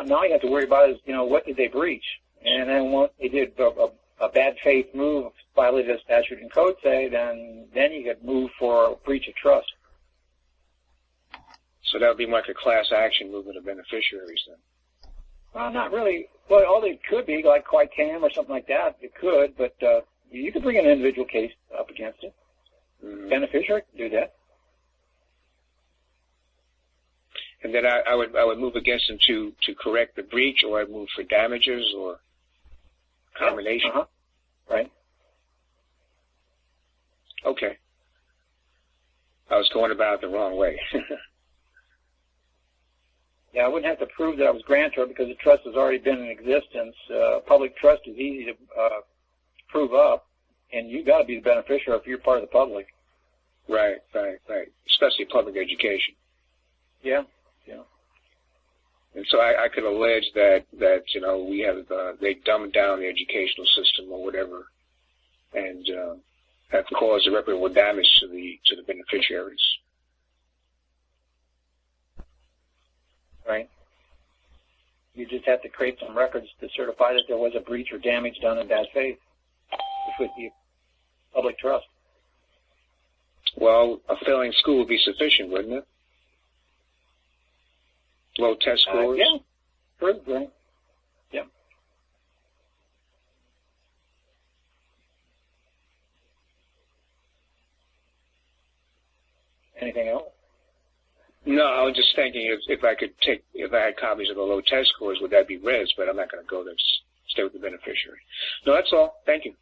now you have to worry about is, what did they breach? And then once they did a bad faith move, violated a statute and code, say, then you could move for breach of trust. So that would be like a class action movement of beneficiaries then? Well, not really. Well, all they could be, like Quaitam or something like that, it could, but you could bring an individual case up against it. Mm-hmm. Beneficiary can do that. And then I would move against them to correct the breach, or I'd move for damages or combination. Uh-huh. Right. Okay. I was going about it the wrong way. Yeah, I wouldn't have to prove that I was grantor because the trust has already been in existence. Public trust is easy to prove up, and you've got to be the beneficiary if you're part of the public. Right. Especially public education. Yeah. And so I could allege that we have they dumbed down the educational system or whatever, and have caused irreparable damage to the beneficiaries. Right. You just have to create some records to certify that there was a breach or damage done in bad faith, which would be public trust. Well, a failing school would be sufficient, wouldn't it? Low test scores? Yeah. True, right. Yeah. Anything else? No, I was just thinking if I had copies of the low test scores, would that be res? But I'm not going to go there. Stay with the beneficiary. No, that's all. Thank you.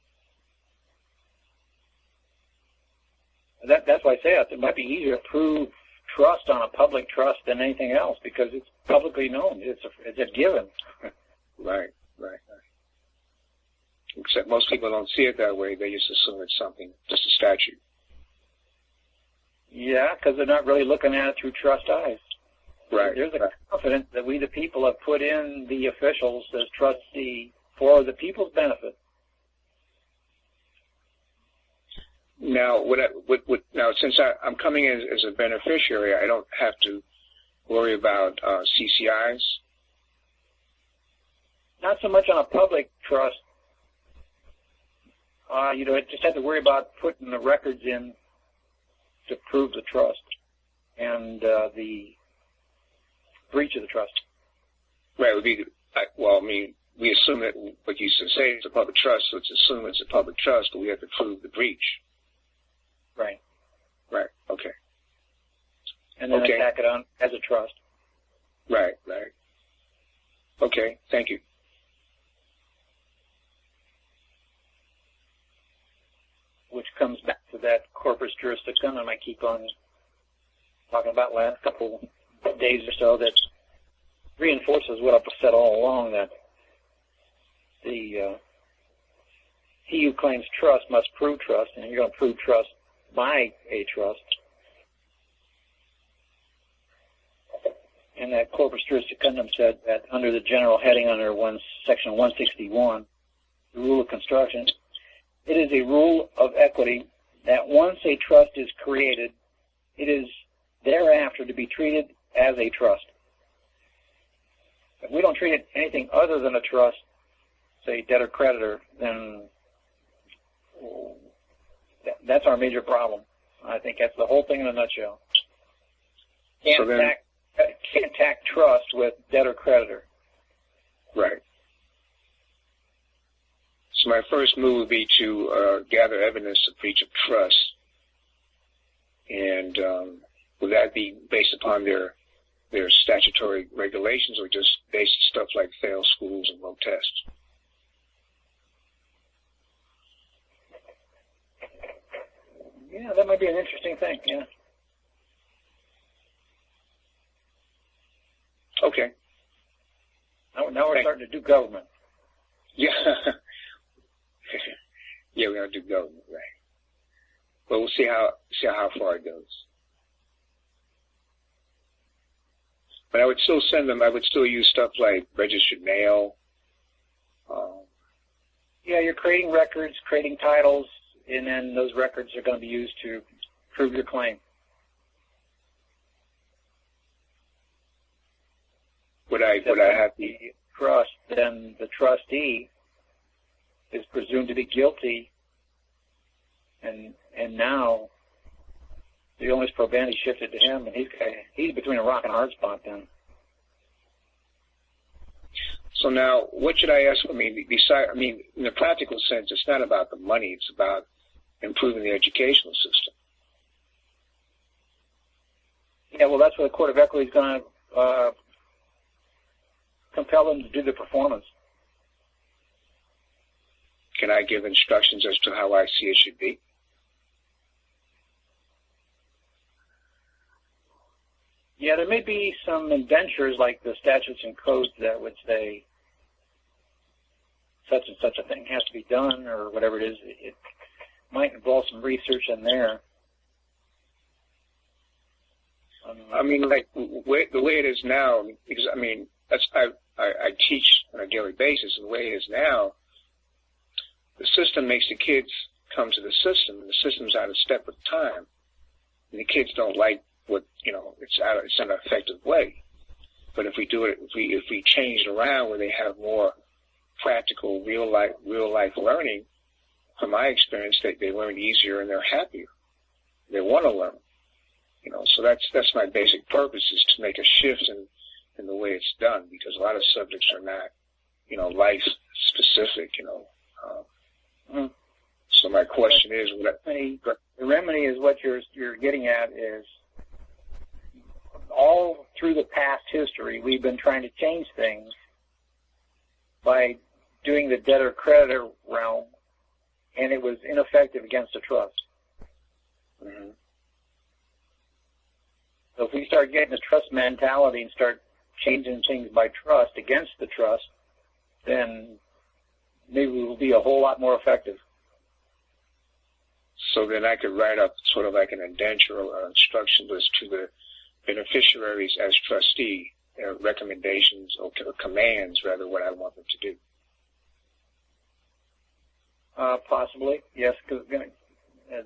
That's why I say it might be easier to prove trust on a public trust than anything else because it's publicly known. It's a given. Right. Except most people don't see it that way. They just assume it's something, just a statute. Yeah, because they're not really looking at it through trust eyes. Right. There's a confidence that we, the people, have put in the officials as trustee for the people's benefit. Now, now since I'm coming in as a beneficiary, I don't have to worry about CCIs? Not so much on a public trust. Just have to worry about putting the records in to prove the trust and the breach of the trust. Right. It would be, we assume that what you used to say is a public trust, so let's assume it's a public trust, but we have to prove the breach. Right. Okay. And then attack it on as a trust. Right. Okay. Thank you. Which comes back to that corpus juris secundum I keep on talking about last couple of days or so that reinforces what I've said all along, that he who claims trust must prove trust, and you're going to prove trust by a trust. And that corpus juris secundum said that under the general heading under section 161, the rule of construction, it is a rule of equity that once a trust is created, it is thereafter to be treated as a trust. If we don't treat it anything other than a trust, say debtor-creditor, then that's our major problem. I think that's the whole thing in a nutshell. Can't attack trust with debtor-creditor. Right. So my first move would be to gather evidence of breach of trust. And would that be based upon their statutory regulations or just based stuff like failed schools and low tests? Yeah, that might be an interesting thing, yeah. Okay. Now we're starting to do government. Yeah. Yeah, we're going to do government, right. But we'll see how far it goes. But I would still send them, I would still use stuff like registered mail. Yeah, you're creating records, creating titles, and then those records are going to be used to prove your claim. Would I have the trust? Then the trustee is presumed to be guilty, and now the onus probandi shifted to him, and he's between a rock and a hard spot then. So now, what should I ask? I mean, in a practical sense, it's not about the money; it's about improving the educational system. Yeah, well, that's what the Court of Equity is going to compel them to do the performance. Can I give instructions as to how I see it should be? Yeah, there may be some indentures like the statutes and codes that would say such and such a thing has to be done or whatever it is. It might involve some research in there. I mean, like the way it is now, because I mean, I teach on a daily basis, and the way it is now, the system makes the kids come to the system, and the system's out of step with time, and the kids don't like what, it's in an effective way. But if we do it, if we change it around where they have more practical, real life learning, from my experience, they learn easier and they're happier. They want to learn. So that's my basic purpose, is to make a shift in the way it's done, because a lot of subjects are not, life specific. So my question is, the remedy is what you're getting at is all through the past history we've been trying to change things by doing the debtor-creditor realm, and it was ineffective against the trust. Mm-hmm. So if we start getting the trust mentality and start changing things by trust against the trust, then maybe we will be a whole lot more effective. So then I could write up sort of like an indenture or instruction list to the beneficiaries as trustee, recommendations or commands, rather, what I want them to do. Possibly, yes, because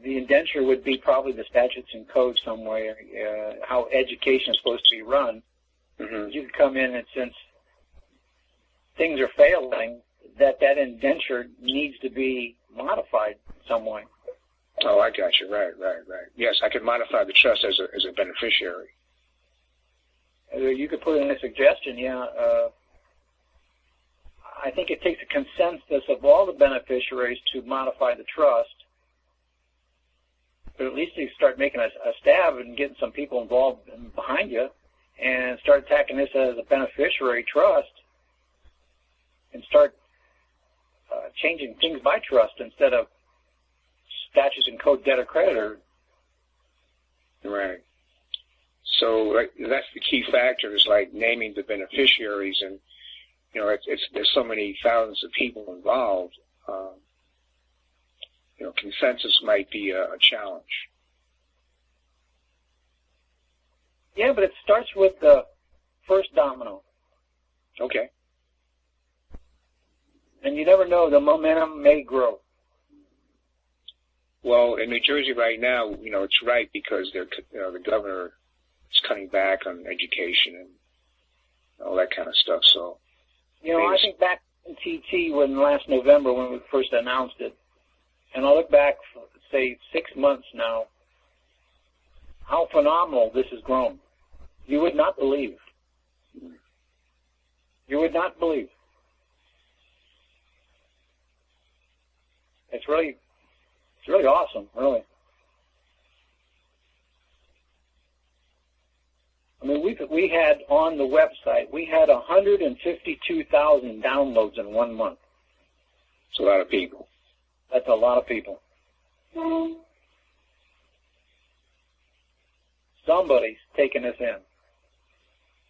the indenture would be probably the statutes and codes somewhere, how education is supposed to be run. Mm-hmm. You could come in and, since things are failing, that indenture needs to be modified some way. Oh, I got you. Right. Yes, I could modify the trust as a beneficiary. You could put in a suggestion, I think it takes a consensus of all the beneficiaries to modify the trust, but at least you start making a stab and getting some people involved behind you and start attacking this as a beneficiary trust and start changing things by trust instead of statutes and code debtor-creditor. Right. So that's the key factor, is like naming the beneficiaries, and there's so many thousands of people involved. Consensus might be a challenge. Yeah, but it starts with the first domino. Okay. And you never know, the momentum may grow. Well, in New Jersey right now, it's right, because the governor is cutting back on education and all that kind of stuff. So, I think back in TT last November when we first announced it, and I look back, say, 6 months now, how phenomenal this has grown. You would not believe. You would not believe. It's really awesome, really. I mean, we had on the website, we had 152,000 downloads in 1 month. It's a lot of people. That's a lot of people. Somebody's taking this in.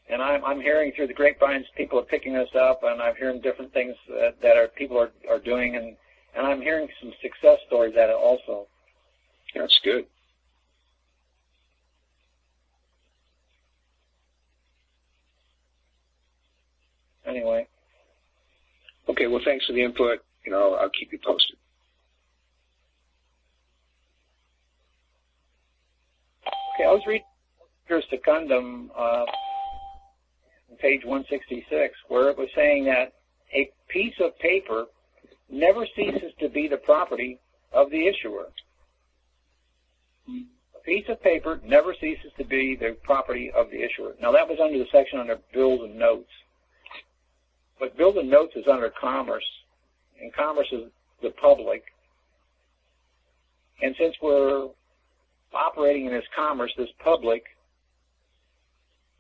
And I'm hearing through the grapevines, people are picking this up, and I'm hearing different things that people are doing, and I'm hearing some success stories at it also. That's good. Anyway. Okay, well, thanks for the input. I'll keep you posted. Okay, I was reading Secundum on page 166, where it was saying that a piece of paper never ceases to be the property of the issuer. A piece of paper never ceases to be the property of the issuer. Now, that was under the section under bills and notes. But bills and notes is under commerce, and commerce is the public. And since we're operating in this commerce, this public,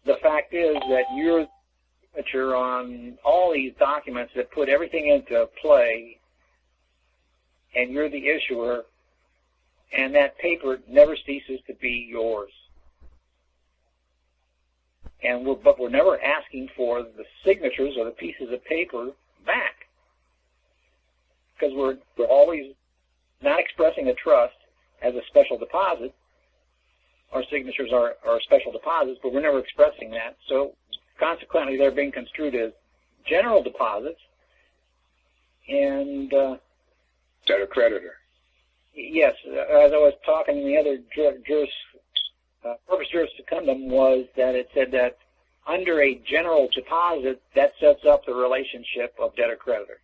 the fact is that your signature on all these documents that put everything into play, and you're the issuer, and that paper never ceases to be yours. But we're never asking for the signatures or the pieces of paper back, because we're always not expressing a trust as a special deposit. Our signatures are special deposits, but we're never expressing that. So consequently, they're being construed as general deposits. And debtor creditor. Yes, as I was talking in the other corpus juris secundum, was that it said that under a general deposit, that sets up the relationship of debtor creditor.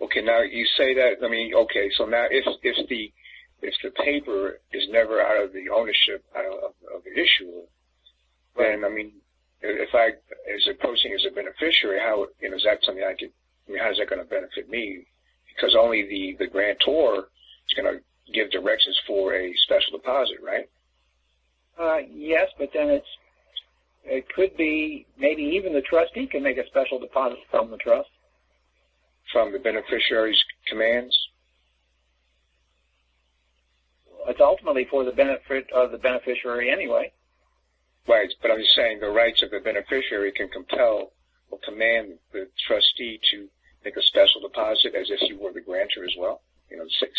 Okay, now you say that. I mean, okay, so now if the paper is never out of the ownership of the issuer, then I mean, if I is approaching as a beneficiary, how is that something I could? I mean, how is that going to benefit me? Because only the grantor is going to give directions for a special deposit, right? Yes, but then it could be maybe even the trustee can make a special deposit from the trust. From the beneficiary's commands? It's ultimately for the benefit of the beneficiary anyway. Right, but I'm just saying the rights of the beneficiary can compel or command the trustee to make a special deposit as if you were the grantor as well.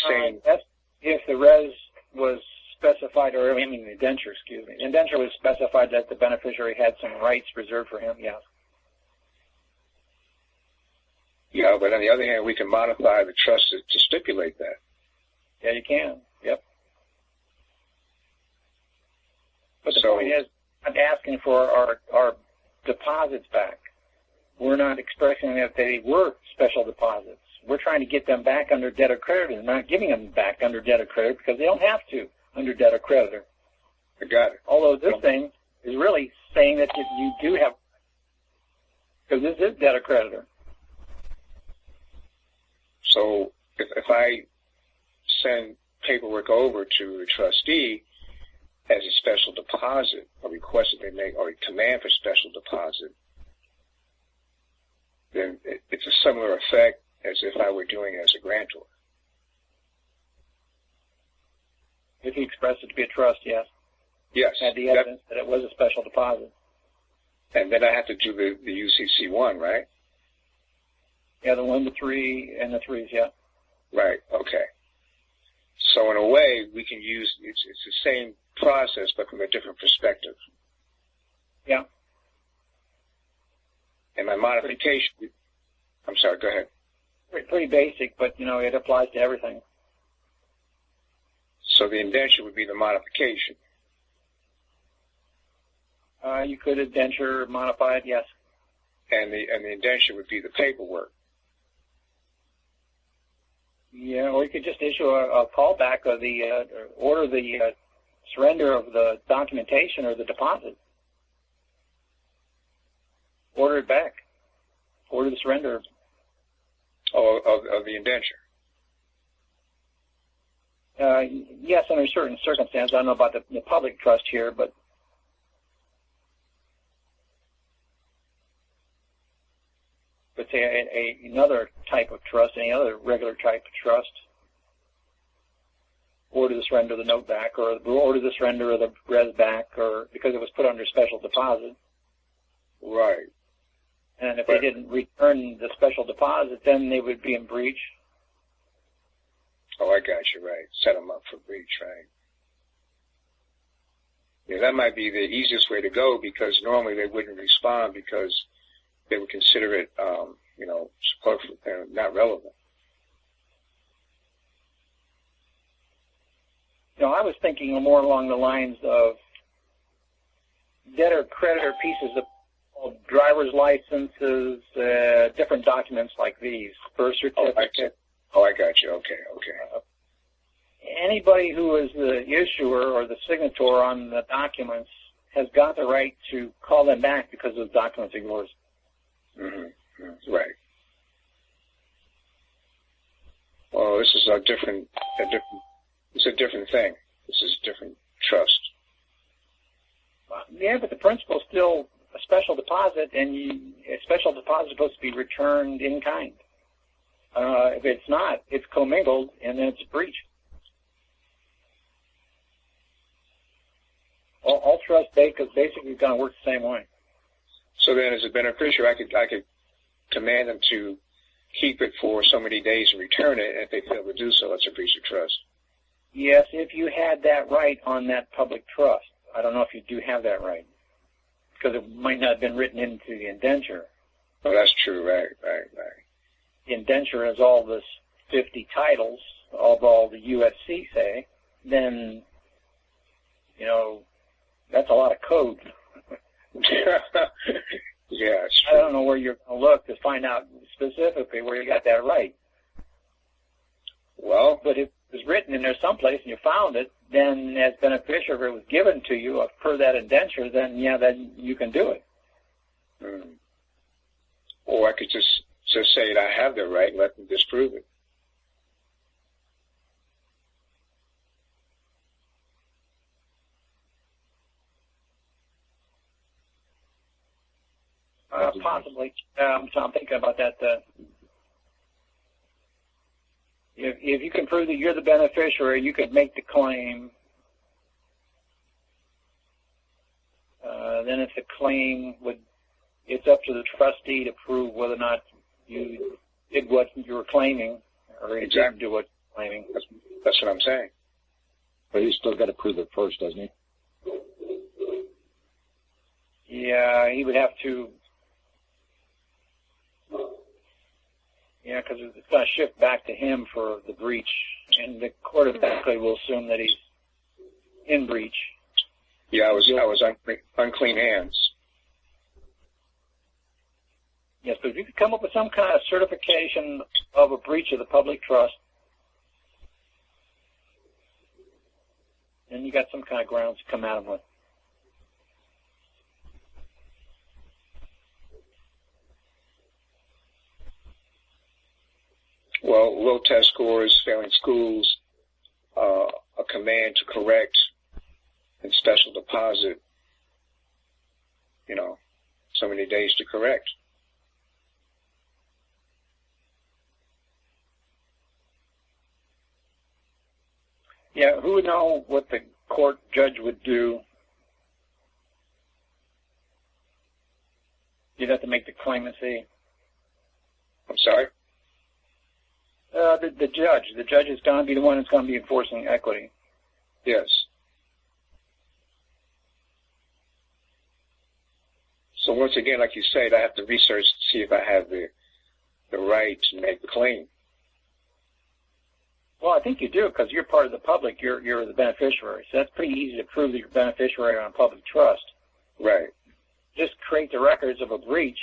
Saying that's if the res was specified, or I mean the indenture, excuse me. The indenture was specified that the beneficiary had some rights reserved for him, yes. Yeah, but on the other hand, we can modify the trust to stipulate that. Yeah, you can. Yep. But the point is, I'm asking for our deposits back. We're not expressing that they were special deposits. We're trying to get them back under debtor creditor. We're not giving them back under debtor creditor because they don't have to under debtor creditor. I got it. Although this thing is really saying that you do have, because this is debtor creditor. So if I send paperwork over to the trustee as a special deposit, a request that they make, or a command for special deposit, then it's a similar effect as if I were doing it as a grantor. If you expressed it to be a trust, yes. Yes. Had the evidence that it was a special deposit. And then I have to do the UCC1, right? Yeah, the 1 to 3 and the 3s, yeah. Right, okay. So in a way, we can use, it's the same process, but from a different perspective. Yeah. And my modification, I'm sorry, go ahead. Pretty basic, but, it applies to everything. So the indenture would be the modification. You could indenture modify it, yes. And the indenture would be the paperwork. Yeah, or you could just issue a callback of the, order the surrender of the documentation or the deposit. Order it back. Order the surrender. Of the indenture. Yes, under certain circumstances. I don't know about the public trust here, but say another type of trust, any other regular type of trust, order the surrender of the note back, or order the surrender of the res back, or because it was put under special deposit. Right. And if they didn't return the special deposit, then they would be in breach. Oh, I got you, right. Set them up for breach, right. Yeah, that might be the easiest way to go, because normally they wouldn't respond because they would consider it, not relevant. I was thinking more along the lines of debtor creditor pieces of driver's licenses, different documents like these, birth certificate. I got you. Okay. Anybody who is the issuer or the signator on the documents has got the right to call them back because those documents are yours. Mm-hmm. Right. Well, this is it's a different thing. This is a different trust. Yeah, but the principal is still a special deposit, and a special deposit is supposed to be returned in kind. If it's not, it's commingled, and then it's a breach. All trust basically going to work the same way. So then, as a beneficiary, I could command them to keep it for so many days and return it. And if they fail to do so, it's a breach of trust. Yes, if you had that right on that public trust. I don't know if you do have that right, because it might not have been written into the indenture. Oh, that's true. Right. The indenture has all this 50 titles of all the USC say. Then, that's a lot of code. Yeah, it's true. I don't know where you're going to look to find out specifically where you got that right. Well, but if it was written in there someplace and you found it, then as beneficiary, if it was given to you per that indenture, then you can do it. Or I could just say that I have the right and let them disprove it. Possibly. So I'm thinking about that. If you can prove that you're the beneficiary, you could make the claim. Then if the claim it's up to the trustee to prove whether or not you did what you were claiming, or you didn't do what you were claiming. That's what I'm saying. But he's still got to prove it first, doesn't he? Yeah, he would have to. Yeah, because it's going to shift back to him for the breach, and the court eventually will assume that he's in breach. Yeah, I was unclean hands. Yes, but if you could come up with some kind of certification of a breach of the public trust, then you got some kind of grounds to come at him with. Well, low test scores, failing schools, a command to correct, and special deposit, so many days to correct. Yeah, who would know what the court judge would do? You'd have to make the claimancy. I'm sorry? The judge. The judge is going to be the one that's going to be enforcing equity. Yes. So once again, like you said, I have to research to see if I have the right to make the claim. Well, I think you do, because you're part of the public. You're the beneficiary. So that's pretty easy to prove that you're a beneficiary on a public trust. Right. Just create the records of a breach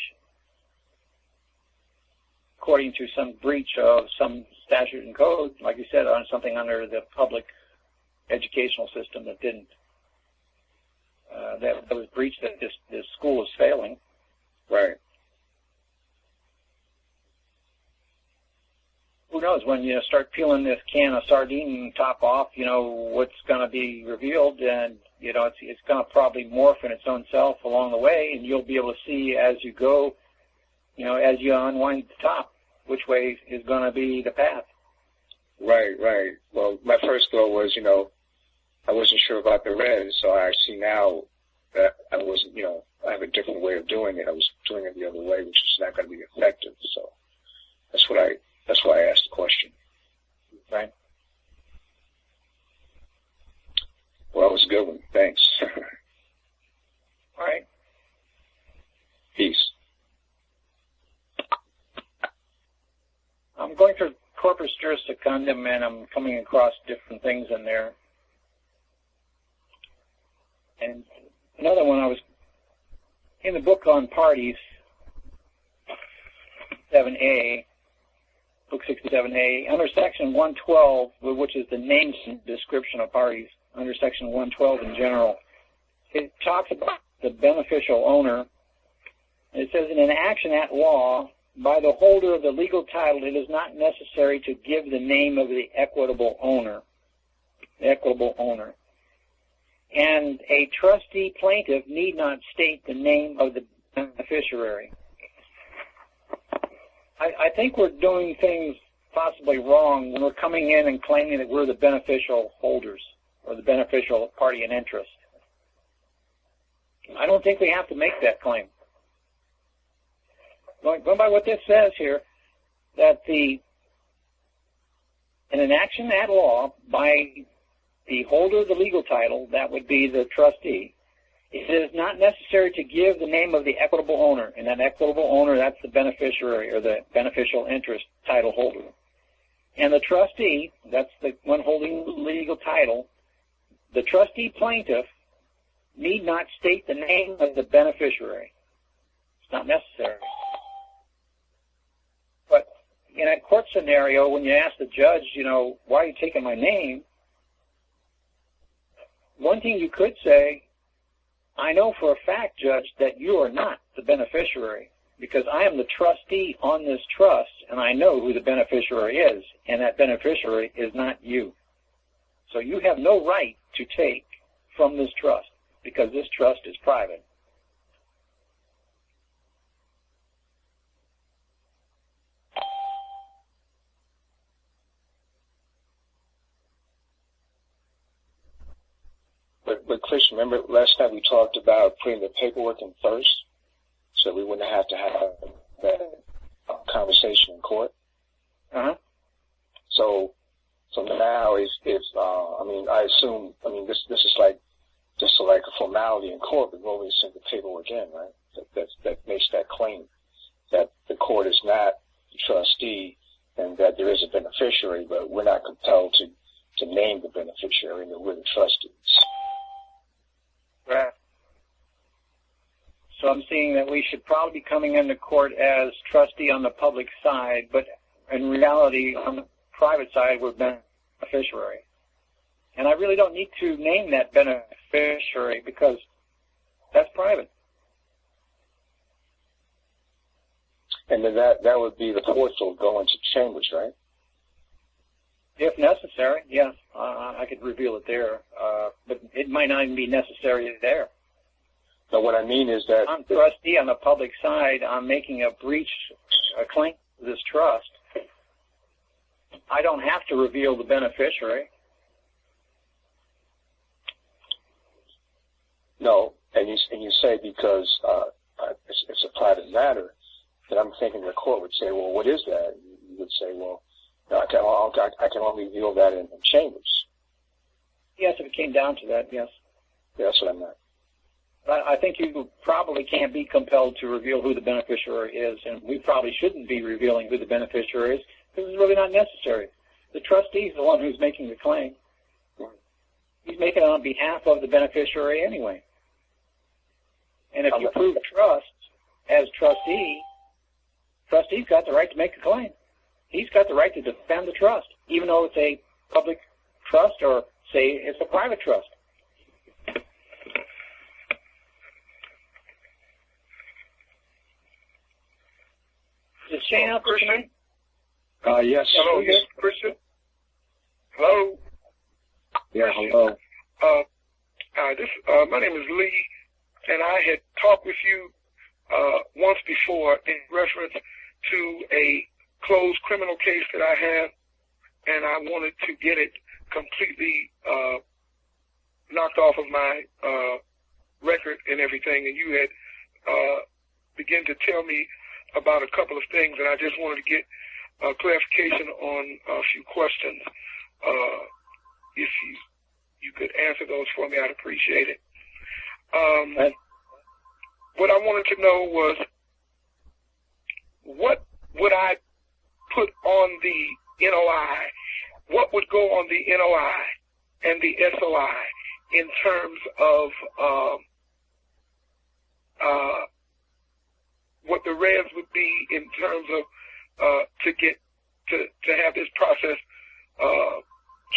according to some breach of some statute and code, like you said, on something under the public educational system that didn't. That was breached, that this school is failing. Right. Who knows, when you start peeling this can of sardine top off, what's going to be revealed, and it's going to probably morph in its own self along the way, and you'll be able to see as you go, as you unwind the top, which way is going to be the path. Right. Well, my first thought was, I wasn't sure about the res, so I see now that I wasn't, I have a different way of doing it. I was doing it the other way, which is not going to be effective. So that's why I asked the question. Right. Well, it was a good one. Thanks. All right. Peace. I'm going through corpus juris secundum, and I'm coming across different things in there. And another one I was in the book on parties, 7A, book 67A, under section 112, which is the name description of parties, under section 112 in general, it talks about the beneficial owner. It says, in an action at law, by the holder of the legal title, it is not necessary to give the name of the equitable owner. The equitable owner. And a trustee plaintiff need not state the name of the beneficiary. I think we're doing things possibly wrong when we're coming in and claiming that we're the beneficial holders or the beneficial party in interest. I don't think we have to make that claim. Going by what this says here, that in an action at law by the holder of the legal title, that would be the trustee, it is not necessary to give the name of the equitable owner. And that equitable owner, that's the beneficiary or the beneficial interest title holder. And the trustee, that's the one holding the legal title, the trustee plaintiff need not state the name of the beneficiary. It's not necessary. But in a court scenario, when you ask the judge, why are you taking my name? One thing you could say, I know for a fact, Judge, that you are not the beneficiary because I am the trustee on this trust, and I know who the beneficiary is, and that beneficiary is not you. So you have no right to take from this trust because this trust is private. But Christian, remember last time we talked about putting the paperwork in first, so we wouldn't have to have that conversation in court. Uh-huh. So now I assume this is like just like a formality in court, but we've already sent the paperwork in, right? That makes that claim that the court is not the trustee and that there is a beneficiary, but we're not compelled to name the beneficiary and that we're the trustees. Right. So I'm seeing that we should probably be coming into court as trustee on the public side, but in reality, on the private side, we're beneficiary. And I really don't need to name that beneficiary because that's private. And then that would be the portal going to chambers, right? If necessary, yes, I could reveal it there, but it might not even be necessary there. So what I mean is that I'm trustee on the public side. I'm making a claim to this trust. I don't have to reveal the beneficiary. No, and you say because it's a private matter, that I'm thinking the court would say, well, what is that? You would say, well, no, I can only reveal that in chambers. Yes, if it came down to that, yes. Yeah, that's what I meant. I think you probably can't be compelled to reveal who the beneficiary is, and we probably shouldn't be revealing who the beneficiary is because it's really not necessary. The trustee is the one who's making the claim. He's making it on behalf of the beneficiary anyway. And if you prove trust as trustee, trustee's got the right to make a claim. He's got the right to defend the trust, even though it's a public trust or, say, it's a private trust. Is Shane out there tonight? Yes. Hello, yes, Christian. Hello. Yeah, hello. My name is Lee, and I had talked with you once before in reference to a closed criminal case that I have, and I wanted to get it completely knocked off of my record and everything, and you had begun to tell me about a couple of things, and I just wanted to get clarification on a few questions. If you could answer those for me, I'd appreciate it. What I wanted to know was, what would I put on the NOI? What would go on the NOI and the SOI in terms of what the revs would be in terms of to have this process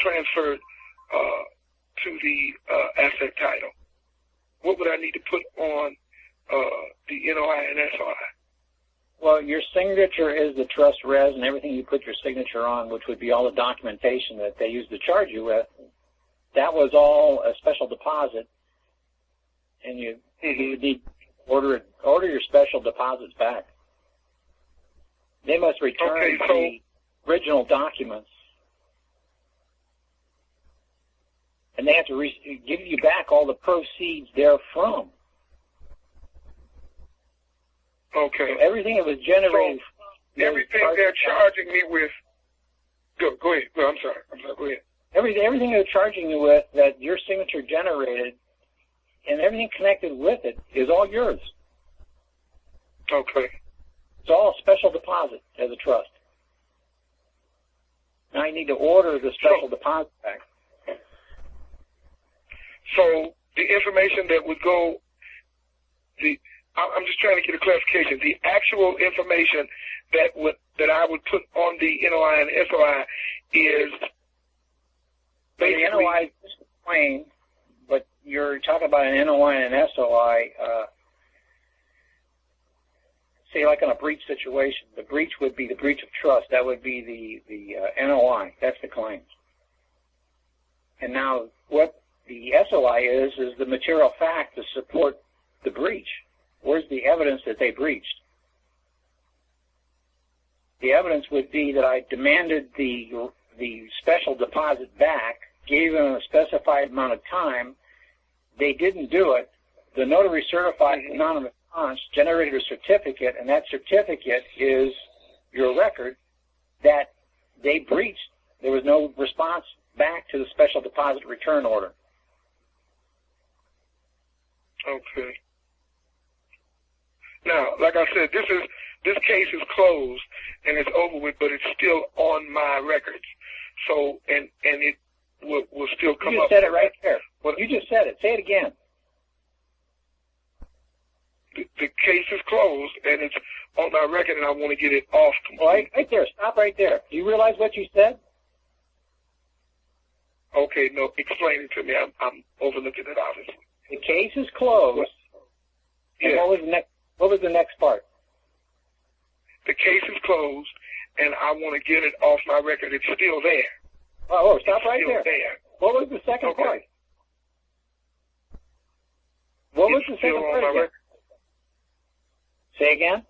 transferred to the asset title? What would I need to put on the NOI and SOI? Well, your signature is the trust res, and everything you put your signature on, which would be all the documentation that they used to charge you with, that was all a special deposit, and you need to order your special deposits back. They must return the original documents, and they have to give you back all the proceeds therefrom. Okay. So everything that was generated. So everything they're charging me with. Go ahead. No, I'm sorry. Go ahead. Everything they're charging you with that your signature generated, and everything connected with it is all yours. Okay. It's all a special deposit as a trust. Now you need to order the special deposit back. So the information that would go, I'm just trying to get a clarification. The actual information that I would put on the NOI and SOI is basically... The NOI is plain, but you're talking about an NOI and an SOI. Say, like in a breach situation, the breach would be the breach of trust. That would be the NOI. That's the claim. And now what the SOI is the material fact to support the breach. Where's the evidence that they breached? The evidence would be that I demanded the special deposit back, gave them a specified amount of time. They didn't do it. The notary certified anonymous response generated a certificate, and that certificate is your record that they breached. There was no response back to the special deposit return order. Okay. Now, like I said, this case is closed and it's over with, but it's still on my records. So, and it will still come up. You just said it right there. Well, you just said it. Say it again. The case is closed and it's on my record, and I want to get it off completely. Right there. Stop right there. Do you realize what you said? Okay, no, explain it to me. I'm overlooking it, obviously. The case is closed. And Yeah. what was the next part? The case is closed, and I want to get it off my record. It's still there. Oh, stop right Still there. What was the second Okay. part? What was It's the still second on part my again? record. Say again?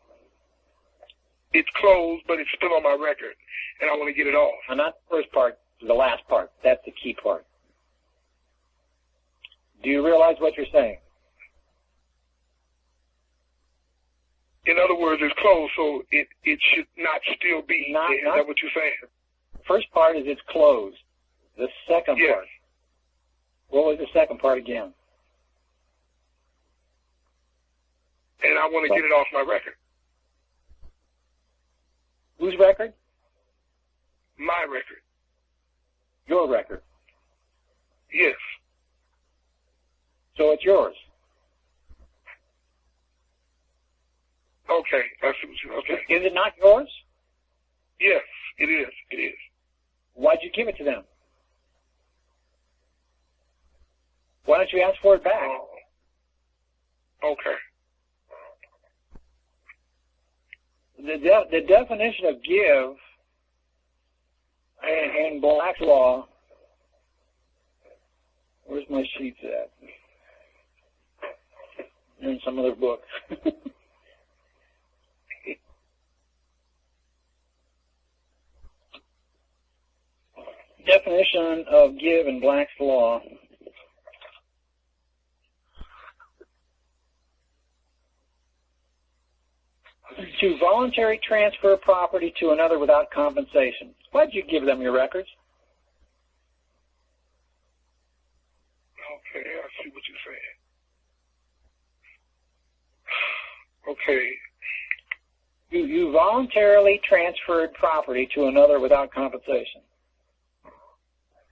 It's closed, but it's still on my record, and I want to get it off. Not the first part, the last part. That's the key part. Do you realize what you're saying? In other words, it's closed, so it should not still be there. Is that what you're saying? The first part is it's closed. The second part. What was the second part again? And I want to get it off my record. Whose record? My record. Your record. Yes. So it's yours. Okay. I see what you. Okay. Is it not yours? Yes, it is. It is. Why'd you give it to them? Why don't you ask for it back? Okay. The definition of give in Black's Law, where's my sheets at? In some other book. Definition of give in Black's Law. To voluntarily transfer property to another without compensation. Why'd you give them your records? Okay, I see what you're saying. Okay. You voluntarily transferred property to another without compensation.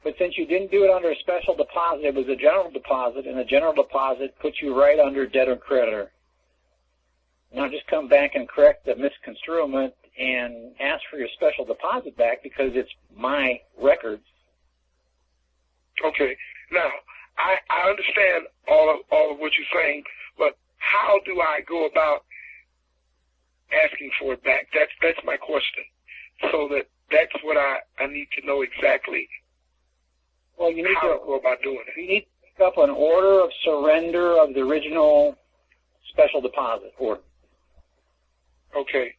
But since you didn't do it under a special deposit, it was a general deposit, and a general deposit puts you right under debtor-creditor. Now just come back and correct the misconstruement and ask for your special deposit back because it's my records. Okay. Now, I understand all of what you're saying, but how do I go about asking for it back? That's my question. So that's what I need to know exactly. Well, you need how to go about doing it. You need to pick up an order of surrender of the original special deposit order. Okay.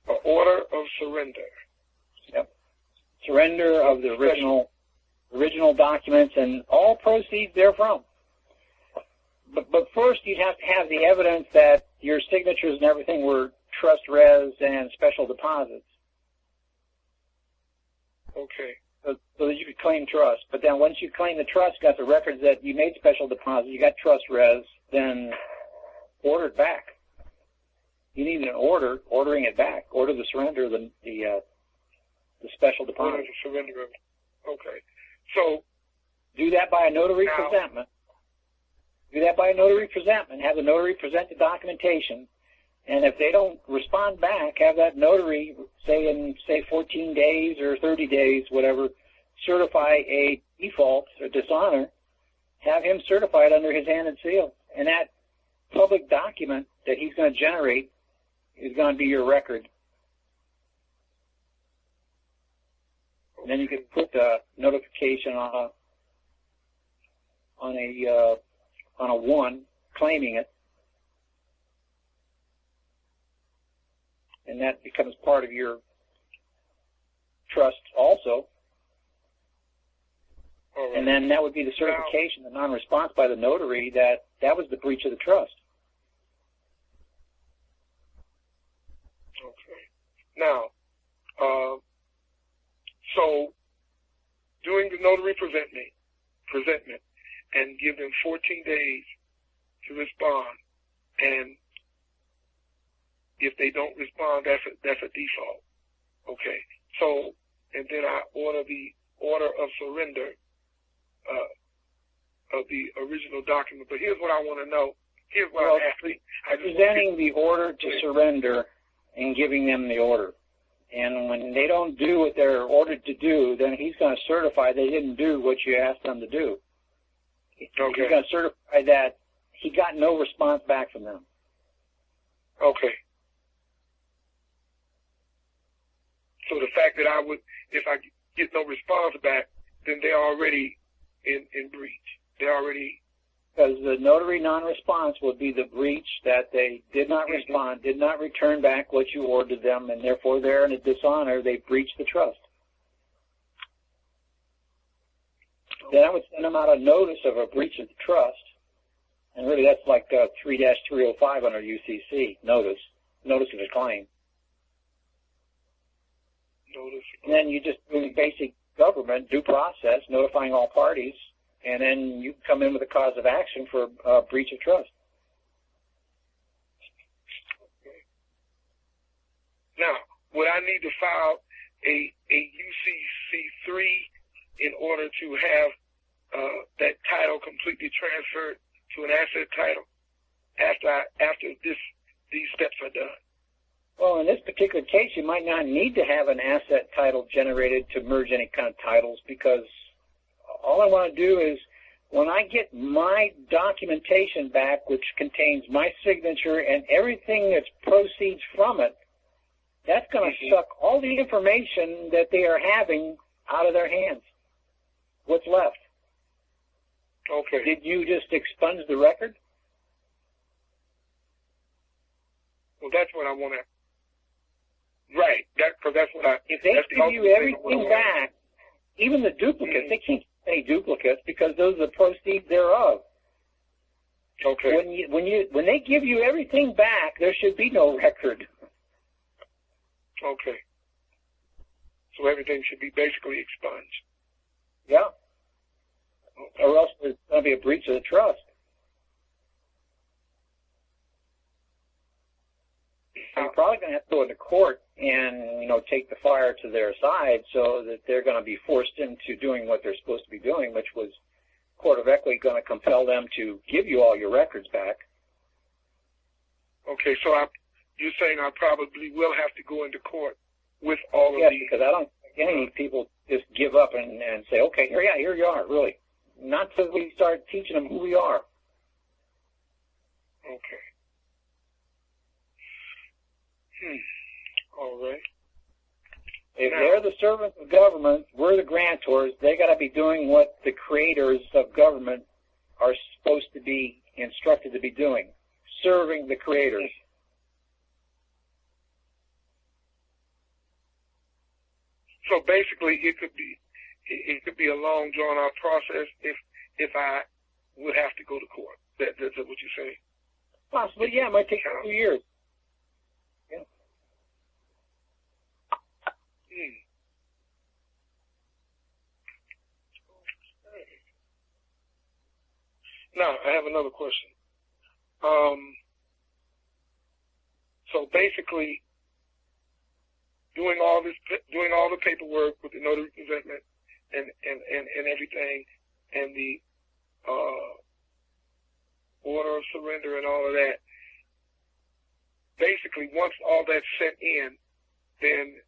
An order of surrender. Yep. Surrender of the original documents and all proceeds therefrom. But first, you'd have to have the evidence that your signatures and everything were trust res and special deposits. Okay. So that you could claim trust. But then once you claim the trust, got the records that you made special deposit, you got trust res, then order it back. You need an order, ordering it back. Order the surrender of the special deposit. Order the surrender of. Okay. So do that by a notary presentment. Do that by a notary presentment. Have the notary present the documentation. And if they don't respond back, have that notary, in 14 days or 30 days, whatever, certify a default or dishonor, have him certified under his hand and seal. And that public document that he's going to generate is going to be your record. And then you can put the notification on a 1 claiming it. And that becomes part of your trust also. Right. And then that would be the certification, the non-response by the notary that was the breach of the trust. Okay. Now, so doing the notary presentment and give them 14 days to respond, and if they don't respond, that's a default. Okay. So, and then I order the order of surrender of the original document. But here's what I want to know. Here's what presenting the order to surrender and giving them the order. And when they don't do what they're ordered to do, then he's going to certify they didn't do what you asked them to do. Okay. He's going to certify that he got no response back from them. Okay. So the fact that if I get no response back, then they're already in breach. They're already... Because the notary non-response would be the breach that they did not respond, did not return back what you ordered them, and therefore they're in a dishonor. They breached the trust. Then I would send them out a notice of a breach of the trust, and really that's like 3-305 under UCC, notice of a claim. And then you just do basic government due process, notifying all parties, and then you come in with a cause of action for breach of trust. Okay. Now, would I need to file a UCC3 in order to have that title completely transferred to an asset title after these steps are done? Well, in this particular case, you might not need to have an asset title generated to merge any kind of titles, because all I want to do is when I get my documentation back, which contains my signature and everything that proceeds from it, that's going to suck all the information that they are having out of their hands. What's left? Okay. Did you just expunge the record? Well, that's what I want to... Right. That's what I... If they give you everything back, even the duplicates, they can't keep any duplicates because those are the proceeds thereof. Okay. When they give you everything back, there should be no record. Okay. So everything should be basically expunged. Yeah. Okay. Or else there's going to be a breach of the trust. You're probably going to have to go into court and, take the fire to their side so that they're going to be forced into doing what they're supposed to be doing, which was Court of Equity going to compel them to give you all your records back. Okay, so you're saying I probably will have to go into court with all Yes, of these. because I don't think any people just give up and say, okay, here you are, really. Not till we start teaching them who we are. Okay. All right. If they're the servants of government, we're the grantors, they got to be doing what the creators of government are supposed to be instructed to be doing, serving the creators. So basically, it could be a long, drawn-out process if I would have to go to court. That's what you're saying? Possibly, yeah. It might take 2 years. Yeah. Now, I have another question. So basically, doing all the paperwork with the notary presentment and everything, and the order of surrender and all of that. Basically, once all that's sent in, then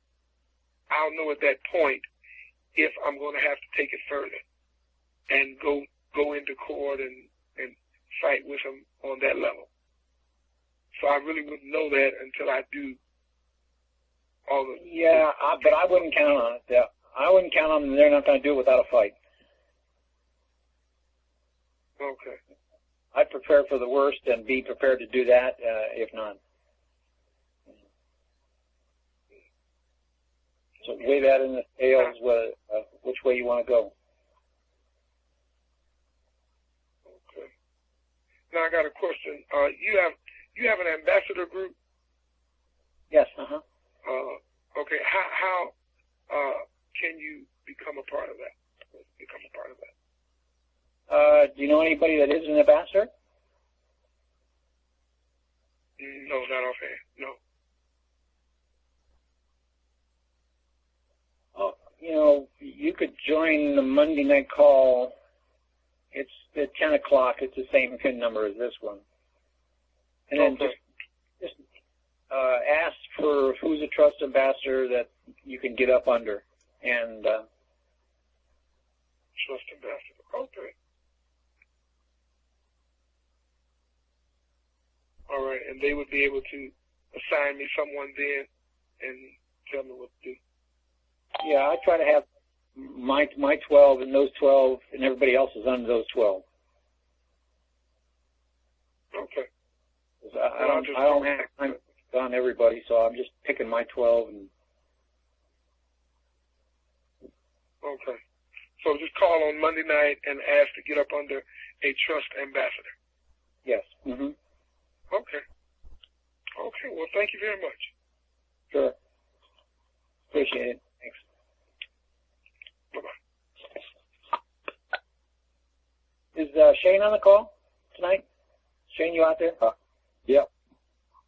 I'll know at that point if I'm going to have to take it further and go into court and fight with them on that level. So I really wouldn't know that until I do all the... Yeah, but I wouldn't count on it. Yeah. I wouldn't count on them. They're not going to do it without a fight. Okay. I'd prepare for the worst and be prepared to do that if not. So weigh that in the scales which way you want to go. Okay. Now I got a question. You have an ambassador group? Yes. Okay. How can you become a part of that? Do you know anybody that is an ambassador? No, not offhand. No. You could join the Monday night call. It's at 10 o'clock. It's the same PIN number as this one. And then just ask for who's a trust ambassador that you can get up under. And trust ambassador. Okay. All right, and they would be able to assign me someone then and tell me what to do. Yeah, I try to have my 12 and those 12 and everybody else is under those 12. Okay. I don't have time on everybody, so I'm just picking my 12. And okay. So just call on Monday night and ask to get up under a trust ambassador. Yes. Mm-hmm. Okay. Okay. Well, thank you very much. Sure. Appreciate it. Thanks. Bye-bye. Is Shane on the call tonight? Shane, you out there? Yeah.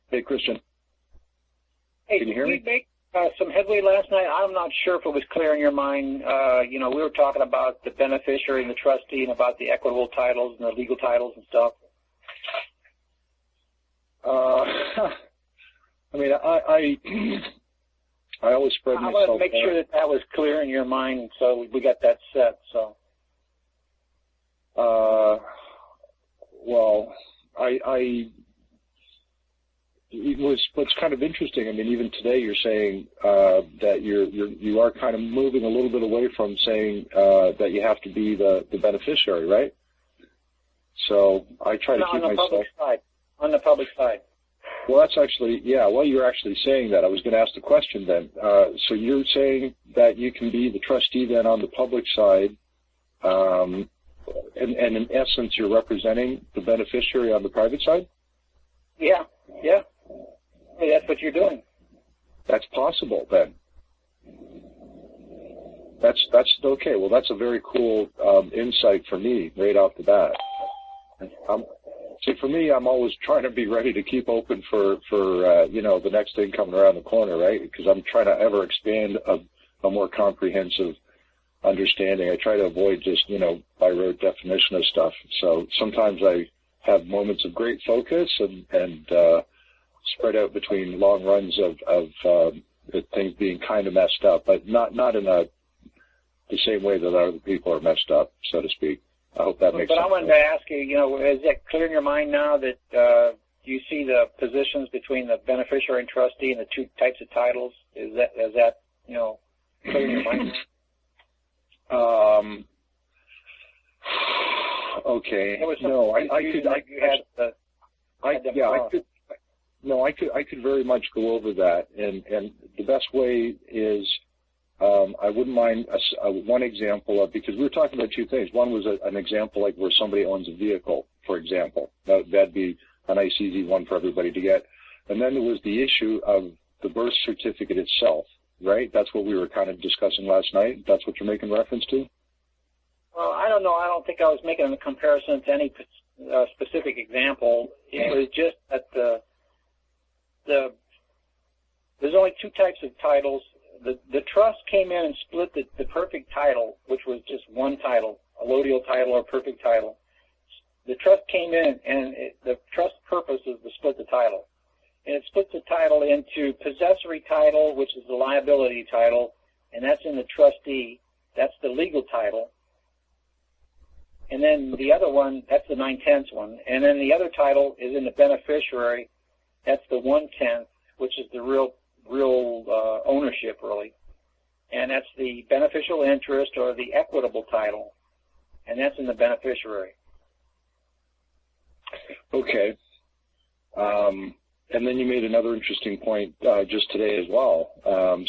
Hey, Christian. Hey, can you hear me? Did we make some headway last night? I'm not sure if it was clear in your mind. We were talking about the beneficiary and the trustee and about the equitable titles and the legal titles and stuff. I always spread myself. I want to make sure that was clear in your mind, so we got that set. So, what's kind of interesting. I mean, even today you're saying that you are kind of moving a little bit away from saying that you have to be the beneficiary, right? So I try to keep myself on the public side. Well, that's actually, yeah, well, you're actually saying that. I was going to ask the question then. So you're saying that you can be the trustee then on the public side, and in essence, you're representing the beneficiary on the private side? Yeah. Hey, that's what you're doing. That's possible then. That's okay. Well, that's a very cool insight for me right off the bat. See, for me, I'm always trying to be ready to keep open for the next thing coming around the corner, right? Because I'm trying to ever expand a more comprehensive understanding. I try to avoid just, by rote definition of stuff. So sometimes I have moments of great focus and spread out between long runs of things being kind of messed up, but not in the same way that other people are messed up, so to speak. I hope that makes sense. But I wanted to ask you, is it clear in your mind now that you see the positions between the beneficiary and trustee and the two types of titles? Is that clear in your mind? Okay. I could very much go over that, and the best way is I wouldn't mind one example of, because we were talking about two things. One was an example like where somebody owns a vehicle, for example. That'd be a nice, easy one for everybody to get. And then there was the issue of the birth certificate itself, right? That's what we were kind of discussing last night. That's what you're making reference to? Well, I don't know. I don't think I was making a comparison to any specific example. It was just that there's only two types of titles. The trust came in and split the perfect title, which was just one title, a allodial title or perfect title. The trust came in, and the trust purpose is to split the title. And it splits the title into possessory title, which is the liability title, and that's in the trustee. That's the legal title. And then the other one, that's the 9/10 one. And then the other title is in the beneficiary. That's the 1/10, which is the real ownership, really. And that's the beneficial interest or the equitable title. And that's in the beneficiary. Okay. And then you made another interesting point just today as well,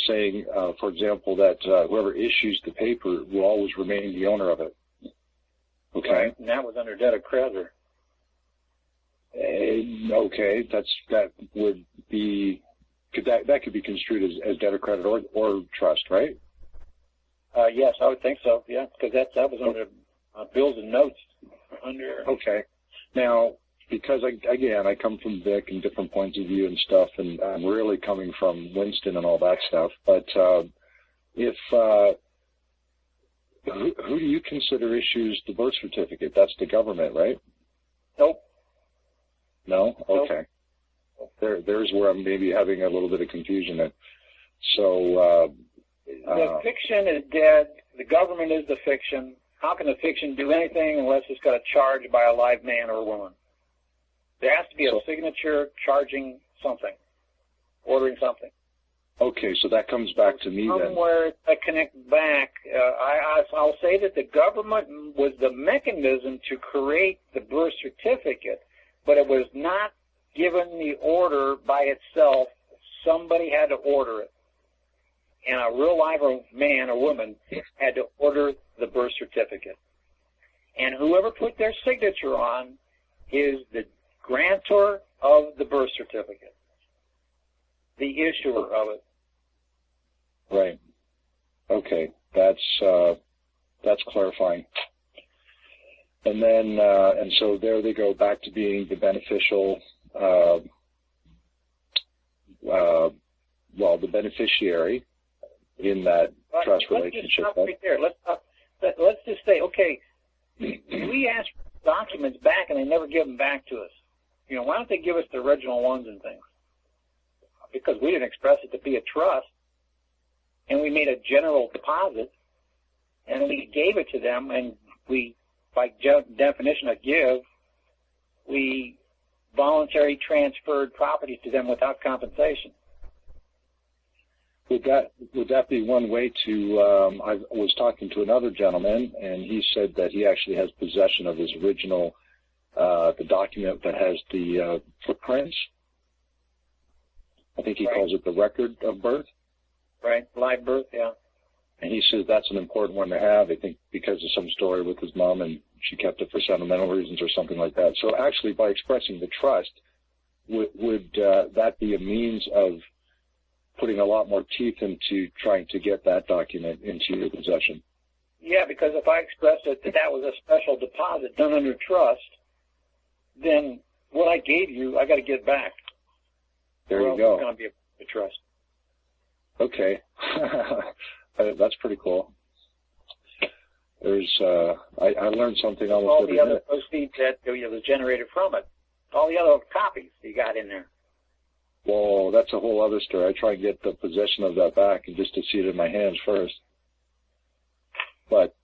saying, for example, that whoever issues the paper will always remain the owner of it. Okay. Right. And that was under debt of creditor. Okay, that would be that could be construed as debt of credit or trust, right? Yes, I would think so. Yeah, because that was under bills and notes. Okay. Now, because I come from Vic and different points of view and stuff, and I'm really coming from Winston and all that stuff. But who do you consider issues the birth certificate? That's the government, right? Nope. No? Okay. Nope. There's where I'm maybe having a little bit of confusion in. So the fiction is dead. The government is the fiction. How can the fiction do anything unless it's got a charge by a live man or a woman? There has to be a signature charging something, ordering something. Okay, so that comes back to me then. Somewhere I connect back. I'll say that the government was the mechanism to create the birth certificate, but it was not given the order by itself. Somebody had to order it. And a real live man or woman had to order the birth certificate. And whoever put their signature on is the grantor of the birth certificate, the issuer of it. Right. Okay. That's clarifying. And then, and so there they go back to being the beneficial, the beneficiary in that trust relationship. Let's just stop right there. Let's just say, okay, we ask documents back and they never give them back to us. Why don't they give us the original ones and things? Because we didn't express it to be a trust, and we made a general deposit, and we gave it to them, and we, by definition of give, we voluntarily transferred property to them without compensation. Would that be one way to? I was talking to another gentleman, and he said that he actually has possession of his original, the document that has the footprints. I think he calls it the record of birth. Right, live birth, yeah. And he says that's an important one to have, I think, because of some story with his mom, and she kept it for sentimental reasons or something like that. So actually, by expressing the trust, would that be a means of putting a lot more teeth into trying to get that document into your possession? Yeah, because if I expressed it that was a special deposit done under trust, then what I gave you, I got to get back. There you go. It's going to be a trust. Okay. That's pretty cool. There's, I learned something almost every minute. All the other proceeds that was generated from it. All the other copies you got in there. Well, that's a whole other story. I try and get the possession of that back and just to see it in my hands first. But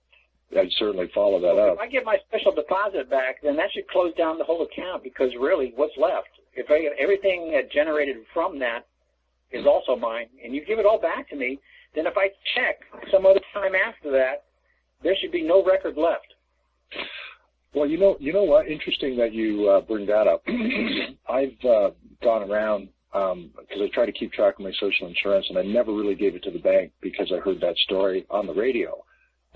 I'd certainly follow that up. If I get my special deposit back, then that should close down the whole account, because really, what's left? If everything that generated from that is also mine, and you give it all back to me, then if I check some other time after that, there should be no record left. Well, you know what? Interesting that you bring that up. I've gone around because I try to keep track of my social insurance, and I never really gave it to the bank because I heard that story on the radio.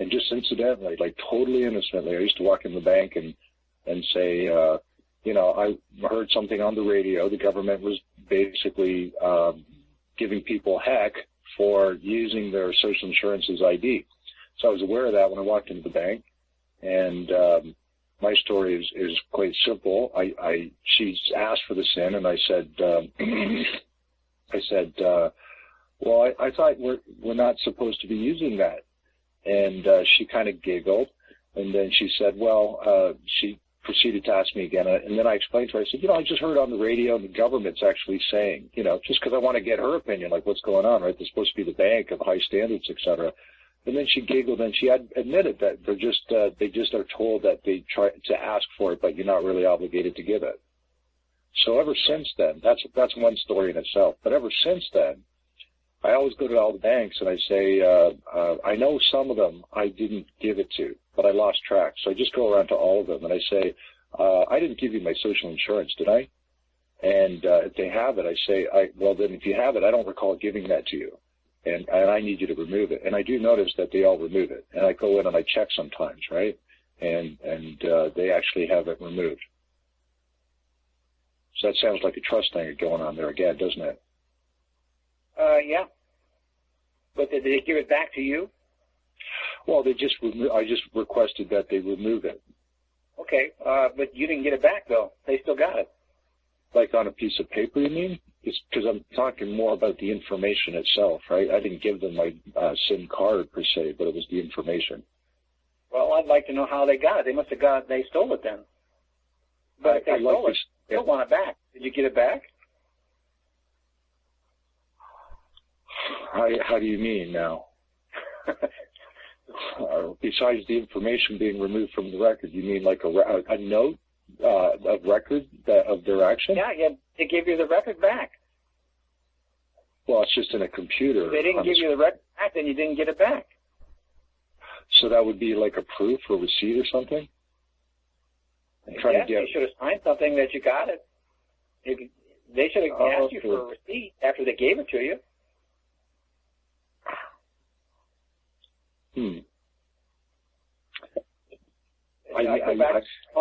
And just incidentally, like totally innocently, I used to walk in the bank and say, you know, I heard something on the radio. The government was basically giving people heck for using their social insurance as ID. So I was aware of that when I walked into the bank, and my story is quite simple. She asked for the SIN, and I said, well, I thought we're not supposed to be using that. And she kind of giggled, and then she said, well, she proceeded to ask me again, and then I explained to her, I said, you know, I just heard on the radio and the government's actually saying, you know, just because I want to get her opinion, like what's going on, right? They're supposed to be the bank of high standards, et cetera. And then she giggled, and she had admitted that they just are told that they try to ask for it, but you're not really obligated to give it. So ever since then, that's one story in itself. But ever since then, I always go to all the banks and I say, I know some of them I didn't give it to, but I lost track. So I just go around to all of them and I say, I didn't give you my social insurance, did I? And if they have it, I say, well, then if you have it, I don't recall giving that to you. And I need you to remove it. And I do notice that they all remove it. And I go in and I check sometimes, right? And they actually have it removed. So that sounds like a trust thing going on there again, doesn't it? Yeah. But did they give it back to you? Well, I just requested that they remove it. Okay, but you didn't get it back, though. They still got it. Like on a piece of paper, you mean? It's because I'm talking more about the information itself, right? I didn't give them my SIM card per se, but it was the information. Well, I'd like to know how they got it. They must have got it. They stole it then. But if they stole it, they still want it back. Did you get it back? How do you mean now? Besides the information being removed from the record, you mean like a note of record of their action? Yeah, they gave you the record back. Well, it's just in a computer. If they didn't give you the record back, then you didn't get it back. So that would be like a proof or receipt or something? Yes, they should have signed something that you got it. They should have asked you for a receipt after they gave it to you.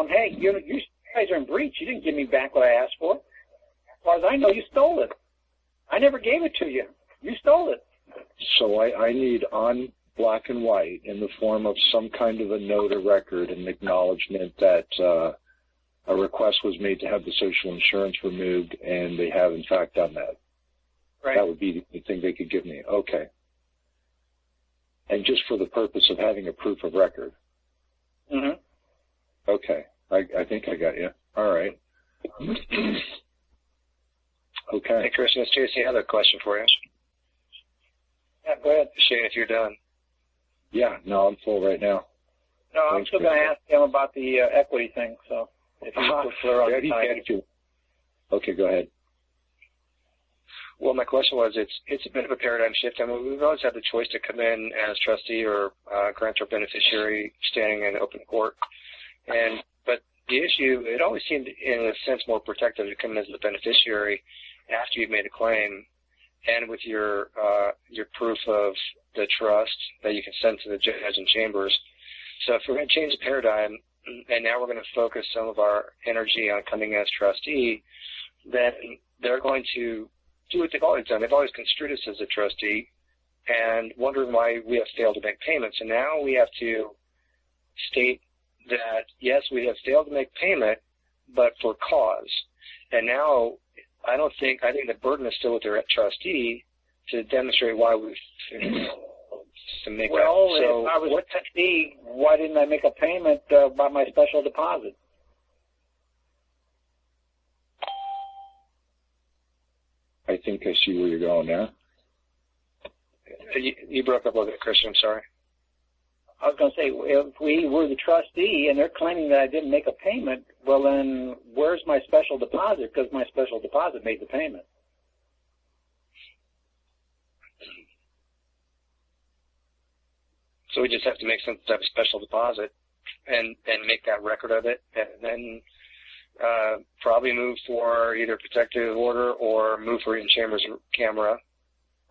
Hey, you guys are in breach. You didn't give me back what I asked for. As far as I know, you stole it. I never gave it to you. You stole it. So I need on black and white in the form of some kind of a note or record, an acknowledgement that a request was made to have the social insurance removed, and they have in fact done that. Right. That would be the thing they could give me. Okay. And just for the purpose of having a proof of record. Mm-hmm. Okay. I think I got you. All right. Okay. Hey, Christian, it's Jason. I have a question for you. Yeah, go ahead. Shane, if you're done. Yeah, no, I'm full right now. No, I'm still going to ask him about the equity thing, so if you could clear on the time. Okay, go ahead. Well, my question was, it's a bit of a paradigm shift. I mean, we've always had the choice to come in as trustee or grantor beneficiary standing in open court. But the issue, it always seemed, in a sense, more protective to come in as the beneficiary after you've made a claim and with your proof of the trust that you can send to the judge in chambers. So if we're going to change the paradigm, and now we're going to focus some of our energy on coming as trustee, then they're going to do what they've always done. They've always construed us as a trustee and wondering why we have failed to make payments. And now we have to state that, yes, we have failed to make payment, but for cause. And now I think the burden is still with their trustee to demonstrate why we've to make well, that. So if I was a trustee, why didn't I make a payment by my special deposit? think I see where you're going there. You broke up a little bit, Christian. I'm sorry. I was going to say, if we were the trustee and they're claiming that I didn't make a payment, well then, where's my special deposit? Because my special deposit made the payment. So we just have to make some type of special deposit and make that record of it, and then probably move for either protective order or move for in-chambers camera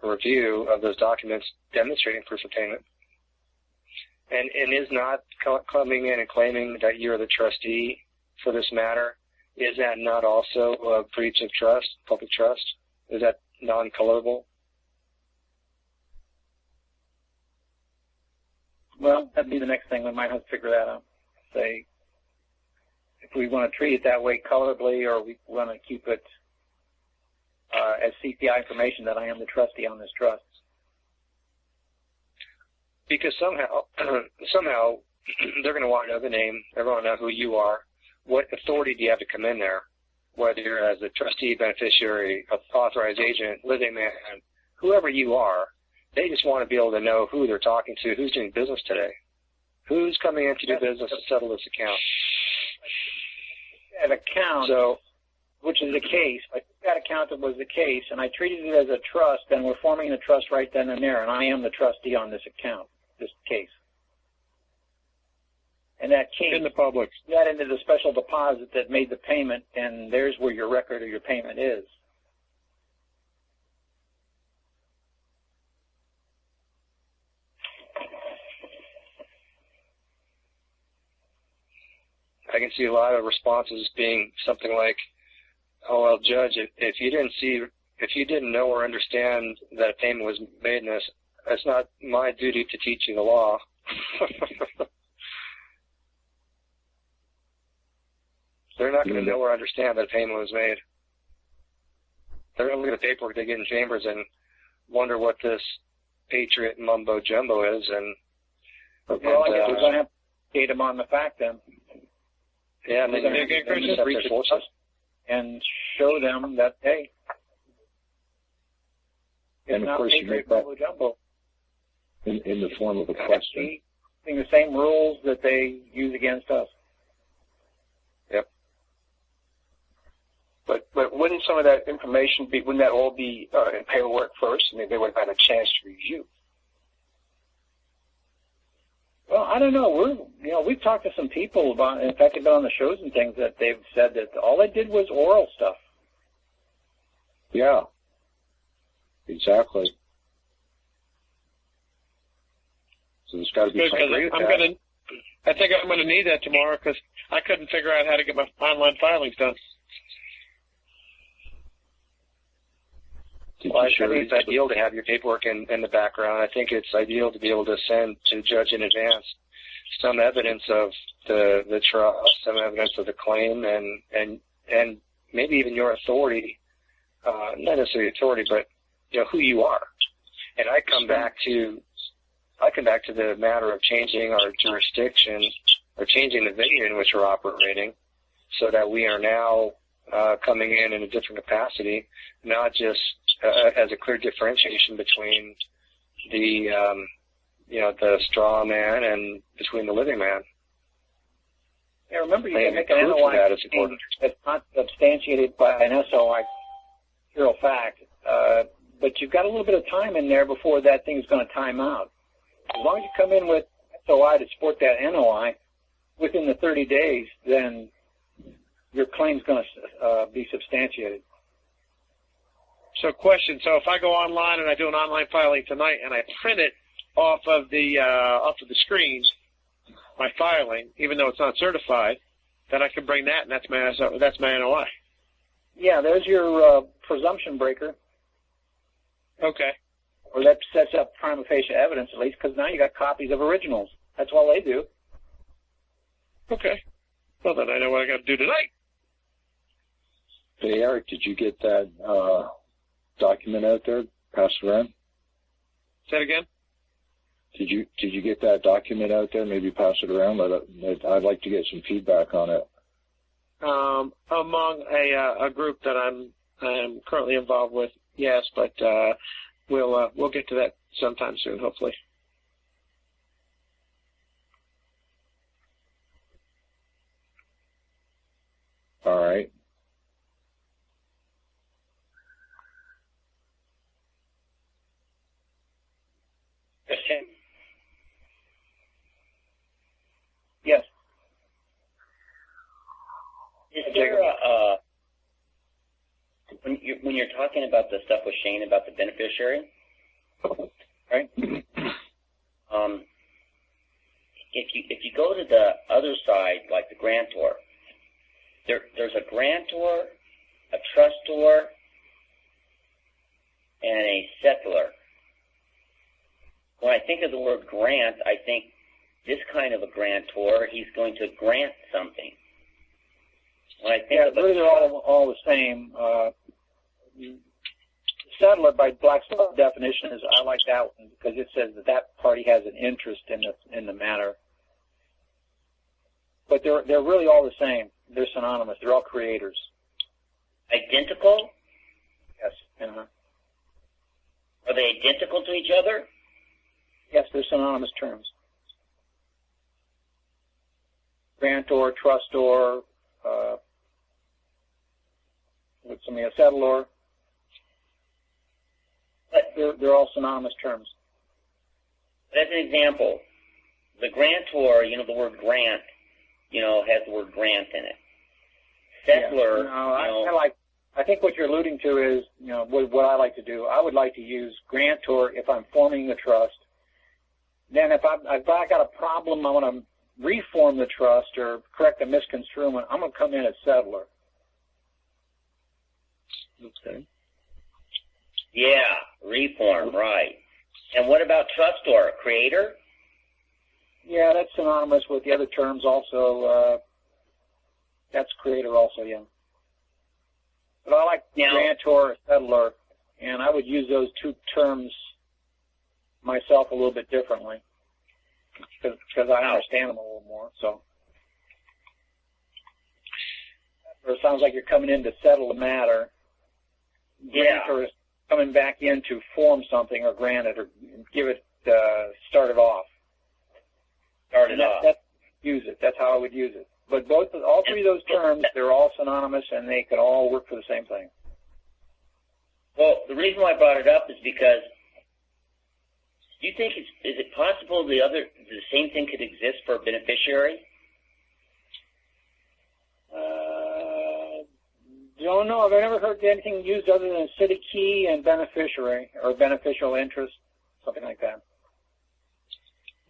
review of those documents demonstrating proof of payment. And is not coming in and claiming that you're the trustee for this matter, is that not also a breach of trust, public trust? Is that non-colorable? Well, that'd be the next thing. We might have to figure that out. Say, if we want to treat it that way colorably, or we want to keep it as CPI information that I am the trustee on this trust. Because somehow they're going to want to know the name. They're going to know who you are. What authority do you have to come in there? Whether you're as a trustee, beneficiary, authorized agent, living man, whoever you are, they just want to be able to know who they're talking to, who's doing business today, who's coming in to do business to settle this account. That account, so, which is the case, I took that account that was the case, and I treated it as a trust, and we're forming the trust right then and there, and I am the trustee on this account, this case. And that case, in the public, got into the special deposit that made the payment, and there's where your record of your payment is. I can see a lot of responses being something like, "Oh well, Judge, if you didn't know or understand that a payment was made in this, it's not my duty to teach you the law." They're not going to know or understand that a payment was made. They're going to look at the paperwork they get in chambers and wonder what this patriot mumbo jumbo is. And well, I guess we're going to have to educate them on the fact then. Yeah, and and show them that, hey, it's and of not course you make that in the form of a question. Using the same rules that they use against us. Yep. But wouldn't some of that information wouldn't that all be in paperwork first? I mean, they would have had a chance to review. Well, I don't know. We've talked to some people about, in fact, they've been on the shows and things that they've said that all they did was oral stuff. Yeah, exactly. So there's got to be something. I think I'm going to need that tomorrow because I couldn't figure out how to get my online filings done. Well, I think it's ideal to have your paperwork in the background. I think it's ideal to be able to send to the judge in advance some evidence of the trust, some evidence of the claim, and maybe even your authority, not necessarily authority, but who you are. And I come back to the matter of changing our jurisdiction or changing the venue in which we're operating, so that we are now coming in a different capacity, not just as a clear differentiation between the straw man and between the living man. Yeah, remember you can make an NOI that's not substantiated by an SOI material fact, but you've got a little bit of time in there before that thing's going to time out. As long as you come in with SOI to support that NOI within the 30 days, then your claim's going to be substantiated. So question, so if I go online and I do an online filing tonight and I print it off of the screen, my filing, even though it's not certified, then I can bring that and that's my NOI. Yeah, there's your presumption breaker. Okay. Or that sets up prima facie evidence at least, because now you got copies of originals. That's all they do. Okay. Well, then I know what I got to do tonight. Hey, Eric, did you get that document out there? Pass it around? Say it again? Did you get that document out there? Maybe pass it around. I'd like to get some feedback on it. Among a group that I'm currently involved with, yes, but we'll get to that sometime soon, hopefully. All right. Christian? Yes. Is there when you're talking about the stuff with Shane about the beneficiary, Right. if you go to the other side, like the grantor, there's a grantor, a trustor, and a settlor. When I think of the word grant, I think this kind of a grantor, he's going to grant something. When I think of really they're all the same. Settler by Black's Law definition is, I like that one because it says that party has an interest in the matter. But they're really all the same. They're synonymous. They're all creators. Identical? Yes. Uh-huh. Are they identical to each other? Yes, they're synonymous terms. Grantor, trustor, what's some a settlor. They're all synonymous terms. As an example, the grantor, the word grant, has the word grant in it. Settler, I think what you're alluding to is, what I like to do. I would like to use grantor if I'm forming the trust. Then if I've got a problem, I want to reform the trust or correct a misconstruement, I'm going to come in as settler. Okay. Yeah, reform, right. And what about trustor, creator? Yeah, that's synonymous with the other terms also. That's creator also, yeah. But I like grantor or settler, and I would use those two terms myself a little bit differently because I understand them a little more. So it sounds like you're coming in to settle the matter. Yeah. Grantor is coming back in to form something or grant it or give it, start it off. Use it. That's how I would use it. But all three of those terms, they're all synonymous and they could all work for the same thing. Well, the reason why I brought it up is because do you think is it possible the same thing could exist for a beneficiary? Don't know. I've never heard anything used other than city key and beneficiary or beneficial interest, something like that.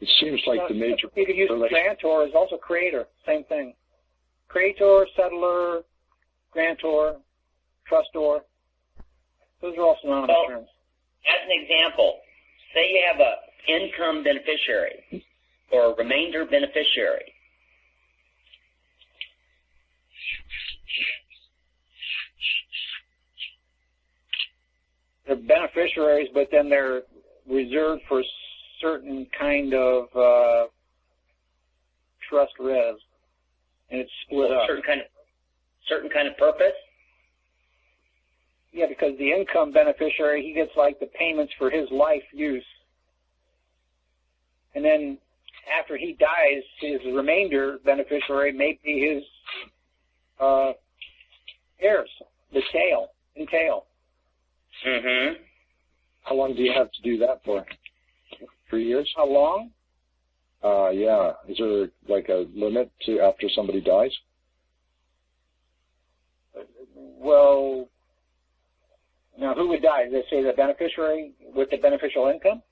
It seems like the major... You could use grantor as also creator, same thing. Creator, settler, grantor, trustor, those are all synonymous terms. As an example, say you have an income beneficiary or a remainder beneficiary. They're beneficiaries, but then they're reserved for certain kind of trust res, and it's split up. Certain kind of purpose? Yeah, because the income beneficiary, he gets like the payments for his life use. And then after he dies, his remainder beneficiary may be his heirs, the tail. Mm-hmm. How long do you have to do that for? 3 years? How long? Yeah. Is there like a limit to after somebody dies? Well, now who would die? Did they say the beneficiary with the beneficial income?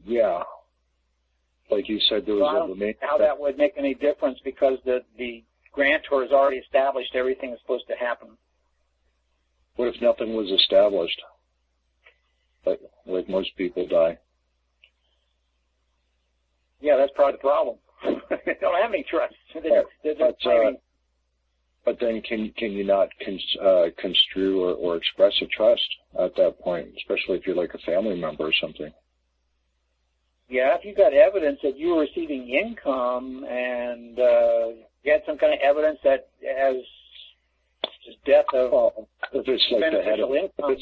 Yeah. Like you said, there was I don't know how that would make any difference because the grantor has already established everything that's supposed to happen. What if nothing was established? Like most people die. Yeah, that's probably the problem. They don't have any trust. But then can you not construe or express a trust at that point, especially if you're like a family member or something? Yeah, if you've got evidence that you were receiving income and you had some kind of evidence that as Just death of if it's like the head of income.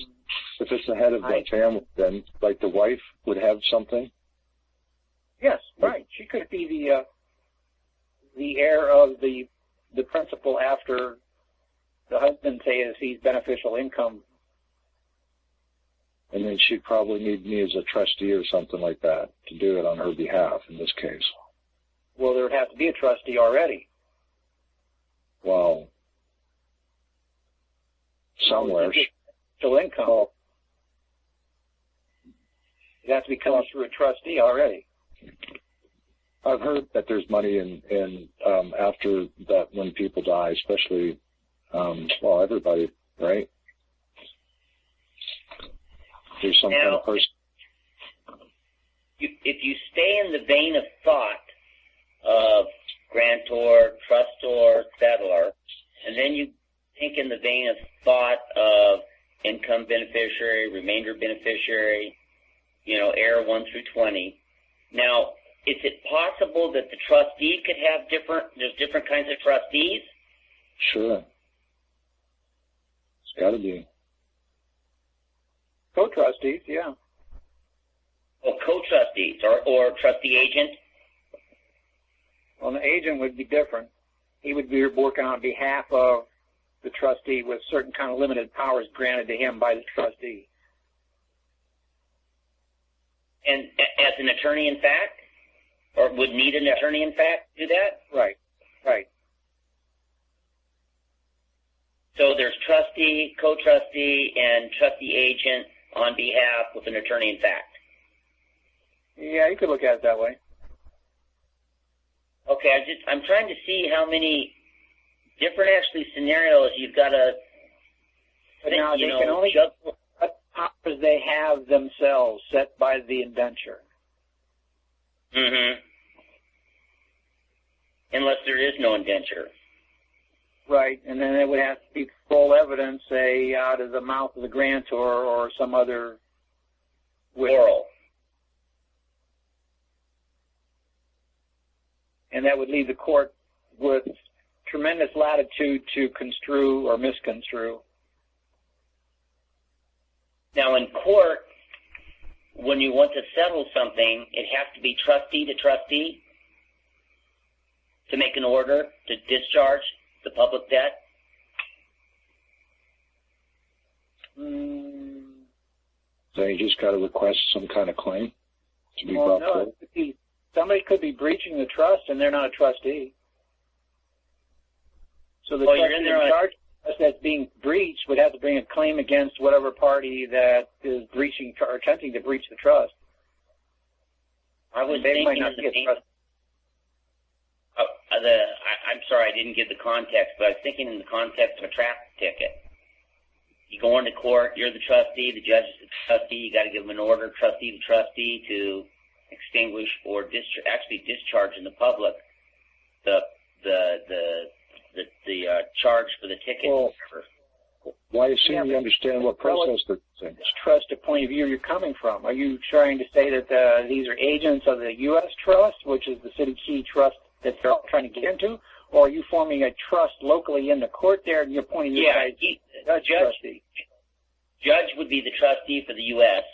if it's the head of the family, then like the wife would have something. Yes, right. She could be the heir of the principal after the husband sees beneficial income. And then she'd probably need me as a trustee or something like that to do it on her behalf in this case. Well, there would have to be a trustee already. Well, somewhere. Still income. It has to be coming through a trustee already. I've heard that there's money in after that when people die, especially, everybody, right? There's some kind of person. If you stay in the vein of thought of grantor, trustor, settlor, and then you think in the vein of thought of income beneficiary, remainder beneficiary, heir 1 through 20. Now, is it possible that the trustee could have there's different kinds of trustees? Sure. It's got to be. Co-trustees, yeah. Well, co-trustees or trustee agent? Well, the agent would be different. He would be working on behalf of the trustee with certain kind of limited powers granted to him by the trustee. And as an attorney in fact? Or would need an attorney in fact do that? Right. So there's trustee, co-trustee, and trustee agent on behalf with an attorney in fact. Yeah, you could look at it that way. Okay, I'm trying to see how many different actually scenarios you've got to. But now they can only what powers they have themselves set by the indenture. Mm-hmm. Unless there is no indenture. Right, and then it would have to be full evidence, say, out of the mouth of the grantor or some other witness. Oral. And that would leave the court with tremendous latitude to construe or misconstrue. Now, in court, when you want to settle something, it has to be trustee to trustee to make an order to discharge the public debt? So you just got to request some kind of claim to be brought forward? Somebody could be breaching the trust and they're not a trustee. So the trustee in charge that's being breached would have to bring a claim against whatever party that is breaching or attempting to breach the trust. I was thinking I'm sorry, I didn't get the context, but I was thinking in the context of a traffic ticket. You go into court, you're the trustee, the judge is the trustee, you got to give them an order, trustee to trustee, to extinguish or discharge in the public the charge for the ticket. Well, why assume you understand what process they're saying? Trust the point of view you're coming from. Are you trying to say that these are agents of the U.S. Trust, which is the City Key Trust that they're all trying to get into, or are you forming a trust locally in the court there and you're pointing to the trustee? Judge would be the trustee for the U.S.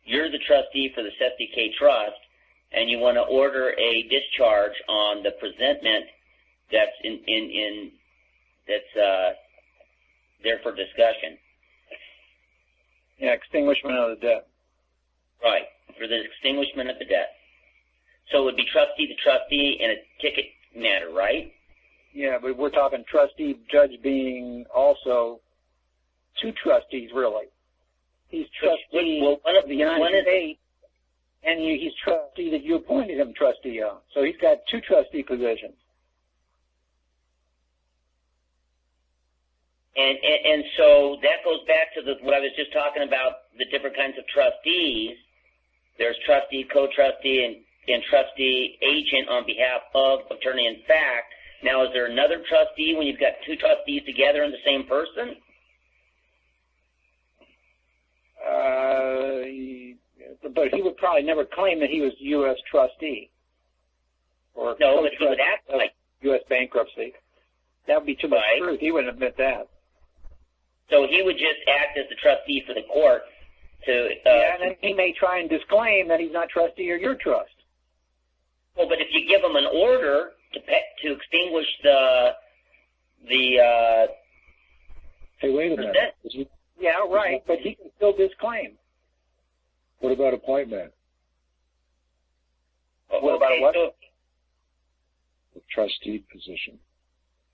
You're the trustee for the City Key Trust, and you want to order a discharge on the presentment that's that's there for discussion. Yeah, extinguishment of the debt. Right, for the extinguishment of the debt. So it would be trustee to trustee in a ticket matter, right? Yeah, but we're talking trustee, judge being also two trustees, really. He's trustee of the United States, and he's trustee that you appointed him trustee of. So he's got two trustee positions. And so that goes back to what I was just talking about, the different kinds of trustees. There's trustee, co-trustee, and trustee agent on behalf of attorney in fact. Now, is there another trustee when you've got two trustees together in the same person? But he would probably never claim that he was U.S. trustee. Or no, but he would act like U.S. bankruptcy. That would be too much truth. He wouldn't admit that. So he would just act as the trustee for the court to. Yeah, and then he may try and disclaim that he's not trustee or your trust. Well, but if you give him an order to extinguish the Hey, wait a minute. Yeah, right, but he can still disclaim. What about appointment? What about what? So, The trustee position.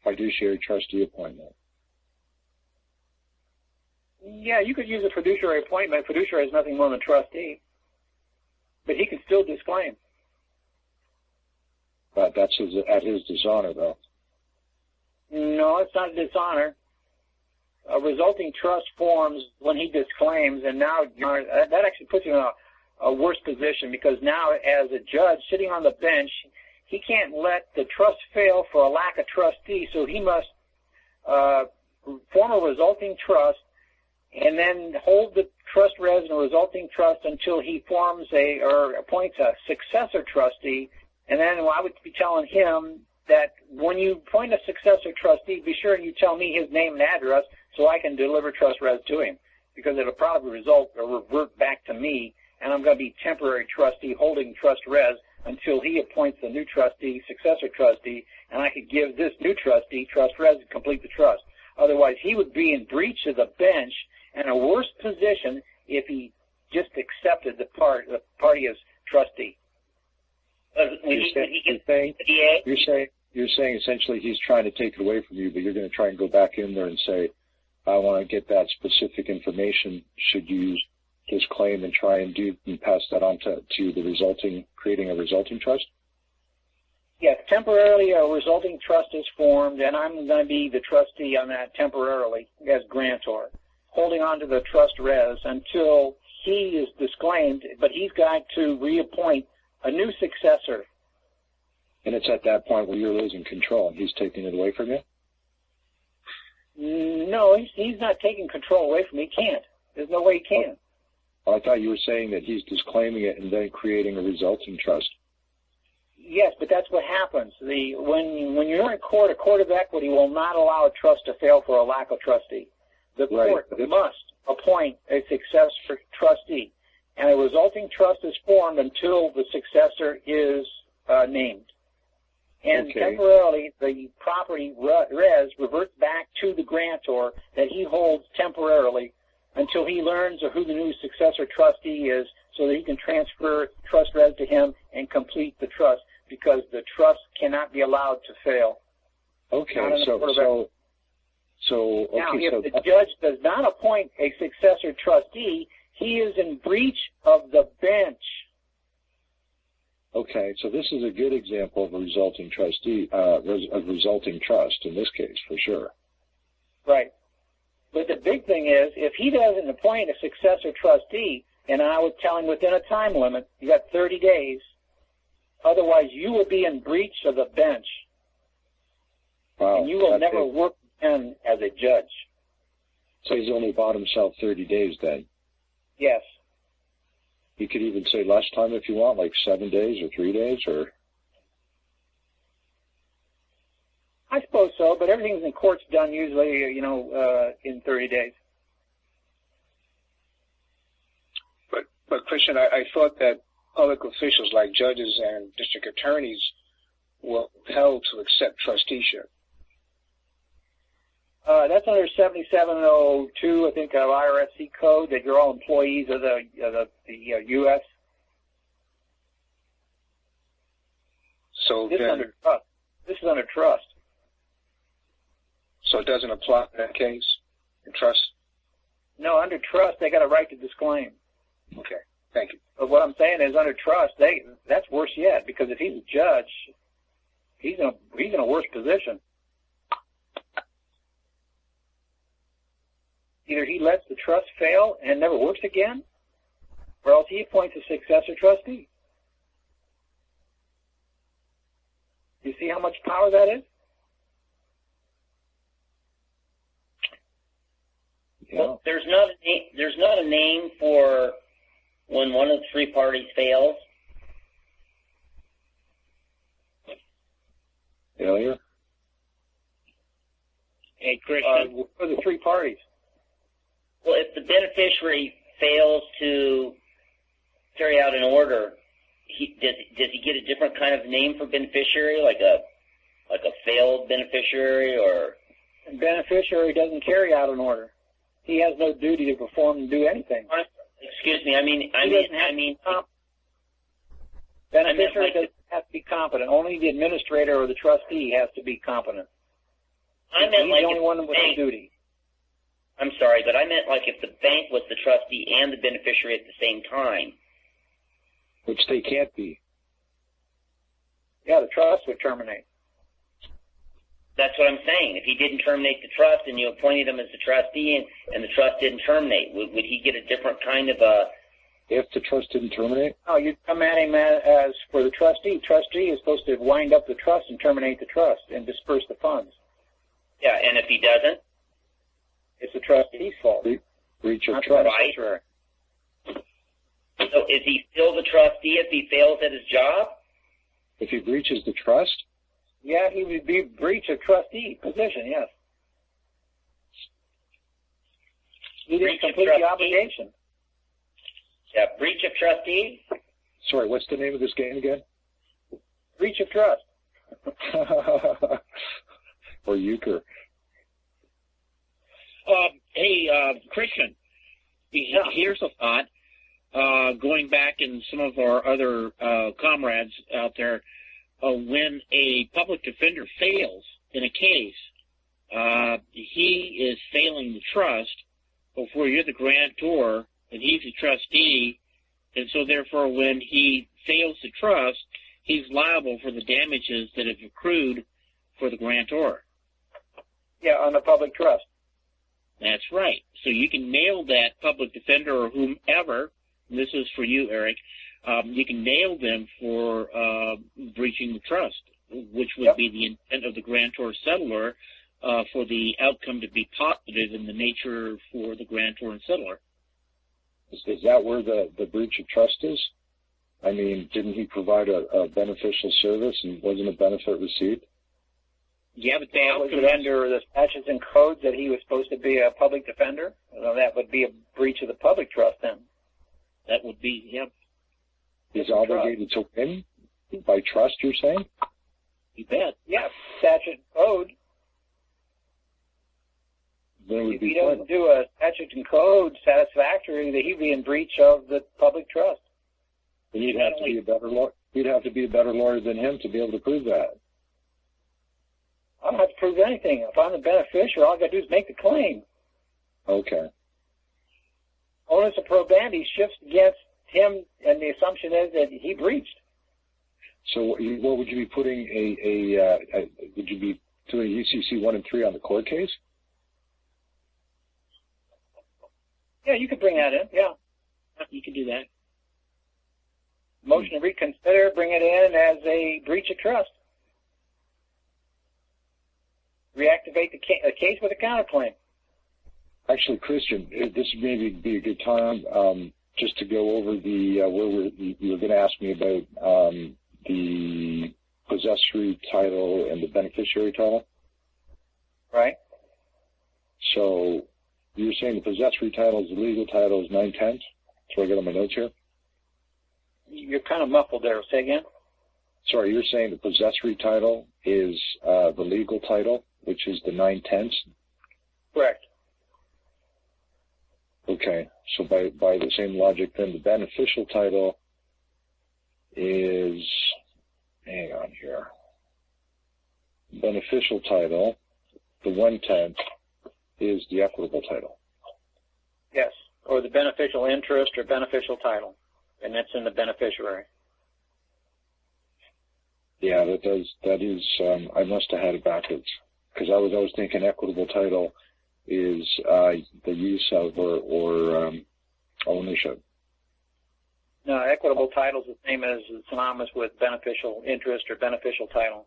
Fiduciary trustee appointment. Yeah, you could use a fiduciary appointment. Fiduciary is nothing more than a trustee. But he can still disclaim. But that's at his dishonor, though. No, it's not a dishonor. A resulting trust forms when he disclaims, and now that actually puts you in a worse position, because now as a judge sitting on the bench, he can't let the trust fail for a lack of trustee, so he must form a resulting trust and then hold the trust res in a resulting trust until he forms or appoints a successor trustee. And then I would be telling him that when you appoint a successor trustee, be sure you tell me his name and address so I can deliver trust res to him, because it'll probably result or revert back to me, and I'm going to be temporary trustee holding trust res until he appoints the new trustee, successor trustee, and I could give this new trustee trust res to complete the trust. Otherwise, he would be in breach of the bench and a worse position if he just accepted the party as trustee. You're saying essentially he's trying to take it away from you, but you're going to try and go back in there and say, I want to get that specific information. Should you disclaim and try and pass that on to creating a resulting trust? Yes, temporarily a resulting trust is formed, and I'm going to be the trustee on that temporarily as grantor, holding on to the trust res until he is disclaimed, but he's got to reappoint a new successor. And it's at that point where you're losing control and he's taking it away from you? No, he's not taking control away from me. He can't. There's no way he can. Well, I thought you were saying that he's disclaiming it and then creating a resulting trust. Yes, but that's what happens. When you're in court, a court of equity will not allow a trust to fail for a lack of trustee. The court must appoint a successor trustee, and a resulting trust is formed until the successor is named. And temporarily, the property res reverts back to the grantor that he holds temporarily until he learns who the new successor trustee is, so that he can transfer trust res to him and complete the trust, because the trust cannot be allowed to fail. Okay, now, if the judge does not appoint a successor trustee, he is in breach of the bench. Okay, so this is a good example of a resulting trustee, a resulting trust in this case, for sure. Right. But the big thing is, if he doesn't appoint a successor trustee, and I would tell him within a time limit, you got 30 days, otherwise you will be in breach of the bench. Wow. And you will never work again as a judge. So he's only bought himself 30 days then? Yes. You could even say less time if you want, like 7 days or 3 days, or? I suppose so, but everything's in court's done usually, in 30 days. But Christian, I thought that public officials like judges and district attorneys were held to accept trusteeship. That's under 7702, I think, of IRSC code, that you're all employees of the U.S. So this is under trust. This is under trust. So it doesn't apply in that case, in trust? No, under trust, they got a right to disclaim. Okay, thank you. But what I'm saying is, under trust, that's worse yet, because if he's a judge, he's in a worse position. Either he lets the trust fail and never works again, or else he appoints a successor trustee. You see how much power that is? Yeah. Well, there's not a name for when one of the three parties fails. Failure? Hey, Christian. For the three parties. Well, if the beneficiary fails to carry out an order, does he get a different kind of name for beneficiary, like a failed beneficiary, or? Beneficiary doesn't carry out an order. He has no duty to perform and do anything. Excuse me. I mean. Beneficiary doesn't have to be competent. Only the administrator or the trustee has to be competent. I meant He's like the only one with the duty. I'm sorry, but I meant like if the bank was the trustee and the beneficiary at the same time. Which they can't be. Yeah, the trust would terminate. That's what I'm saying. If he didn't terminate the trust and you appointed him as the trustee and the trust didn't terminate, would he get a different kind of a... If the trust didn't terminate? No, you'd come at him as for the trustee. Trustee is supposed to wind up the trust and terminate the trust and disperse the funds. Yeah, and if he doesn't? It's the trustee's fault. Breach of trust. Right. So is he still the trustee if he fails at his job? If he breaches the trust? Yeah, he would be breach of trustee position, yes. He didn't complete the obligation. Yeah, breach of trustee? Sorry, what's the name of this game again? Breach of trust. Or euchre. Hey, Christian, here's a thought. Going back in some of our other comrades out there, when a public defender fails in a case, he is failing the trust before you're the grantor and he's a trustee, and so therefore when he fails the trust, he's liable for the damages that have accrued for the grantor. Yeah, on the public trust. That's right. So you can nail that public defender or whomever, and this is for you, Eric, you can nail them for breaching the trust, which would be the intent of the grantor settler for the outcome to be positive in the nature for the grantor and settler. Is that where the breach of trust is? I mean, didn't he provide a beneficial service and wasn't a benefit received? Yeah, but was it under the statutes and codes that he was supposed to be a public defender? Well, that would be a breach of the public trust then. That would be, yeah. He's obligated to win by trust, you're saying? You bet. Yeah, statute and code. If he doesn't do a statute and code satisfactory, that he'd be in breach of the public trust. And you'd have to be a better lawyer. You'd have to be a better lawyer than him to be able to prove that. I don't have to prove anything. If I'm the beneficiary, all I got to do is make the claim. Okay. Onus of probandi shifts against him, and the assumption is that he breached. So what would you be putting would you be doing UCC 1 and 3 on the court case? Yeah, you could bring that in, yeah. You can do that. Motion to reconsider, bring it in as a breach of trust. Reactivate the case with a counterclaim. Actually, Christian, this maybe be a good time just to go over the where you were going to ask me about the possessory title and the beneficiary title. Right. So you're saying the possessory title is the legal title is 9/10? That's what I got on my notes here. You're kind of muffled there. Say again. Sorry, you're saying the possessory title is the legal title, which is the 9/10? Correct. Okay, so by the same logic, then the beneficial title is, hang on here, beneficial title, the 1/10 is the equitable title. Yes, or the beneficial interest or beneficial title, and that's in the beneficiary. Yeah, that is, I must have had it backwards, because I was thinking equitable title is the use of or ownership. No, equitable title is the same as synonymous with beneficial interest or beneficial title.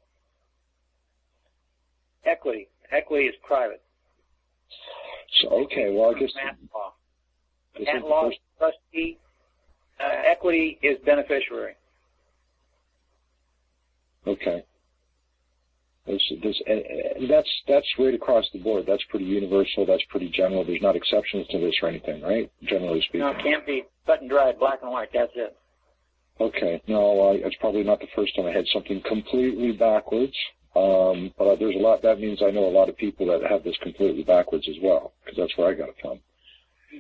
Equity is private. So okay, well I guess patent law trustee. Equity is beneficiary. Okay. And that's right across the board. That's pretty universal. That's pretty general. There's not exceptions to this or anything, right? Generally speaking. No, it can't be cut and dried, black and white. That's it. Okay. No, it's probably not the first time I had something completely backwards. But there's a lot. That means I know a lot of people that have this completely backwards as well, because that's where I got it from.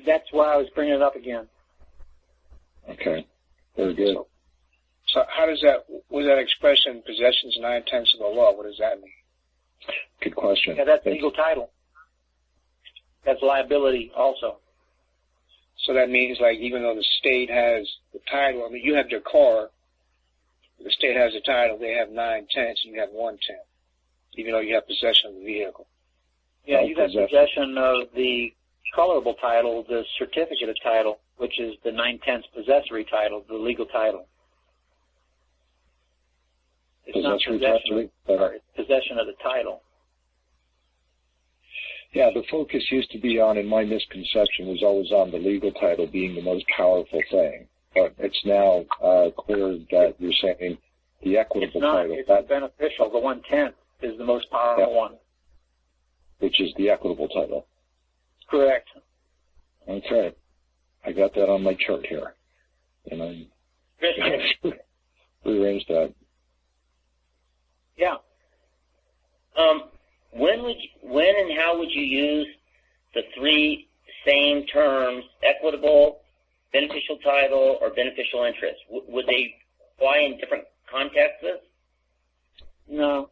That's why I was bringing it up again. Okay. Very good. So how does that, was that expression, possessions 9/10 of the law, what does that mean? Good question. Yeah, that's legal title. That's liability also. So that means, like, even though the state has the title, I mean, you have your car, the state has the title, they have 9/10, and you have 1/10, even though you have possession of the vehicle. Yeah, you have possession of the colorable title, the certificate of title, which is the 9/10 possessory title, the legal title. It's not possession, it's possession of the title. Yeah, the focus used to be on, in my misconception, was always on the legal title being the most powerful thing. But it's now clear that you're saying the equitable title. It's not beneficial. The 1/10 is the most powerful one. Which is the equitable title. Correct. Okay. I got that on my chart here. And I rearranged that. Yeah. When and how would you use the three same terms, equitable, beneficial title, or beneficial interest? Would they apply in different contexts? No.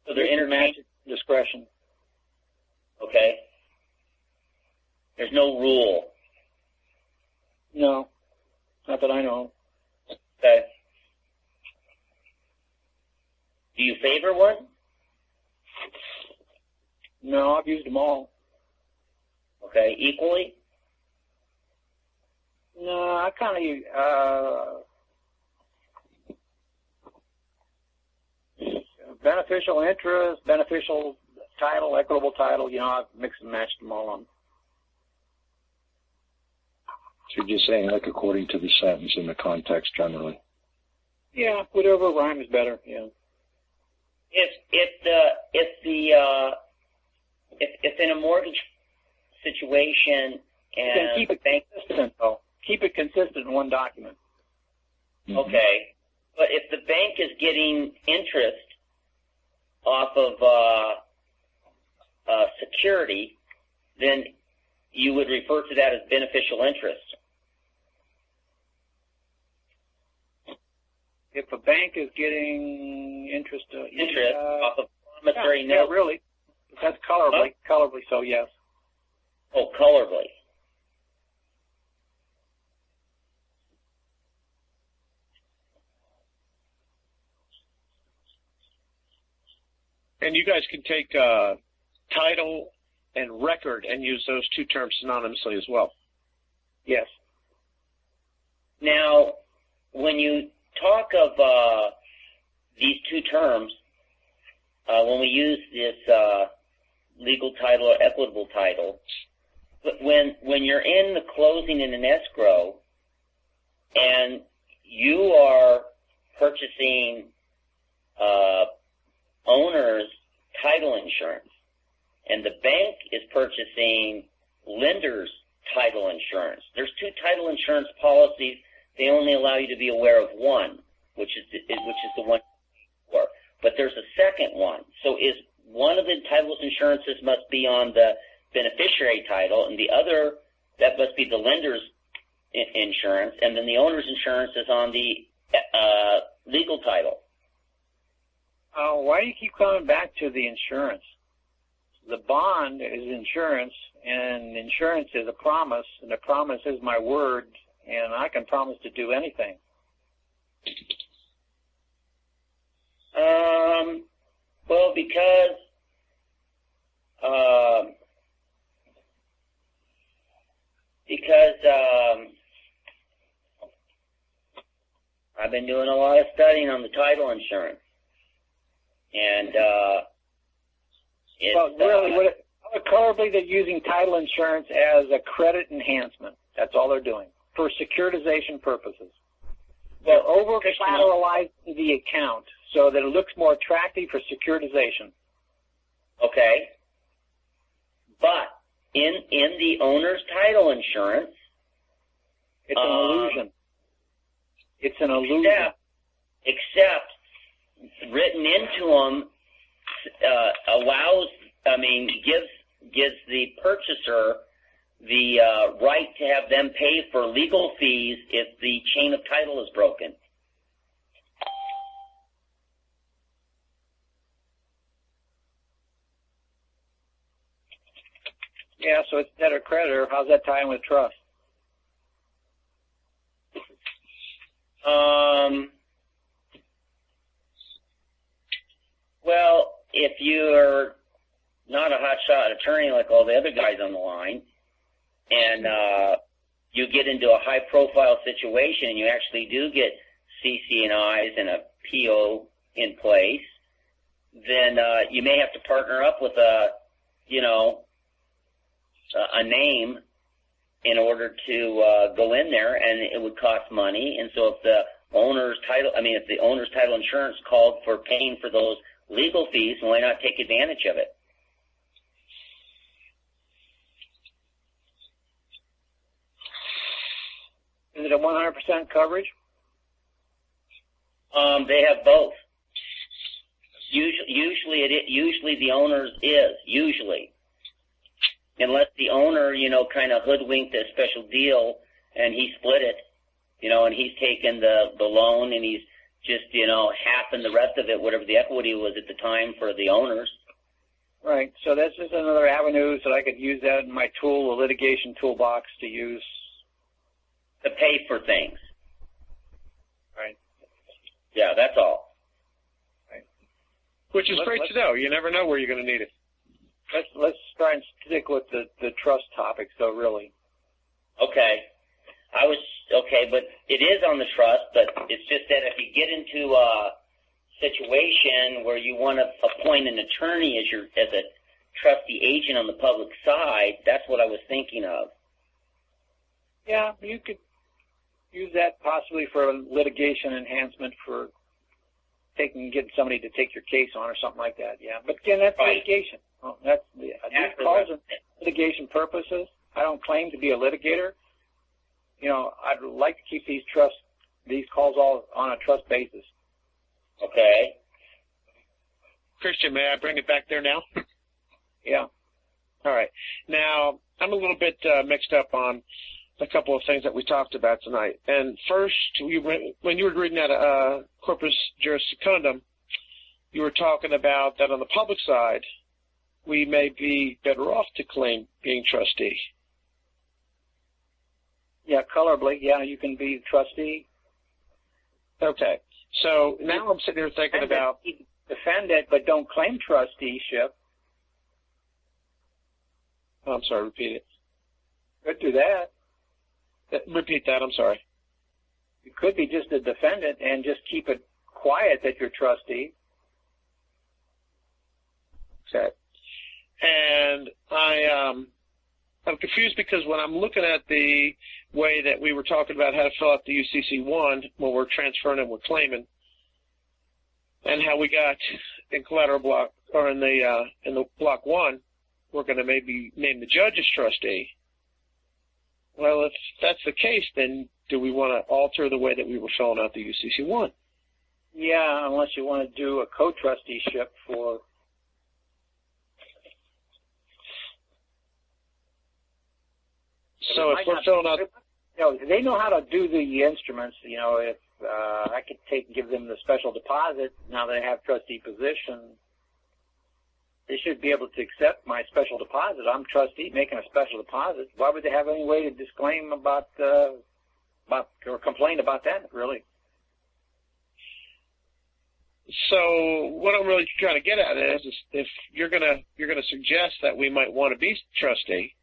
So they're intermatched discretion. Okay. There's no rule. No. Not that I know. Okay. Do you favor one? No, I've used them all. Okay. Equally? No, I kind of beneficial interest, beneficial title, equitable title. You know, I've mixed and matched them all on. So you're just saying, like, according to the sentence in the context generally. Yeah, whatever rhymes better. Yeah. If in a mortgage situation and keep it consistent, though. Keep it consistent in one document. Mm-hmm. Okay, but if the bank is getting interest off of security, then you would refer to that as beneficial interest. If a bank is getting interest off of promissory note. Yeah, really. That's colorably. Colorably, so yes. Oh, colorably. And you guys can take title and record and use those two terms synonymously as well. Yes. Now, when you talk of these two terms, when we use this legal title or equitable title, when you're in the closing in an escrow and you are purchasing owner's title insurance and the bank is purchasing lender's title insurance, there's two title insurance policies. They only allow you to be aware of one, which is the one for. But there's a second one. So is one of the title insurances must be on the beneficiary title, and the other, that must be the lender's insurance, and then the owner's insurance is on the legal title. Why do you keep coming back to the insurance? The bond is insurance, and insurance is a promise, and a promise is my word, and I can promise to do anything. Well, because I've been doing a lot of studying on the title insurance, and colorably they're using title insurance as a credit enhancement. That's all they're doing for securitization purposes. They're over-collateralizing the account so that it looks more attractive for securitization. Okay. But in the owner's title insurance, it's an illusion. It's an illusion. Except written into them gives the purchaser the right to have them pay for legal fees if the chain of title is broken. Yeah, so it's debtor creditor. How's that tie in with trust? Well, if you're not a hotshot attorney like all the other guys on the line, and you get into a high-profile situation and you actually do get CC&Is and a PO in place, then you may have to partner up with a name in order to go in there, and it would cost money. And so if the owner's title insurance called for paying for those legal fees, why not take advantage of it? Is it a 100% coverage? They have both. Usually the owner's is, usually. Unless the owner, kind of hoodwinked a special deal and he split it, and he's taken the loan and he's just, half and the rest of it, whatever the equity was at the time for the owners. Right. So that's just another avenue so I could use that in my tool, the litigation toolbox, to use. To pay for things. Right. Yeah, that's all. Right. Which is great to know. You never know where you're going to need it. Let's try and stick with the trust topics, though, really. Okay. But it is on the trust, but it's just that if you get into a situation where you want to appoint an attorney as a trustee agent on the public side, that's what I was thinking of. Yeah, you could use that possibly for a litigation enhancement for getting somebody to take your case on or something like that. Yeah, but again, that's right. Litigation. Well, these calls are litigation purposes. I don't claim to be a litigator. I'd like to keep these calls all on a trust basis. Okay. Christian, may I bring it back there now? Yeah. All right. Now, I'm a little bit mixed up on a couple of things that we talked about tonight. And first, when you were reading that Corpus Juris Secundum, you were talking about that on the public side, we may be better off to claim being trustee. Yeah, colorably, yeah, you can be trustee. Okay. So now I'm sitting here thinking about... Defend it, but don't claim trusteeship. I'm sorry, repeat it. Could do that. Repeat that, I'm sorry. You could be just a defendant and just keep it quiet that you're trustee. Okay. And I'm confused because when I'm looking at the way that we were talking about how to fill out the UCC-1 when we're transferring and we're claiming, and how we got in collateral block or in the block 1, we're going to maybe name the judge as trustee. Well, if that's the case, then do we want to alter the way that we were filling out the UCC-1? Yeah, unless you want to do a co-trusteeship for... So if we're filling out... they know how to do the instruments. If I could give them the special deposit, now they have trustee position, they should be able to accept my special deposit. I'm trustee making a special deposit. Why would they have any way to disclaim about or complain about that, really? So what I'm really trying to get at is if you're gonna suggest that we might want to be trustee,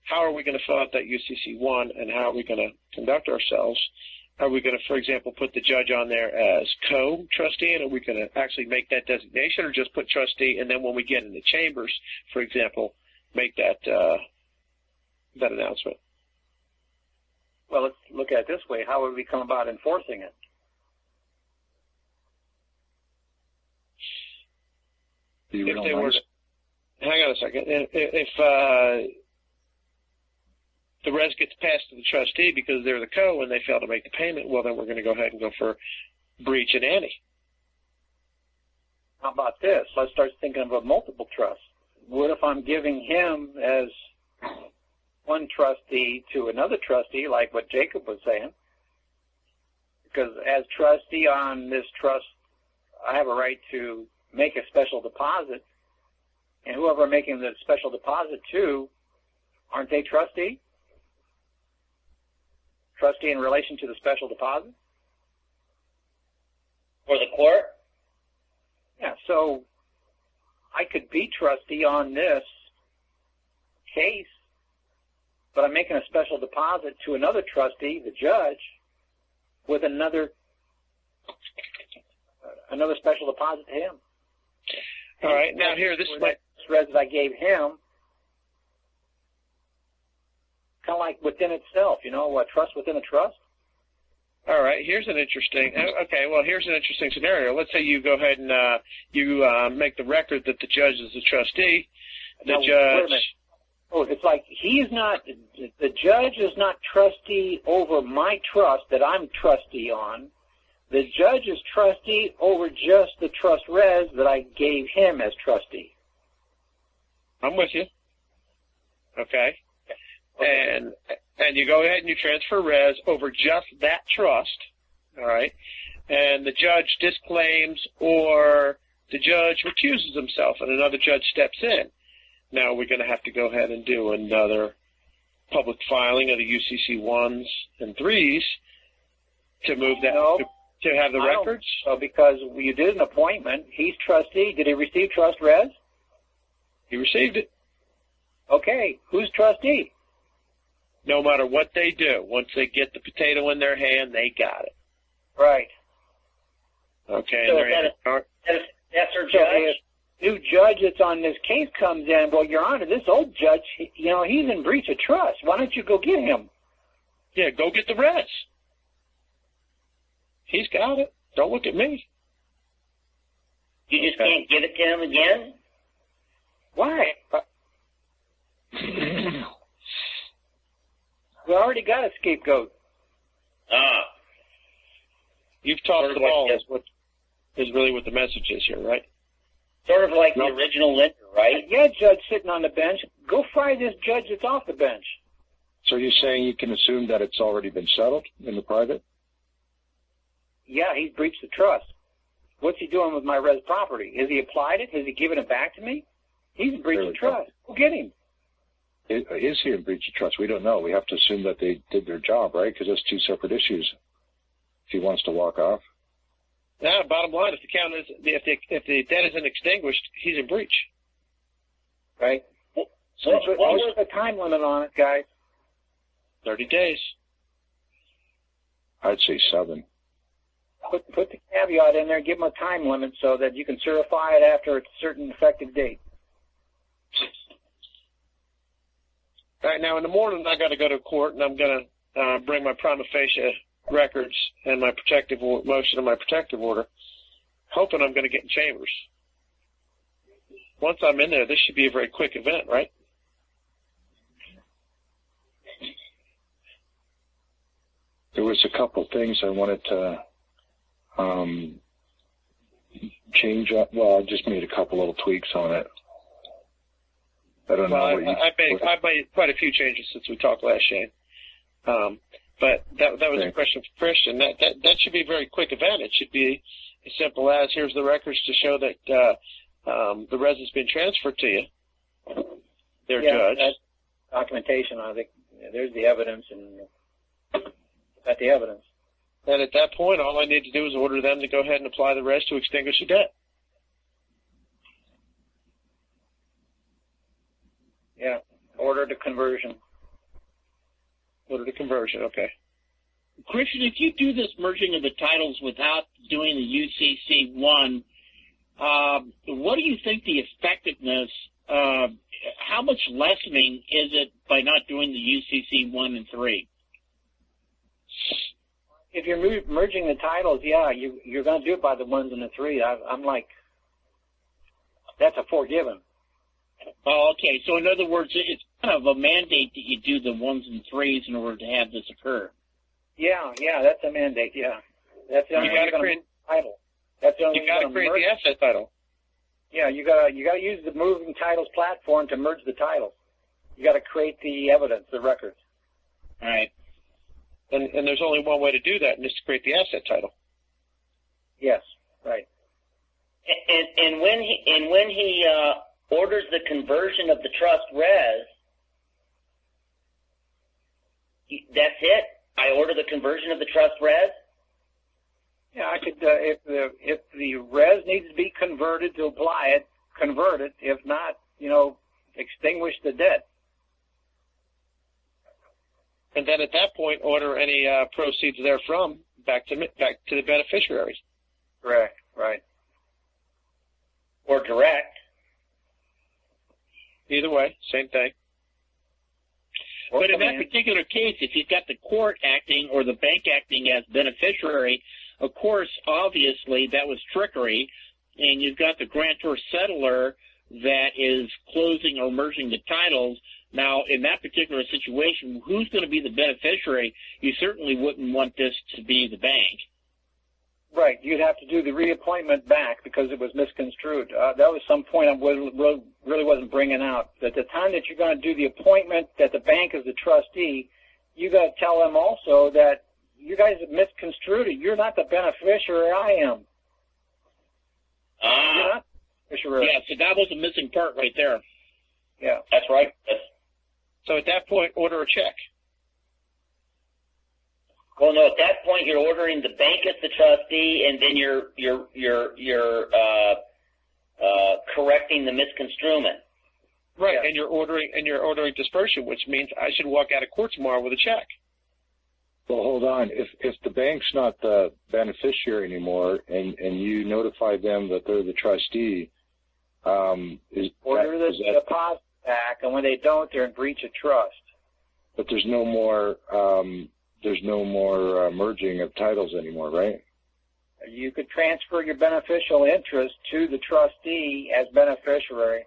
how are we going to fill out that UCC-1 and how are we going to conduct ourselves? Are we going to, for example, put the judge on there as co-trustee, and are we going to actually make that designation, or just put trustee, and then when we get in the chambers, for example, make that announcement? Well, let's look at it this way. How would we come about enforcing it? If they were, hang on a second. If the res gets passed to the trustee because they're the co and they fail to make the payment, well, then we're going to go ahead and go for breach and ante. How about this? Let's start thinking of a multiple trust. What if I'm giving him as one trustee to another trustee, like what Jacob was saying? Because as trustee on this trust, I have a right to make a special deposit, and whoever I'm making the special deposit to, aren't they trustee? Trustee in relation to the special deposit? For the court? Yeah, so I could be trustee on this case, but I'm making a special deposit to another trustee, the judge, with another special deposit to him. All right, now here, this is my res that I gave him, kind of like within itself, a trust within a trust. All right, here's an interesting scenario. Let's say you go ahead and you make the record that the judge is the trustee. Wait a minute. Oh, it's like the judge is not trustee over my trust that I'm trustee on. The judge is trustee over just the trust res that I gave him as trustee. I'm with you. Okay. And you go ahead and you transfer res over just that trust, all right, and the judge disclaims or the judge recuses himself and another judge steps in. Now we're going to have to go ahead and do another public filing of the UCC 1s and 3s to move that, to have the records? So because you did an appointment, he's trustee. Did he receive trust res? He received it. Okay, who's trustee? No matter what they do, once they get the potato in their hand, they got it. Right. Okay. So that's our judge? If new judge that's on this case comes in, well, Your Honor, this old judge, he's in breach of trust. Why don't you go get him? Yeah, go get the res. He's got it. Don't look at me. You just can't give it to him again? Why? We already got a scapegoat. You've talked the ball is really what the message is here, right? Sort of like the original lender, right? Yeah, judge sitting on the bench. Go fry this judge that's off the bench. So you're saying you can assume that it's already been settled in the private? Yeah, he's breached the trust. What's he doing with my res property? Has he applied it? Has he given it back to me? He's in breach of trust. Go get him. Is he in breach of trust? We don't know. We have to assume that they did their job, right? Because that's two separate issues. If he wants to walk off. Now, bottom line, if the debt isn't extinguished, he's in breach. Right? What's the time limit on it, guys? 30 days. I'd say 7. Put the caveat in there, give them a time limit so that you can certify it after a certain effective date. All right, now in the morning I got to go to court and I'm going to bring my prima facie records and my protective motion and my protective order, hoping I'm going to get in chambers. Once I'm in there, this should be a very quick event, right? There was a couple things I wanted to change up. Well, I just made a couple little tweaks on it. I don't know. I've made quite a few changes since we talked last, Shane. But that was a question for Christian. That should be a very quick event. It should be as simple as here's the records to show that the res has been transferred to you. Judge. That's documentation. I think there's the evidence and got the evidence. And at that point, all I need to do is order them to go ahead and apply the res to extinguish the debt. Yeah, order to conversion. Order to conversion, okay. Christian, if you do this merging of the titles without doing the UCC 1, what do you think the effectiveness, how much lessening is it by not doing the UCC 1 and 3? If you're merging the titles, yeah, you're going to do it by the 1s and the 3s. I'm like, That's a foregiven. Oh, okay. So in other words, it's kind of a mandate that you do the 1s and 3s in order to have this occur. Yeah, that's a mandate. Yeah, that's the only way you're going to merge the title. That's the only way You got to create the asset title. Yeah, you got to use the moving titles platform to merge the titles. You got to create the evidence, the records. All right. And there's only one way to do that, and it's to create the asset title. Yes, right. And when he orders the conversion of the trust res, that's it. I order the conversion of the trust res. Yeah, I could. If the res needs to be converted to apply it, convert it. If not, extinguish the debt. And then at that point, order any proceeds therefrom back to the beneficiaries. Correct. Right. Or direct. Either way, same thing. But in that particular case, if you've got the court acting or the bank acting as beneficiary, of course, obviously, that was trickery, and you've got the grantor settler that is closing or merging the titles. Now, in that particular situation, who's going to be the beneficiary? You certainly wouldn't want this to be the bank. Right. You'd have to do the reappointment back because it was misconstrued. That was some point I really wasn't bringing out. At the time that you're going to do the appointment that the bank is the trustee, you got to tell them also that you guys have misconstrued it. You're not the beneficiary. I am. You're not the beneficiary. Yeah, so that was a missing part right there. Yeah. That's right. So at that point, order a check. Well, no. At that point, you're ordering the bank as the trustee, and then you're correcting the misconstruement. Right, Yeah. and you're ordering dispersion, which means I should walk out of court tomorrow with a check. Well, hold on. If the bank's not the beneficiary anymore, and you notify them that they're the trustee, Order the deposit back, and when they don't, they're in breach of trust. But there's no more merging of titles anymore, right? You could transfer your beneficial interest to the trustee as beneficiary.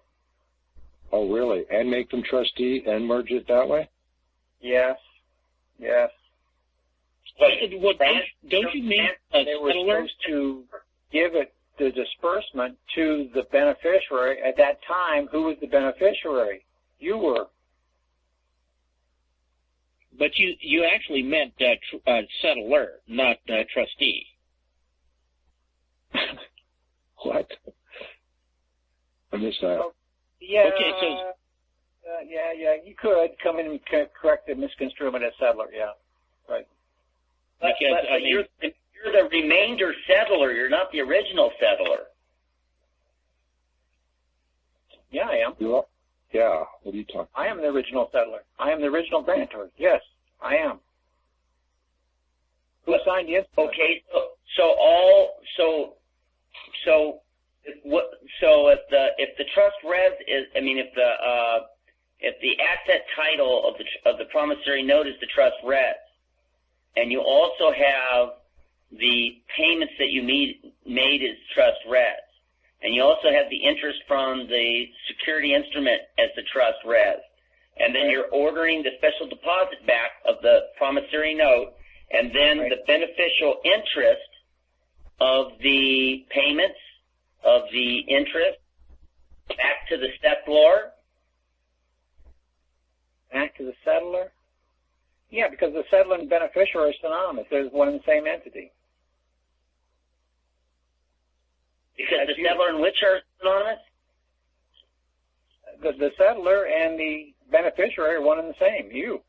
Oh, really? And make them trustee and merge it that way? Yes. Yes. Don't you mean they were supposed to give it the disbursement to the beneficiary at that time? Who was the beneficiary? You were. But you actually meant settler, not trustee. What? I missed that. Oh, yeah. Okay, so yeah, you could come in and correct the misconstruement as settler. Yeah, right. But you're the remainder settler. You're not the original settler. Yeah, I am. Yeah. What are you talking about? I am the original settler. I am the original grantor. Yes, I am. Who signed the instrument? Okay, if the trust res is, if the asset title of the promissory note is the trust res, and you also have the payments that you made as trust res, and you also have the interest from the security instrument as the trust res, and then you're ordering the special deposit back of the promissory note, and then the beneficial interest of the payments of the interest back to the settlor. Back to the settler? Yeah, because the settler and beneficiary are synonymous. There's one and the same entity. Because the settler and which are synonymous? The settler and the beneficiary are one and the same. You.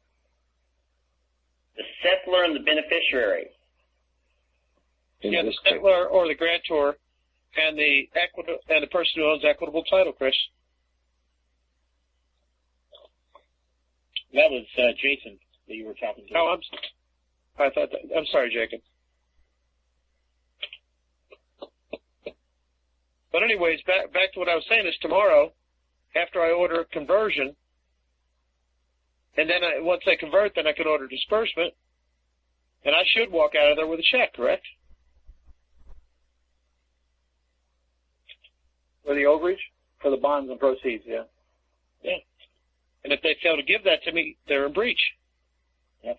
The settler and the beneficiary. Yeah, the settler or the grantor and the person who owns equitable title, Chris. That was Jason that you were talking to. Oh, I'm sorry, Jacob. But anyways, back to what I was saying is tomorrow, after I order a conversion, and then once I convert, then I can order disbursement, and I should walk out of there with a check, correct? For the overage? For the bonds and proceeds, yeah. Yeah. And if they fail to give that to me, they're in breach. Yep.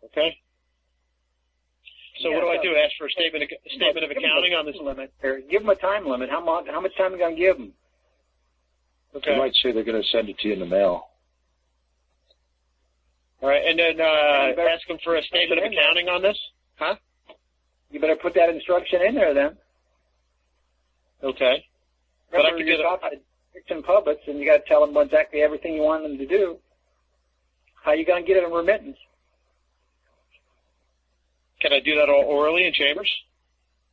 Okay. So Yeah, what do I do? Ask for a statement of accounting on this limit? Or give them a time limit. How much time are you going to give them? Okay. You might say they're going to send it to you in the mail. All right, and then ask them for a statement of accounting on this? Huh? You better put that instruction in there then. Okay. But I can you're do talking to fiction puppets, and you got to tell them exactly everything you want them to do. How are you going to get it in remittance? Can I do that all orally in chambers?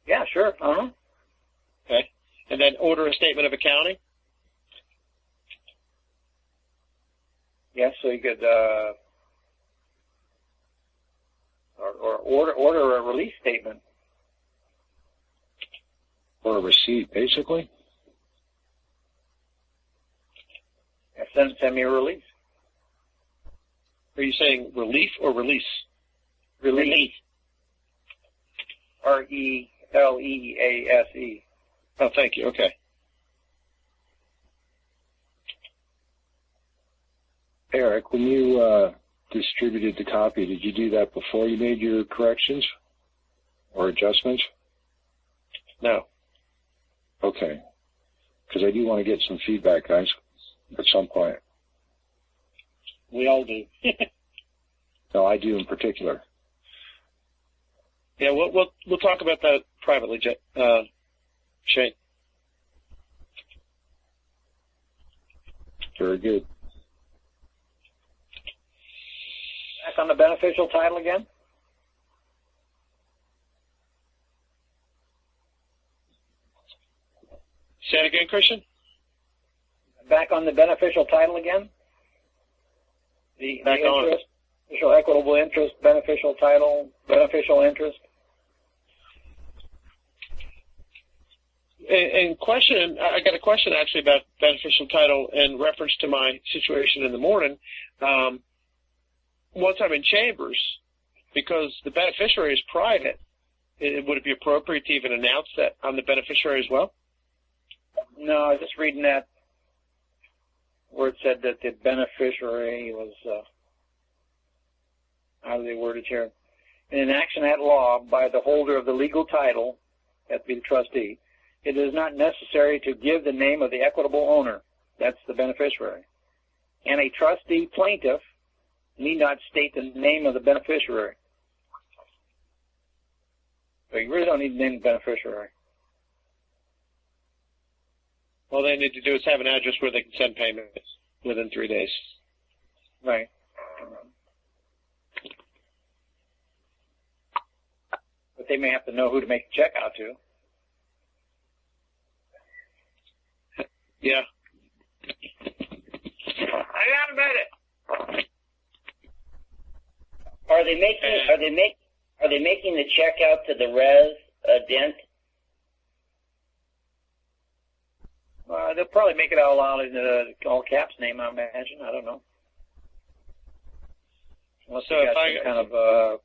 Yeah, sure. Uh-huh. Okay. And then order a statement of accounting? Yeah, so you could or order a release statement. Or a receipt, basically. Yeah, send me a release. Are you saying relief or release? Release. RELEASE. Oh, thank you. Okay. Eric, when you distributed the copy, did you do that before you made your corrections or adjustments? No. Okay. Because I do want to get some feedback, guys, at some point. We all do. No, I do in particular. Yeah, we'll talk about that privately, Shane. Very good. Back on the beneficial title again. Say it again, Christian. Back on the beneficial title again. The Back on interest, beneficial equitable interest, beneficial title, beneficial interest. And question, I got a question actually about beneficial title in reference to my situation in the morning. Once I'm in chambers, because the beneficiary is private, would it be appropriate to even announce that I'm the beneficiary as well? No, I was just reading that where it said that the beneficiary was, how do they word it here? In an action at law by the holder of the legal title, that would be the trustee, it is not necessary to give the name of the equitable owner. That's the beneficiary. And a trustee plaintiff need not state the name of the beneficiary. So you really don't need to name the beneficiary. All they need to do is have an address where they can send payments within 3 days. Right. But they may have to know who to make a check out to. Yeah. I got a minute. Are they making the check out to the res dent? They'll probably make it all in the all caps name, I imagine. I don't know. Unless So they if got I- some kind of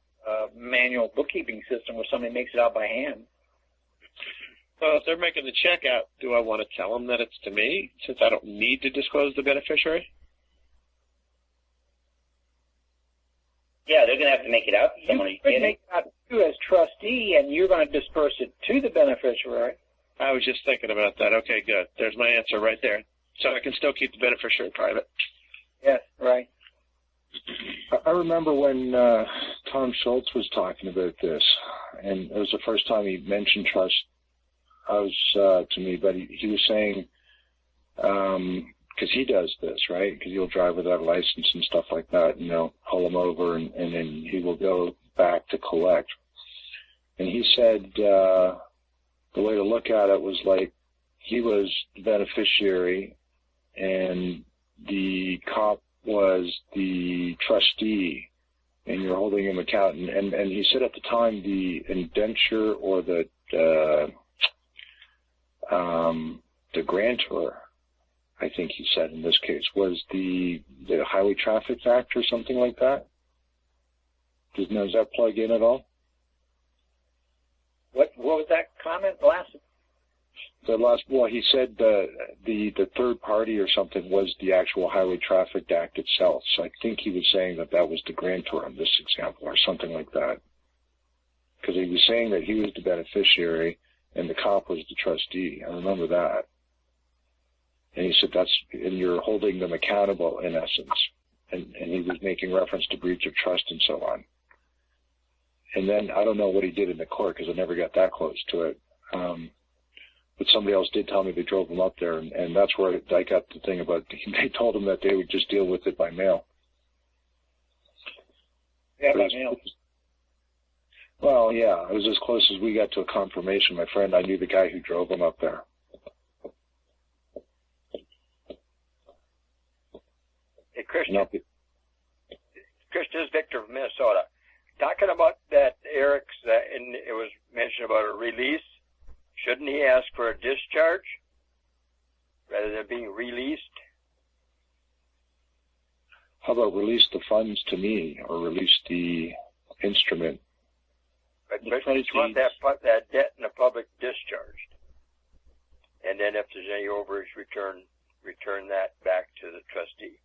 manual bookkeeping system where somebody makes it out by hand. Well, if they're making the check out, do I want to tell them that it's to me since I don't need to disclose the beneficiary? Yeah, they're going to have to make it out to someone. You could make it out to you as trustee, and you're going to disperse it to the beneficiary. I was just thinking about that. Okay, good. There's my answer right there. So I can still keep the beneficiary private. Yes, right. I remember when Tom Schultz was talking about this, and it was the first time he mentioned trust to me, but he was saying, because he does this, right? Because he'll drive without a license and stuff like that, and they'll pull him over, and then he will go back to collect. And he said the way to look at it was like he was the beneficiary and the cop was the trustee, and you're holding him accountable. And he said at the time the indenture or the grantor, I think he said in this case, was the Highway Traffic Act or something like that. Does that plug in at all? What was that comment last? Well, he said the third party or something was the actual Highway Traffic Act itself. So I think he was saying that was the grantor in this example or something like that. Because he was saying that he was the beneficiary and the cop was the trustee. I remember that. And he said and you're holding them accountable in essence. And he was making reference to breach of trust and so on. And then I don't know what he did in the court because I never got that close to it. But somebody else did tell me they drove him up there, and that's where I got the thing about they told him that they would just deal with it by mail. Yeah, by mail. Well, yeah, it was as close as we got to a confirmation. My friend, I knew the guy who drove him up there. Hey, Christian. Christian, this is Victor from Minnesota. Talking about that Eric's, and it was mentioned about a release. Shouldn't he ask for a discharge rather than being released? How about release the funds to me or release the instrument? But you want that debt in a public discharged. And then if there's any overage, return that back to the trustee.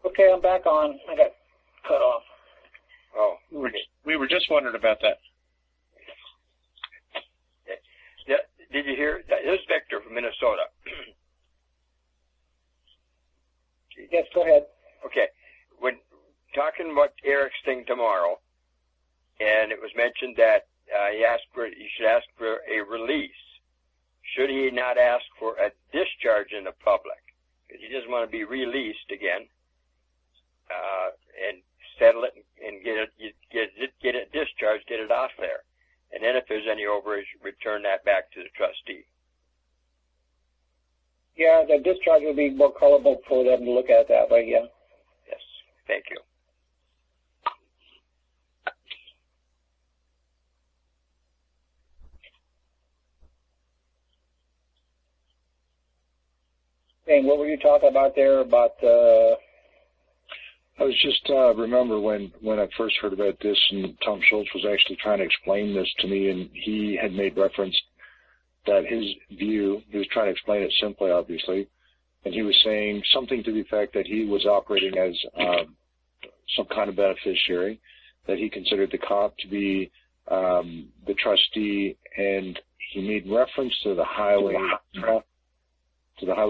Okay, I'm back on. I got cut off. Oh, we were just wondering about that. Did you hear? This is Victor from Minnesota. Yes, go ahead. Okay. When talking about Eric's thing tomorrow, and it was mentioned that you should ask for a release. Should he not ask for a discharge in the public? Because he doesn't want to be released again. And settle it and get it discharged, get it off there. And then if there's any overage, return that back to the trustee. Yeah, the discharge would be more colorable for them to look at that way, yeah. Yes, thank you. And what were you talking about there about I was just remember when I first heard about this, and Tom Schultz was actually trying to explain this to me, and he had made reference that his view, he was trying to explain it simply, obviously, and he was saying something to the effect that he was operating as some kind of beneficiary, that he considered the cop to be the trustee, and he made reference to the Highway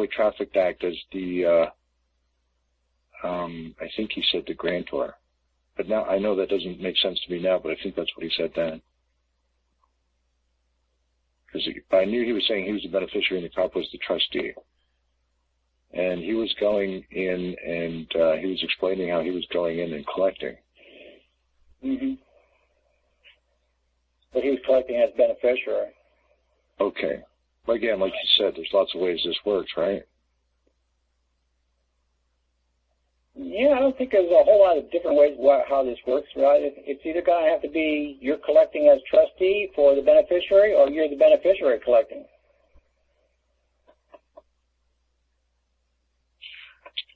Traffic Act as the I think he said the grantor. But now I know that doesn't make sense to me now, but I think that's what he said then. Because I knew he was saying he was the beneficiary and the cop was the trustee. And he was going in and he was explaining how he was going in and collecting. Mm-hmm. But he was collecting as beneficiary. Okay. But again, like you said, there's lots of ways this works, right? Yeah, I don't think there's a whole lot of different ways how this works, right? It's either going to have to be you're collecting as trustee for the beneficiary or you're the beneficiary collecting.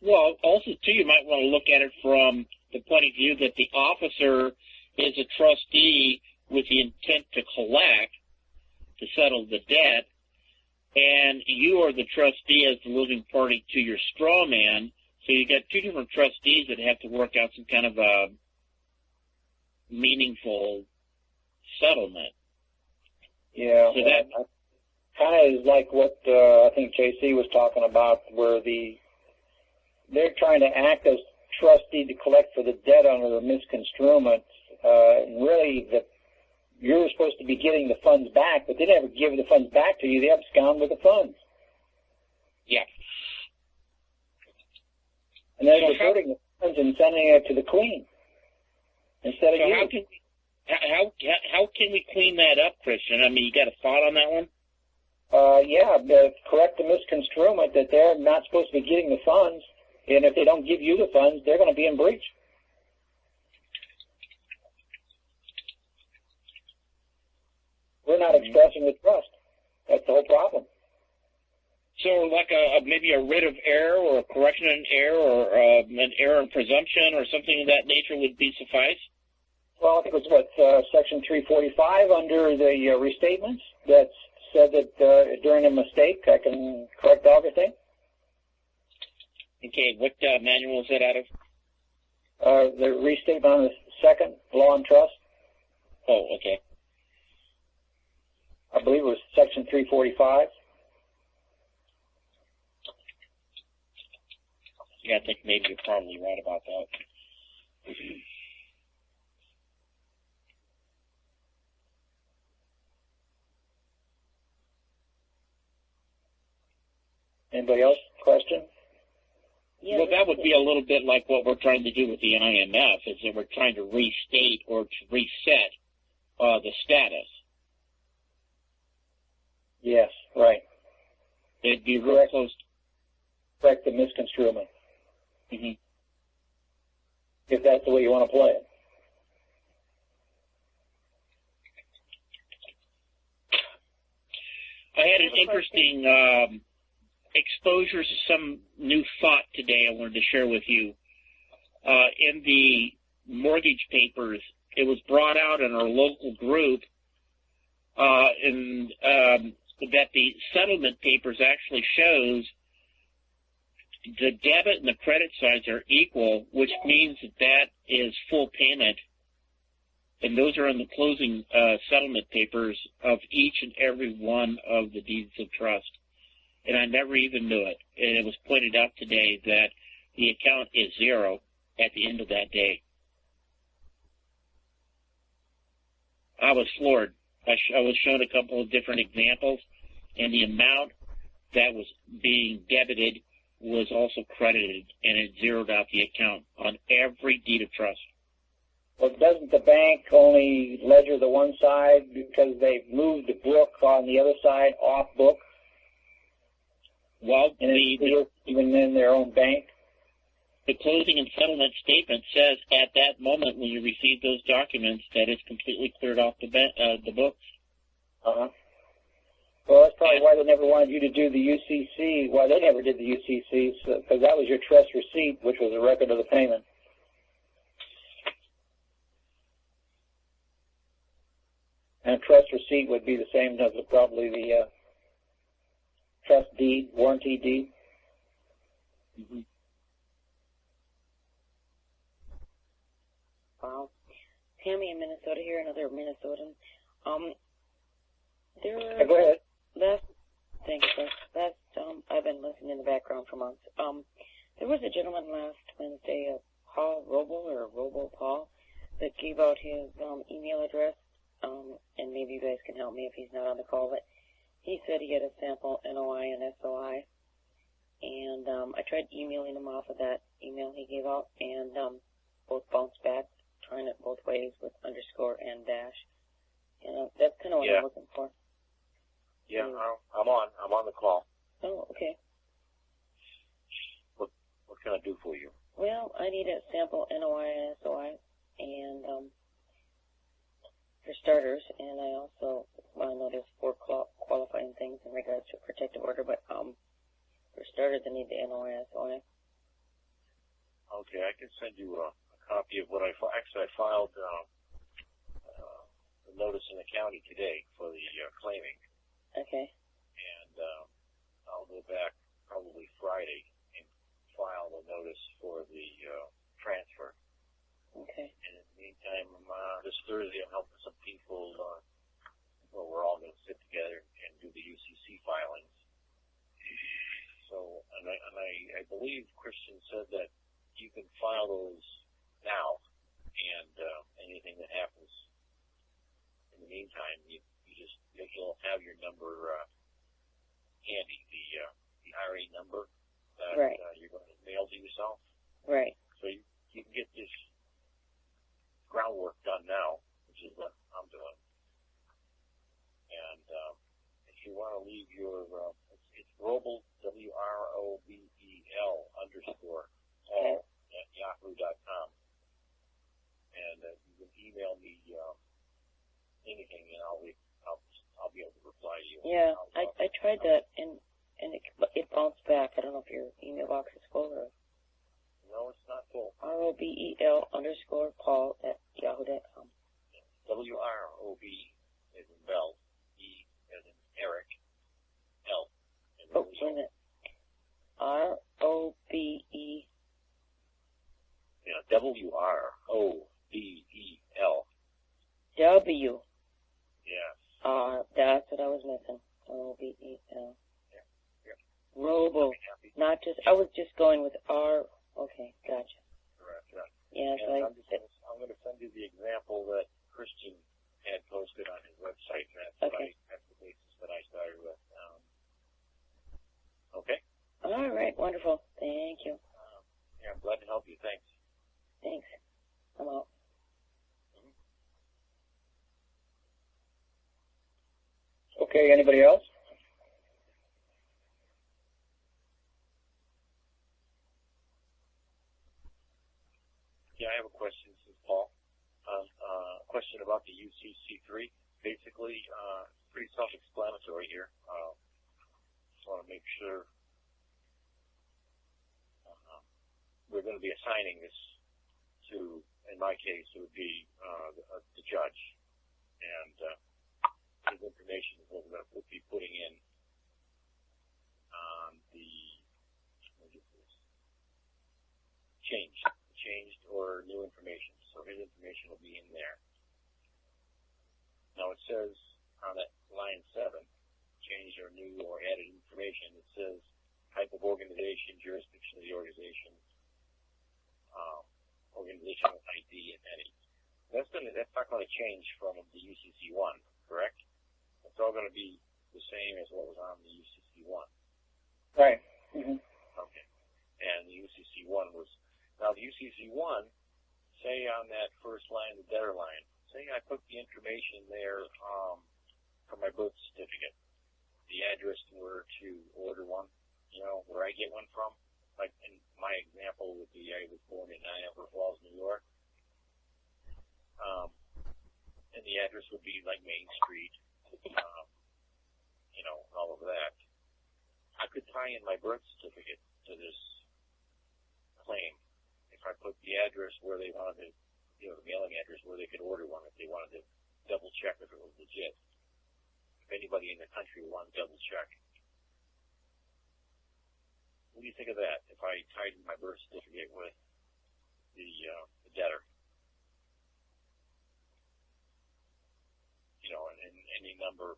Well, also, too, you might want to look at it from the point of view that the officer is a trustee with the intent to collect, to settle the debt, and you are the trustee as the losing party to your straw man. So you got two different trustees that have to work out some kind of a meaningful settlement. Yeah, so that kind of is like what I think JC was talking about, where they're trying to act as trustee to collect for the debt under the misconstruement. Really, you're supposed to be getting the funds back, but they never give the funds back to you. They abscond with the funds. Yeah. And then diverting the funds and sending it to the Queen instead of you. How can we clean that up, Christian? I mean, you got a thought on that one? Yeah, correct the misconstruement that they're not supposed to be getting the funds, and if they don't give you the funds, they're going to be in breach. We're not expressing the trust. That's the whole problem. So like maybe a writ of error or a correction in error or an error in presumption or something of that nature would be suffice? Well, I think it was Section 345 under the restatements that said that during a mistake I can correct everything. Okay, what manual is that out of? The restatement on the second, Law and Trust. Oh, okay. I believe it was Section 345. Yeah, I think maybe you're probably right about that. Anybody else? Question? Yeah, well, that would be a little bit like what we're trying to do with the IMF, is that we're trying to restate or to reset the status. Yes, right. It'd be real close. Correct the misconstruement. Mm-hmm. If that's the way you want to play it. I had an interesting exposures to some new thought today I wanted to share with you. In the mortgage papers, it was brought out in our local group that the settlement papers actually shows the debit and the credit sides are equal, which means that is full payment. And those are in the closing settlement papers of each and every one of the deeds of trust. And I never even knew it. And it was pointed out today that the account is zero at the end of that day. I was floored. I was shown a couple of different examples, and the amount that was being debited was also credited, and it zeroed out the account on every deed of trust. Well, doesn't the bank only ledger the one side because they've moved the book on the other side off book? Well, even in their own bank? The closing and settlement statement says at that moment when you receive those documents that it's completely cleared off the books. Uh-huh. Well, that's probably why they never wanted you to do the UCC, why they never did the UCC, because that was your trust receipt, which was a record of the payment. And a trust receipt would be the same as probably the trust deed, warranty deed. Mm-hmm. Wow. Tammy in Minnesota here, another Minnesotan. Go ahead. Thanks. I've been listening in the background for months. There was a gentleman last Wednesday, Paul Robo Paul, that gave out his email address, and maybe you guys can help me if he's not on the call, but he said he had a sample NOI and SOI, and I tried emailing him off of that email he gave out, and both bounced back, trying it both ways with underscore and dash. And that's kind of what I'm looking for. Yeah, I'm on the call. Oh, okay. What can I do for you? Well, I need a sample NOI and SOI, and for starters, and I also know there's 4 qualifying things in regards to protective order, but for starters, I need the NOI and SOI. Okay, I can send you a copy of what I filed a notice in the county today for the claiming. Okay. And I'll go back probably Friday and file a notice for the transfer. Okay. And in the meantime, this Thursday I'm helping some people. We're all going to sit together and do the UCC filings. So, and I believe Christian said that you can file those now, and anything that happens in the meantime, you'll have your number handy, the IRA number that you're going to mail to yourself. Right. So you can get this groundwork done now, which is what I'm doing. And if you want to leave your, it's Robel, WROBEL _ Paul at yahoo.com. And you can email me anything, and I'll be able to reply to you. Yeah, I tried that, and it back. I don't know if your email box is full or. No, it's not full. ROBEL_Paul@yahoo.com. WROB as in Bell, E as in Eric, L as in Oh, wait a minute. ROBE. Yeah, WROBEL. W. Yes. That's what I was missing. ROBEL. Yeah. Robo. Not just, I was just going with R. Okay, gotcha. Correct, right. Yes, And I'm going to send you the example that Christian had posted on his website. That's the basis that I started with. Okay? All right, wonderful. Thank you. Yeah, I'm glad to help you. Thanks. Thanks. I'm out. Okay, anybody else? Yeah, I have a question. This is Paul. A question about the UCC3. Basically, pretty self-explanatory here. Just want to make sure we're going to be assigning this to, in my case, it would be the judge. And his information is what we're going to be putting in on the changed or new information. So his information will be in there. Now it says on that line 7, changed or new or added information, it says type of organization, jurisdiction of the organization, organizational ID, if any. That's not going to change from the UCC1, correct? It's all going to be the same as what was on the UCC1. Right. Mm-hmm. Okay. And the UCC1 was, now the UCC1, say on that first line, the debtor line, say I put the information there for my birth certificate, the address were to order one, where I get one from. Like in my example would be I was born in Niagara Falls, New York. And the address would be like Main Street, all of that. I could tie in my birth certificate to this claim if I put the address where they wanted to, the mailing address where they could order one if they wanted to double check if it was legit. If anybody in the country would want to double check. What do you think of that if I tied in my birth certificate with the debtor? And any number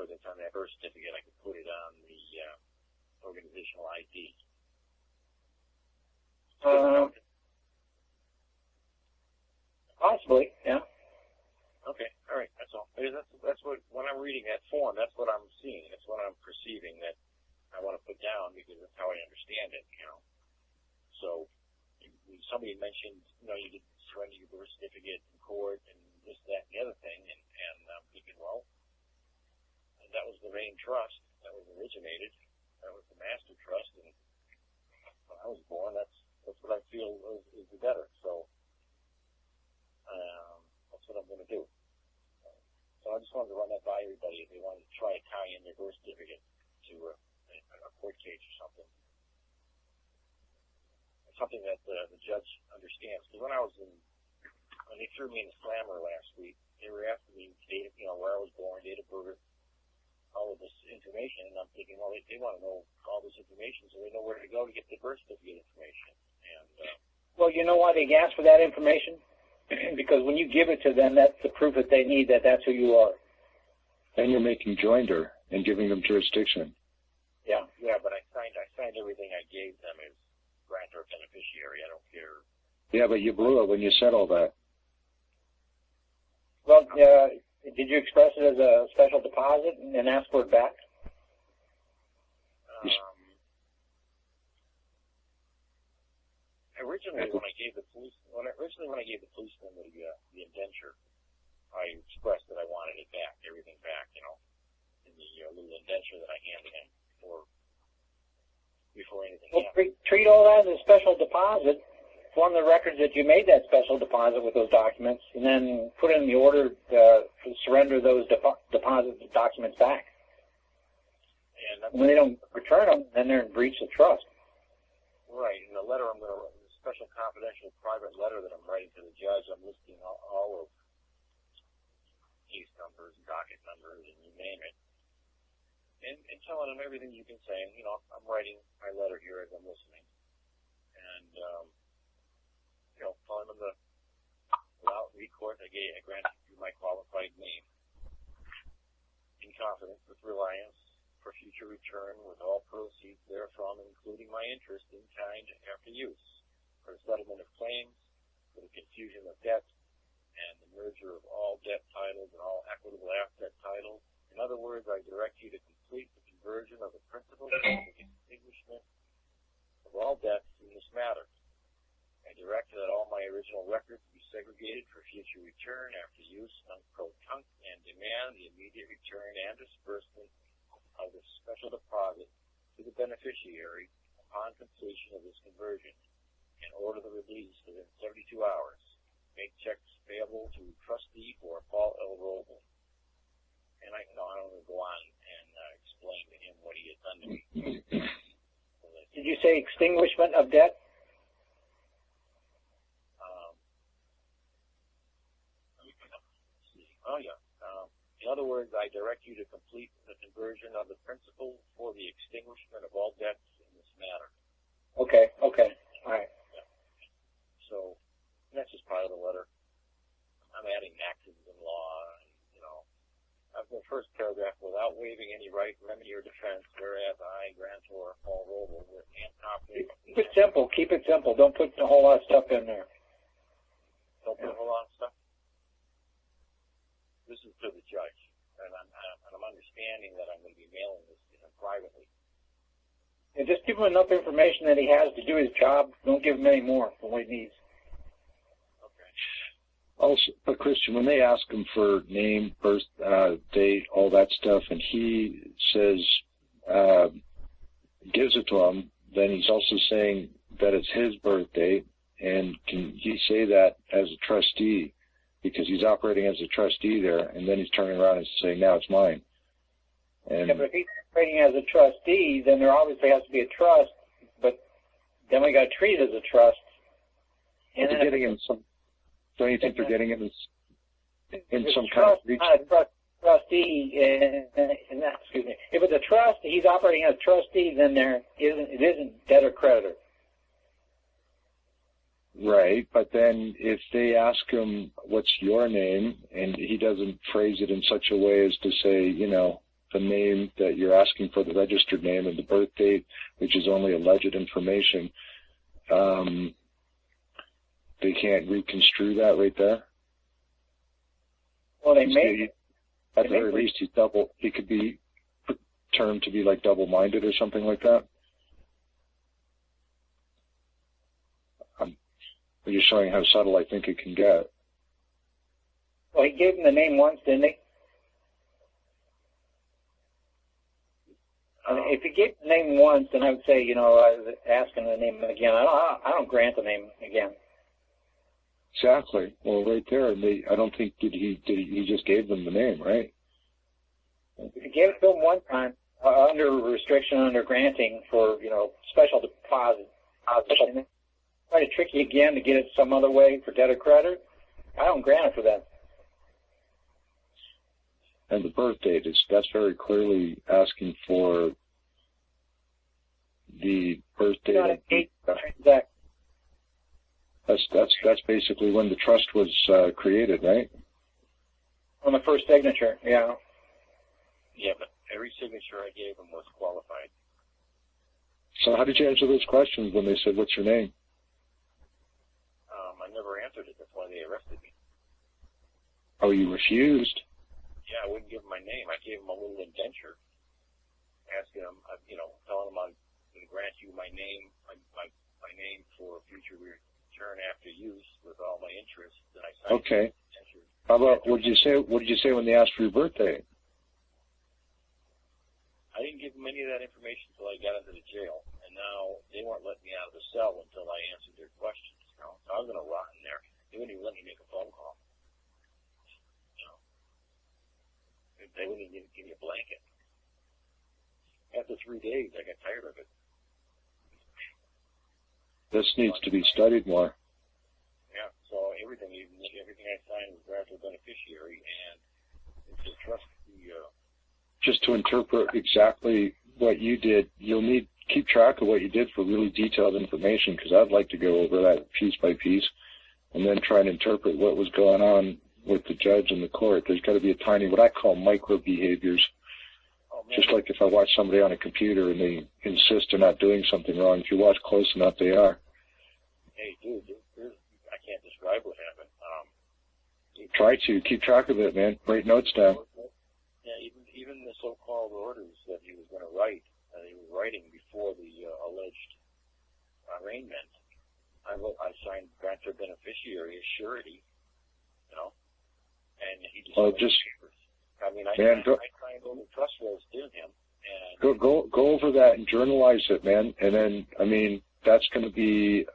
that's on that birth certificate, I could put it on the organizational ID. Possibly, yeah. Okay, all right, that's all. That's what, when I'm reading that form, that's what I'm seeing. That's what I'm perceiving that I want to put down because that's how I understand it, So, somebody mentioned, you did surrender your birth certificate in court and this, that, and the other thing, and I'm thinking, well, that was the Rain Trust that was originated. That was the Master Trust, and when I was born, that's what I feel is the debtor. So, that's what I'm going to do. So I just wanted to run that by everybody if they wanted to try to tie in their birth certificate to a court case or something. It's something that the judge understands. Because when they threw me in the slammer last week, they were asking me date, where I was born, date of birth, all of this information, and I'm thinking, well, they want to know all this information so they know where to go to get the birth certificate information. And well, you know why they ask for that information? Because when you give it to them, that's the proof that they need that that's who you are. And you're making joinder and giving them jurisdiction. Yeah, but I signed everything I gave them as grantor beneficiary. I don't care. Yeah, but you blew it when you said all that. Well, did you express it as a special deposit and ask for it back? Originally, when I gave the policeman the indenture, I expressed that I wanted it back, everything back, in the little indenture that I handed him before anything happened. Treat all that as a special deposit. Form the records that you made that special deposit with those documents, and then put in the order to surrender those deposit documents back. when they don't return them, then they're in breach of trust. Right. In the letter I'm going to write, the special confidential private letter that I'm writing to the judge, I'm listing all of case numbers, docket numbers, and you name it. And telling him everything you've been saying. You know, I'm writing my letter here as I'm listening. And, telling him that without recourse, I granted you my qualified name. In confidence, with reliance, for future return with all proceeds therefrom, including my interest in kind after use, for the settlement of claims, for the confusion of debt, and the merger of all debt titles and all equitable asset titles. In other words, I direct you to complete the conversion of the principal and the extinguishment of all debts in this matter. I direct that all my original records be segregated for future return after use, non-pro-tunc, and demand the immediate return and disbursement of the special deposit to the beneficiary upon completion of this conversion, and order the release within 72 hours. Make checks payable to trustee for Paul L. Roble. And I don't want to go on and explain to him what he had done to me. Did you say extinguishment of debt? In other words, I direct you to complete the conversion of the principal for the extinguishment of all debts in this matter. Okay. All right. Yeah. So that's just part of the letter. I'm adding maxims in law, and, the first paragraph, without waiving any right, remedy, or defense, whereas I, grantor Paul Roble, with confidence. Keep it simple. Don't put a whole lot of stuff in there. Don't put a whole lot of stuff. This is to the judge, and I'm understanding that I'm going to be mailing this to him privately. And just give him enough information that he has to do his job. Don't give him any more than what he needs. Okay. Also, but Christian, when they ask him for name, birth date, all that stuff, and he says, gives it to him, then he's also saying that it's his birth date, and can he say that as a trustee? Because he's operating as a trustee there, and then he's turning around and saying, now it's mine. And yeah, but if he's operating as a trustee, then there obviously has to be a trust, but then we got to treat it as a trust. And then getting in some, don't you think they're getting it in some kind of reach? Trustee, and that, excuse me. If it's a trust, he's operating as a trustee, then it isn't debtor creditor. Right, but then if they ask him, what's your name, and he doesn't phrase it in such a way as to say, the name that you're asking for, the registered name, and the birth date, which is only alleged information, they can't reconstrue that right there? Well, they may. At the very least, he could be termed to be like double-minded or something like that. You're showing how subtle I think it can get. Well, he gave him the name once, didn't he? I mean, if he gave the name once, then I would say, I was asking the name again. I don't grant the name again. Exactly. Well, right there, I don't think he just gave them the name, right? If he gave it to them one time under restriction, under granting for special deposit, try to trick you again to get it some other way for debtor creditor, I don't grant it for that. And the birth date that's very clearly asking for the birth date. That's basically when the trust was created, right? On the first signature, yeah. Yeah, but every signature I gave him was qualified. So how did you answer those questions when they said, "What's your name"? I never answered it. That's why they arrested me. Oh, you refused? Yeah, I wouldn't give him my name. I gave him a little indenture, asking him, telling him I'm going to grant you my name, my name for future return after use with all my interest. Then I signed okay. the indenture. How about what did you say when they asked for your birthday? I didn't give them any of that information until I got into the jail, and now they weren't letting me out of the cell until I answered their questions. So I was going to rot in there. They wouldn't even let me make a phone call. They wouldn't even give me a blanket. After 3 days. I got tired of it. This needs to be studied more. Yeah, so everything I signed was grantor beneficiary, and it's a trust. Just to interpret exactly what you did, you'll keep track of what you did for really detailed information, because I'd like to go over that piece by piece and then try and interpret what was going on with the judge and the court. There's got to be a tiny, what I call micro behaviors. Just like if I watch somebody on a computer and they insist they're not doing something wrong, if you watch close enough, they are. Hey, dude, I can't describe what happened. Try to. Keep track of it, man. Write notes down. Yeah, even the so-called orders that he was going to write, he was writing before the alleged arraignment. I signed grantor beneficiary as surety, you know, and he just papers. I mean, I signed over trust rolls to him. And go over that and journalize it, man. And then, I mean, that's going to be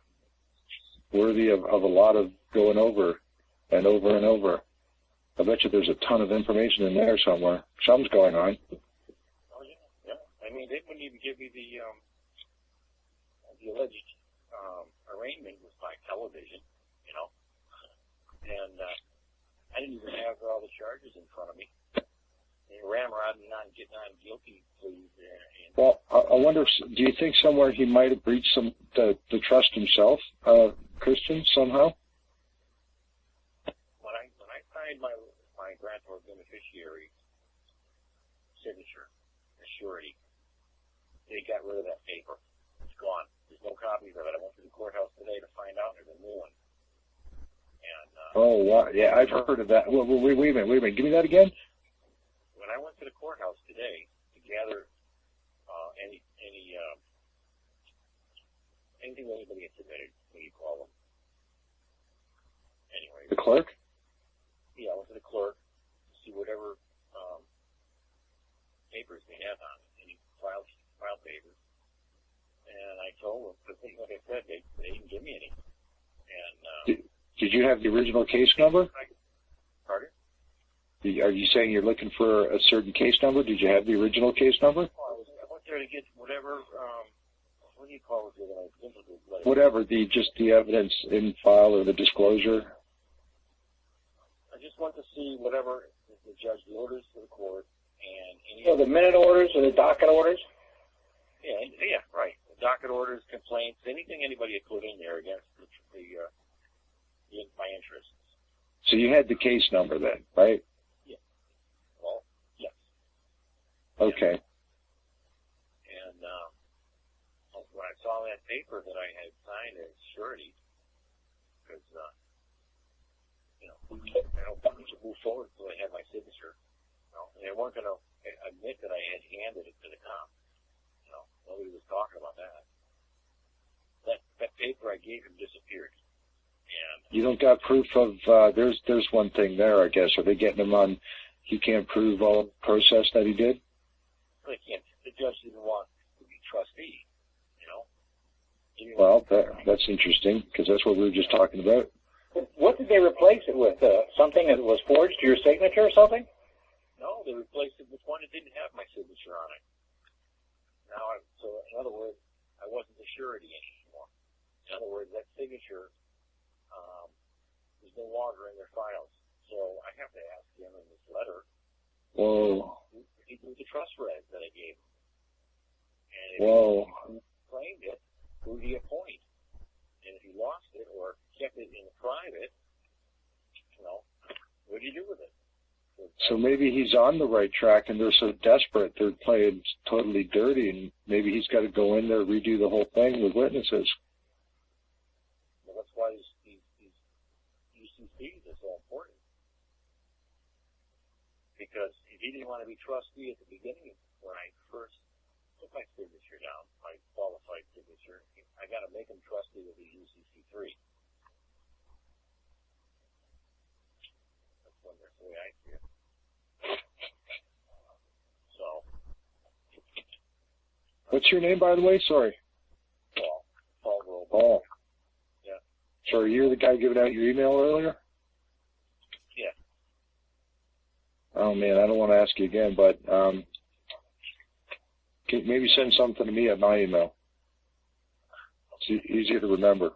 worthy of a lot of going over and over and over. I bet you there's a ton of information in there somewhere. Something's going on. Oh, yeah. I mean, they wouldn't even give me the alleged arraignment was by television, you know. And I didn't even have all the charges in front of me. They ramrodding me on getting on guilty pleas. Well, I wonder, do you think somewhere he might have breached the trust himself, Christian, somehow? When I signed my grantor beneficiary signature, surety, they got rid of that paper. It's gone. There's no copies of it. I went to the courthouse today to find out there's a new one. And oh, wow. Yeah, I've heard of that. Wait a minute. Give me that again. When I went to the courthouse today to gather anything that anybody had submitted, what do you call them? Anyway. The clerk? Yeah, I went to the clerk to see whatever papers they had on it, any file papers. And I told them, because like I said, they didn't give me any. And did you have the original case number? Pardon? Are you saying you're looking for a certain case number? Did you have the original case number? I went there to get whatever, what do you call it? Whatever, just the evidence in file or the disclosure. I just want to see whatever the judge orders to the court and any. So the minute orders or the docket orders? Yeah, right. The docket orders, complaints, anything anybody had put in there against my interests. So you had the case number then, right? Yeah. Well, yes. Okay. And when I saw that paper that I had signed as surety, because I don't think we should move forward until I had my signature. And they weren't going to admit that I had handed it to the cop. Nobody was talking about that. That paper I gave him disappeared. And you don't got proof of, there's one thing there, I guess. Are they getting him on, he can't prove all the process that he did? They can't. The judge didn't want to be trustee, Well, that's interesting, because that's what we were just talking about. What did they replace it with? Something that was forged to your signature or something? No, they replaced it with one that didn't have my signature on it. So in other words, I wasn't the surety anymore. In other words, that signature is no longer in their files. So I have to ask him in this letter. Whoa. He did the trust res that I gave him. And if he claimed it, who did he appoint? And if he lost it or kept it in private, what do you do with it? So maybe he's on the right track, and they're so desperate they're playing totally dirty, and maybe he's got to go in there, redo the whole thing with witnesses. Well, that's why these UCCs are so important. Because if he didn't want to be trustee at the beginning, when I first put my signature down, my qualified signature, I got to make him trustee of the UCC3. That's the way I see it. So. What's your name, by the way? Sorry. Paul Roble. Paul. Yeah. So you're the guy giving out your email earlier? Yeah. Oh, man, I don't want to ask you again, but maybe send something to me at my email. It's easier to remember.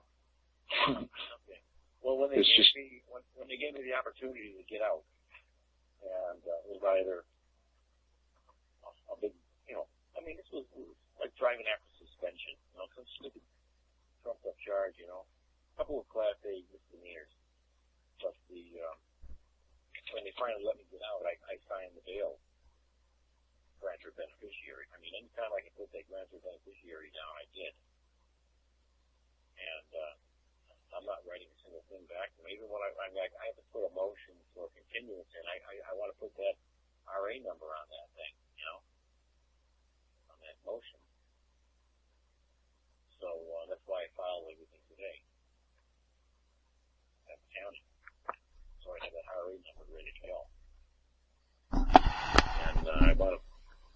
Okay. Well, when they gave me the opportunity to get out, and it was either a big, this was like driving after suspension, some stupid trumped up charge, a couple of Class A misdemeanors. But when they finally let me get out, I signed the bail grantor beneficiary. Anytime I can put that grantor beneficiary down, I did. And I'm not writing a single thing back to them. Even when I have to put a motion for continuance in, I want to put that RA number on that thing, on that motion. So that's why I filed everything today at the county. So I have that RA number ready to go. And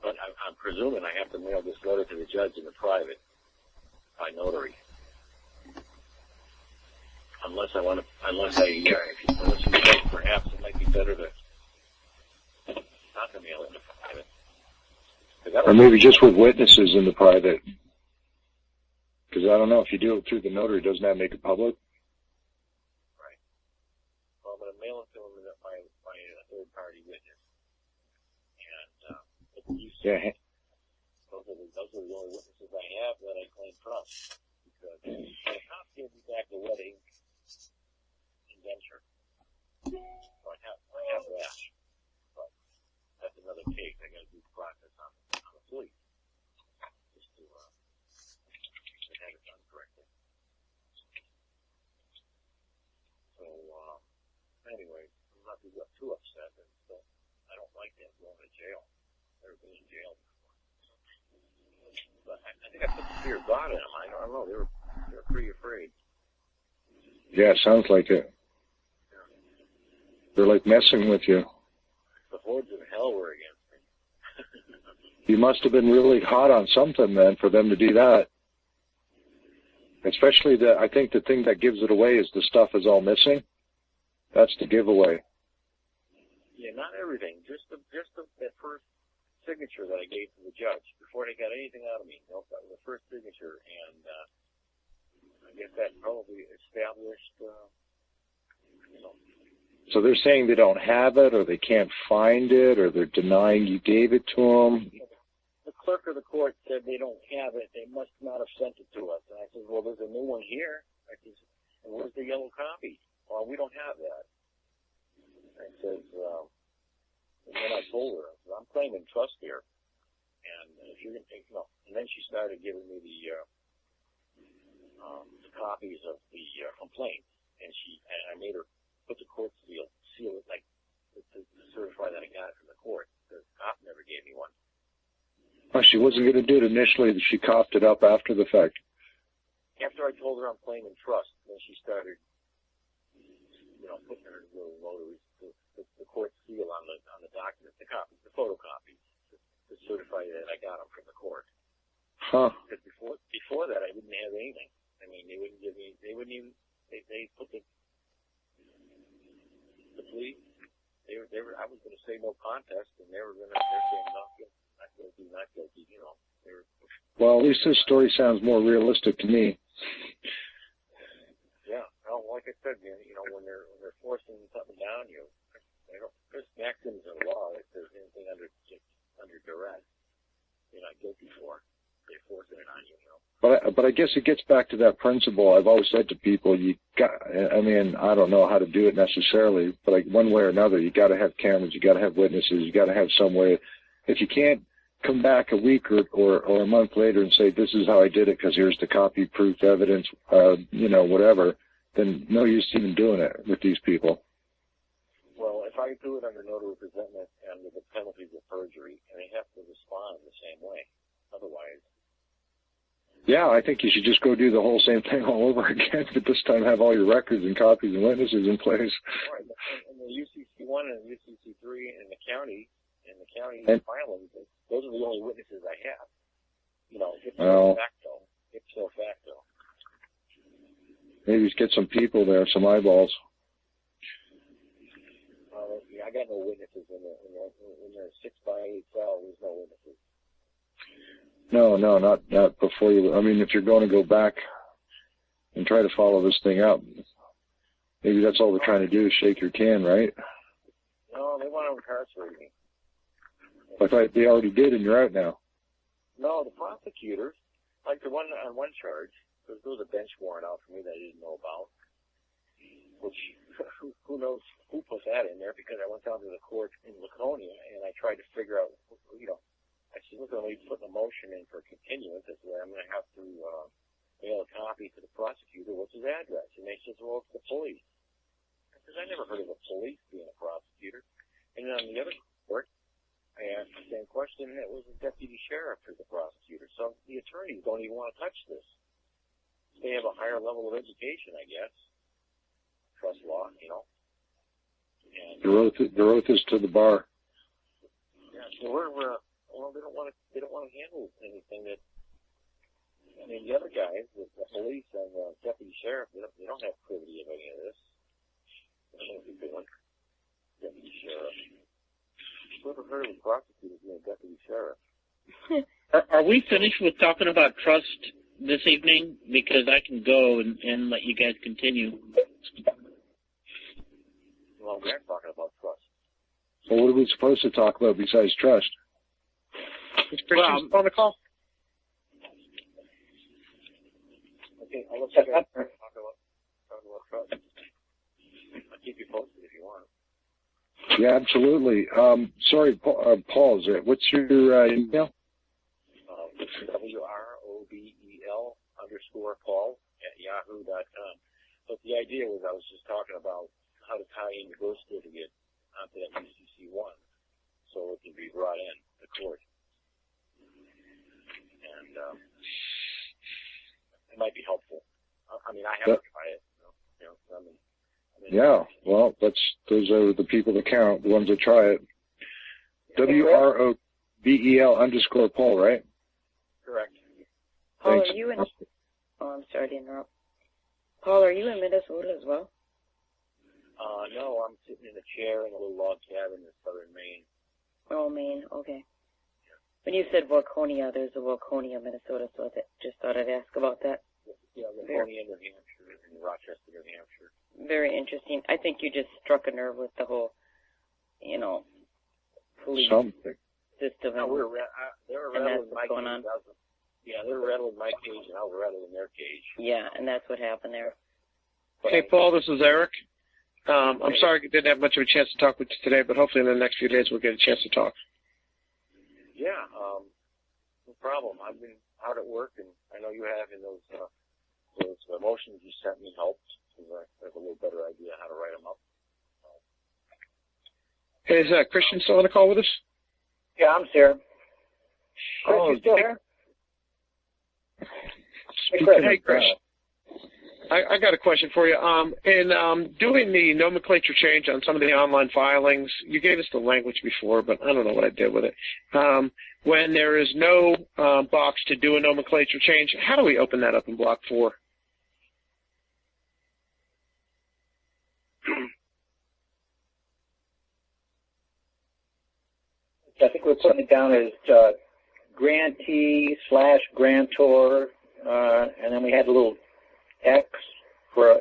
but I'm presuming I have to mail this letter to the judge in the private by notary. Unless you think perhaps it might be better to not to mail it in the private. Or maybe just with witnesses in the private. Because I don't know, if you do it through the notary, doesn't that make it public? Right. Well, I'm going to mail it to them by a third-party witness. And those are the only witnesses I have that I claim trust. Because the cops gave me back the wedding indenture. So I have that. But that's another case. I got to do the process on the police. Just to have it done correctly. So, anyway, I'm not too upset. But I don't like them going to jail. Never been in jail before. But I think I put the fear of God in them. I don't know. They were pretty afraid. Yeah, sounds like it. Yeah. They're like messing with you. The hordes of hell were against me. You must have been really hot on something then for them to do that. Especially I think the thing that gives it away is the stuff is all missing. That's the giveaway. Yeah, not everything. Just that first signature that I gave to the judge before they got anything out of me. The first signature, and I guess that probably established. So they're saying they don't have it, or they can't find it, or they're denying you gave it to them. The clerk of the court said they don't have it. They must not have sent it to us. And I said, well, there's a new one here. I said, and where's the yellow copy? Well, we don't have that. I said, and then I told her, I said, I'm claiming trust here. And if you're going to take, and then she started giving me the copies of the complaint. And I made her put the court seal it like to certify that I got it from the court. The cop never gave me one. Oh, she wasn't going to do it initially. She coughed it up after the fact. After I told her I'm claiming trust, then she started, putting her little notaries, the court seal on the document, the copies, the photocopies, to certify that I got them from the court. Huh. Because before that, I didn't have anything. I mean, they wouldn't give me. They wouldn't even. They put the plea. They were. I was going to say no contest, and they're saying not guilty, not guilty. Well, at least this story sounds more realistic to me. Yeah. Well, like I said, when they're forcing something down you, there's maxims in law. If there's anything under duress, you're not guilty for. They're forcing it on you. But I guess it gets back to that principle I've always said to people, I don't know how to do it necessarily, but one way or another, you got to have cameras, you got to have witnesses, you got to have some way. If you can't come back a week or a month later and say, this is how I did it because here's the copy, proof, evidence, whatever, then no use even doing it with these people. Well, if I do it under notary presentment and with the penalties of perjury, and they have to respond the same way, otherwise. Yeah, I think you should just go do the whole same thing all over again, but this time have all your records and copies and witnesses in place. Right, and the UCC1 and the UCC3 and the county filings, those are the only witnesses I have. Ipso facto. Maybe just get some people there, some eyeballs. I got no witnesses in the 6x8 cell. There's no witnesses. No, not before you. I mean, if you're going to go back and try to follow this thing up, maybe that's all they're trying to do is shake your can, right? No, they want to incarcerate me. Like they already did, and you're out now. No, the prosecutors, like the one on one charge, there was a bench warrant out for me that I didn't know about, which who knows who put that in there, because I went down to the court in Laconia and I tried to figure out, I said, look, I'm putting a motion in for continuance. I said, I'm going to have to mail a copy to the prosecutor. What's his address? And they said, well, it's the police. I said, I never heard of a police being a prosecutor. And then on the other court, I asked the same question, and it was a deputy sheriff as the prosecutor. So the attorneys don't even want to touch this. They have a higher level of education, I guess. Trust law, And The oath is to the bar. Yeah, so they don't want to handle anything that. I mean, the other guys, the police and the deputy sheriff, they don't have privity of any of this. I don't know if you're doing deputy sheriff. Who ever heard of a prosecutor being a deputy sheriff? Are we finished with talking about trust this evening? Because I can go and let you guys continue. Well, we're talking about trust. Well, what are we supposed to talk about besides trust? Is Christian on the call? Okay, I'll let you guys talk about trust. I'll keep you posted if you want. Yeah, absolutely. Sorry, Paul, what's your email? WROBEL_Paul@yahoo.com. But the idea was I was just talking about how to tie in the birth certificate onto that UCC-1 so it can be brought in to court. And it might be helpful. I mean, I haven't tried it. Yeah, well, those are the people that count, the ones that try it. WROBEL_Paul, right? Correct. Paul, Thanks. are you in? Oh, I'm sorry to interrupt. Paul, are you in Minnesota as well? No, I'm sitting in a chair in a little log cabin in southern Maine. Oh, Maine. Okay. When you said Waconia, there's a Waconia, Minnesota, so I just thought I'd ask about that. Yeah, Waconia, New Hampshire, and Rochester, New Hampshire. Very interesting. I think you just struck a nerve with the whole, police system. No, they were rattling my cage. Yeah, they were rattling my cage, and I was rattling their cage. Yeah, and that's what happened there. Hey, Paul, this is Eric. I'm sorry I didn't have much of a chance to talk with you today, but hopefully in the next few days we'll get a chance to talk. Yeah, no problem. I've been out at work, and I know you have, and those motions you sent me helped, because I have a little better idea how to write them up. Hey, is Christian still on the call with us? Yeah, I'm here. Chris, Oh, you still here? Hey, Chris. I got a question for you. In doing the nomenclature change on some of the online filings, you gave us the language before, but I don't know what I did with it. When there is no box to do a nomenclature change, how do we open that up in Block 4? I think we're putting it down as grantee/grantor, and then we had a little X for a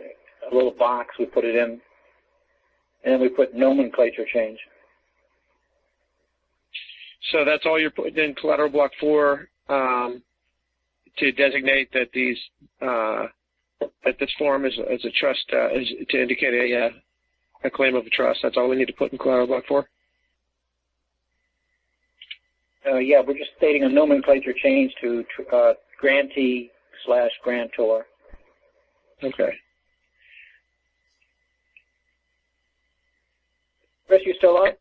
little box. We put it in, and then we put nomenclature change. So that's all you're putting in collateral Block 4 to designate that these that this form is a trust is to indicate a claim of a trust. That's all we need to put in collateral Block 4. Yeah, we're just stating a nomenclature change to grantee/grantor. Okay. Chris, you still on?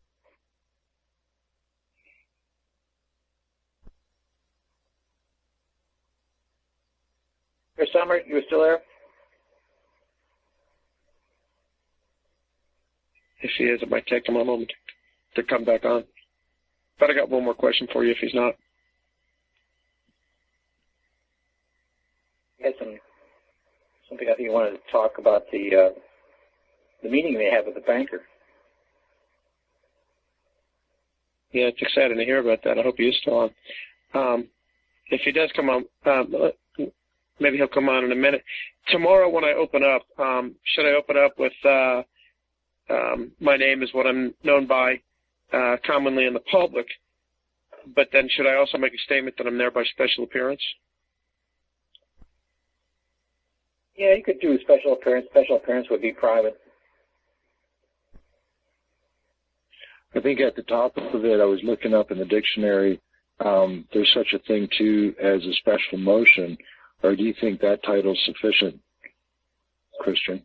Chris Summer, you still there? If he is, it might take him a moment to come back on. But I got one more question for you if he's not. You had something I think you wanted to talk about the meeting they had with the banker. Yeah, it's exciting to hear about that. I hope he is still on. if he does come on, maybe he'll come on in a minute. Tomorrow when I open up, should I open up with my name is what I'm known by commonly in the public, but then should I also make a statement that I'm there by special appearance? Yeah, you could do a special appearance. Special appearance would be private. I think at the top of it, I was looking up in the dictionary, there's such a thing, too, as a special motion, or do you think that title's sufficient, Christian?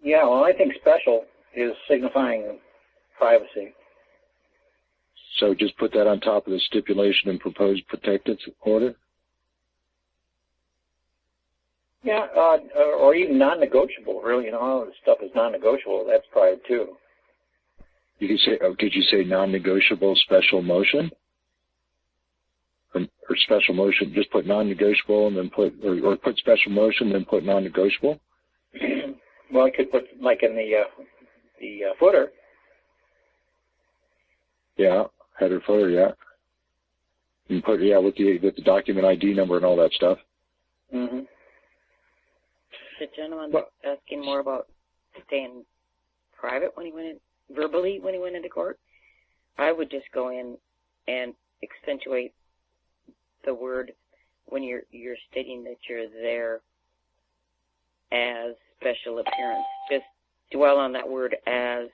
Yeah, well, I think special is signifying privacy. So just put that on top of the stipulation and proposed protective order? Yeah, or even non-negotiable, really. You know, all this stuff is non-negotiable. That's private, too. You could say, did you say non-negotiable special motion? Or special motion, just put non-negotiable and then put, or put special motion, then put non-negotiable? Well, I could put, like in the footer. Yeah, header footer, yeah. And put, yeah, with the document ID number and all that stuff. Mm-hmm. The gentleman asking more about staying private when he went in, verbally when he went into court. I would just go in and accentuate the word when you're stating that you're there as special appearance. Just dwell on that word as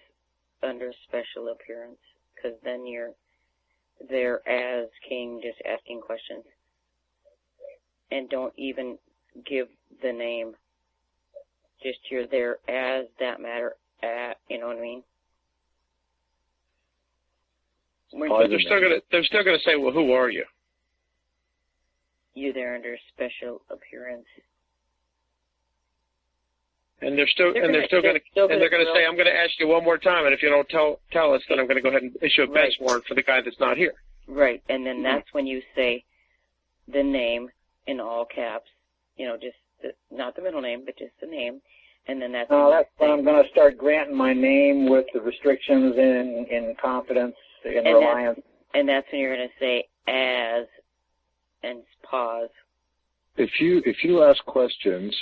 under special appearance, because then you're there as king, just asking questions. And don't even give the name. Just you're there as that matter, you know what I mean? But they're still gonna say, well, who are you? You're there under special appearance. And they're gonna say, I'm gonna ask you one more time, and if you don't tell us, then I'm gonna go ahead and issue a bench warrant for the guy that's not here. Right, and then that's when you say the name in all caps, you know, just not the middle name, but just the name, and then that's. That's when I'm going to start granting my name with the restrictions in confidence and reliance. And that's when you're going to say as, and pause. If you ask questions,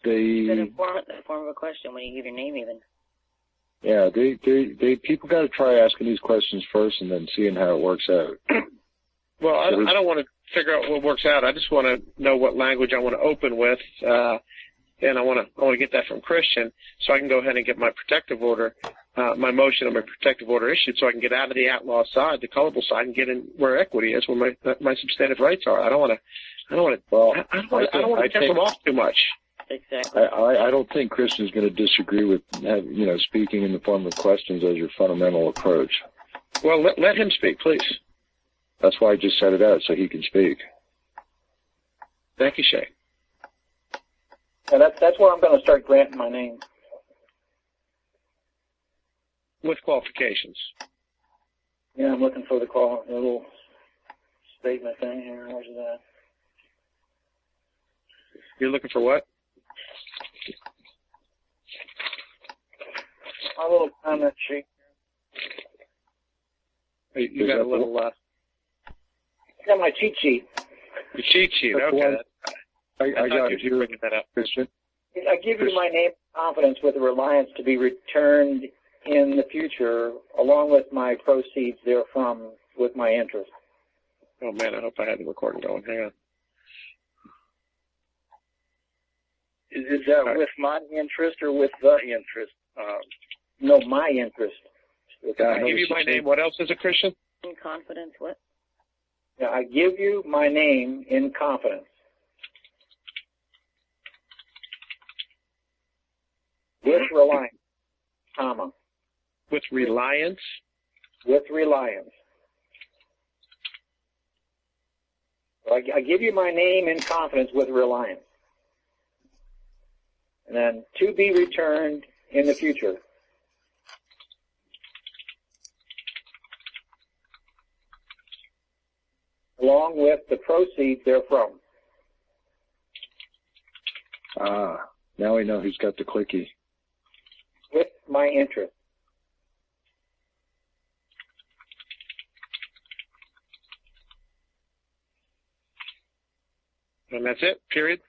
the form of a question when you give your name even. Yeah, people got to try asking these questions first and then seeing how it works out. Well, I don't want to figure out what works out. I just want to know what language I want to open with, and I want to get that from Christian, so I can go ahead and get my protective order, my motion and my protective order issued, so I can get out of the outlaw side, the culpable side, and get in where equity is, where my substantive rights are. I don't want to piss them off too much. Exactly. I don't think Christian's going to disagree with speaking in the form of questions as your fundamental approach. Well, let him speak, please. That's why I just set it out, so he can speak. Thank you, Shay. Yeah, that's where I'm going to start granting my name. With qualifications. Yeah, I'm looking for the little statement thing here. Where's that? You're looking for what? My little comment sheet. You got a little... I got my cheat sheet. Your cheat sheet, okay. I got it. You're picking that up. Christian? I give you my name of confidence with the reliance to be returned in the future, along with my proceeds therefrom with my interest. Oh, man, I hope I had the recording going. Hang on. Is that with my interest or with the interest? No, my interest. I give you my name. What else is it, Christian? In confidence, what? Yeah, I give you my name in confidence. With reliance, comma. With reliance? With reliance. So I give you my name in confidence with reliance. And then to be returned in the future. Along with the proceeds therefrom. Now we know who's got the clicky. With my interest. And that's it, period?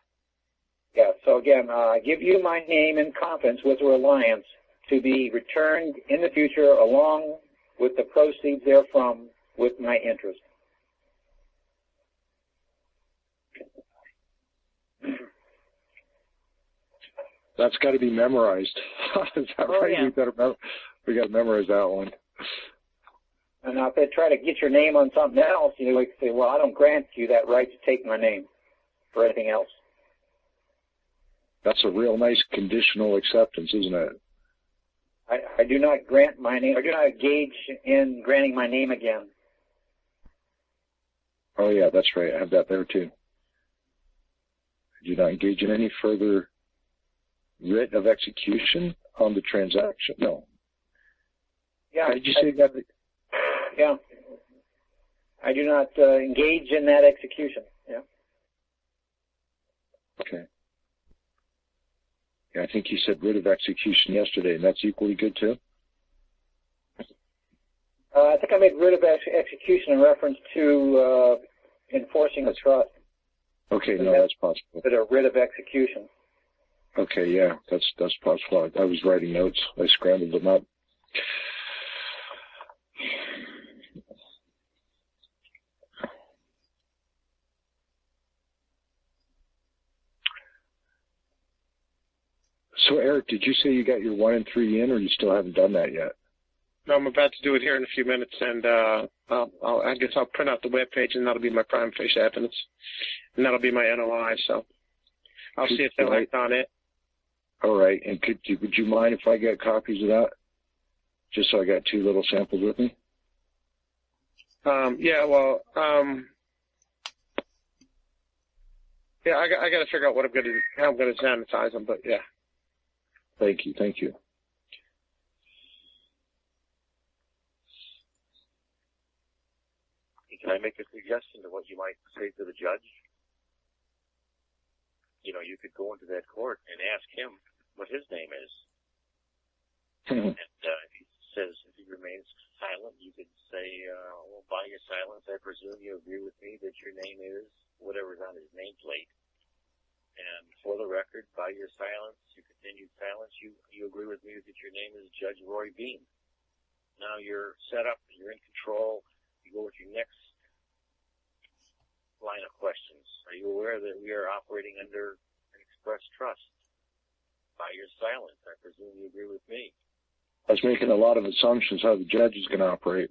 Yeah, so again, I give you my name in confidence with a reliance to be returned in the future along with the proceeds therefrom with my interest. That's got to be memorized. Is that right? Yeah. We got to memorize that one. And now if they try to get your name on something else, you like say, well, I don't grant you that right to take my name for anything else. That's a real nice conditional acceptance, isn't it? I do not grant my name. I do not engage in granting my name again. Oh, yeah, that's right. I have that there, too. I do not engage in any further writ of execution on the transaction. No. Yeah. How did you say that? Yeah. I do not engage in that execution. Yeah. Okay. Yeah, I think you said writ of execution yesterday, and that's equally good, too? I think I made writ of execution in reference to enforcing a trust. Okay, no, that's possible. But a writ of execution. Okay, yeah, that's possible. I was writing notes. I scrambled them up. So, Eric, did you say you got your 1 and 3 in, or you still haven't done that yet? No, I'm about to do it here in a few minutes, and I guess I'll print out the web page, and that'll be my prima facie evidence, and that'll be my NOI. So I'll see if they'll act on it. All right, and would you mind if I get copies of that, just so I got 2 little samples with me? Yeah, well, yeah, I got to figure out what how I'm going to sanitize them, but yeah. Thank you. Can I make a suggestion to what you might say to the judge? You know, you could go into that court and ask him what his name is. And if he says, if he remains silent, you could say, well, by your silence, I presume you agree with me that your name is whatever's on his nameplate. And for the record, by your silence, your continued silence, you agree with me that your name is Judge Roy Bean. Now you're set up, you're in control, you go with your next line of questions. Are you aware that we are operating under an express trust? By your silence, I presume you agree with me. I was making a lot of assumptions how the judge is going to operate.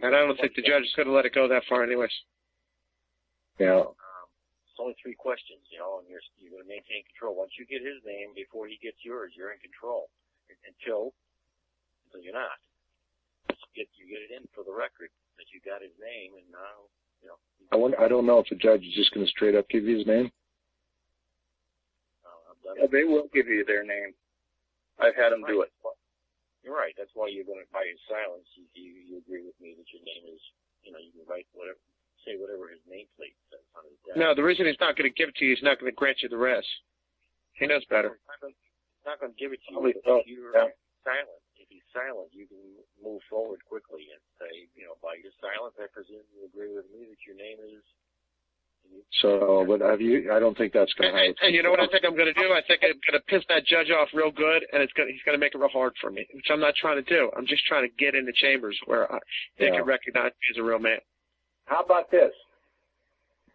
And I don't think the judge is going to let it go that far anyways. Yeah. It's only 3 questions, you know, and you're going to maintain control. Once you get his name before he gets yours, you're in control. Until you're not. You get it in for the record that you got his name, and now, you know. I don't know if the judge is just going to straight up give you his name. They will give you their name. I've had them do it. You're right. That's why you're going to, by his silence, you agree with me that your name is, you know, you can write whatever. Say whatever his nameplate says on his desk. No, the reason he's not going to give it to you, he's not going to grant you the rest. He knows better. He's not going to give it to you. If you're silent, if he's silent, you can move forward quickly and say, you know, by your silence, I presume you agree with me that your name is. So, but I don't think that's going to happen. And you know what I think I'm going to do? I think I'm going to piss that judge off real good, and he's going to make it real hard for me, which I'm not trying to do. I'm just trying to get into chambers where they can recognize me as a real man. How about this?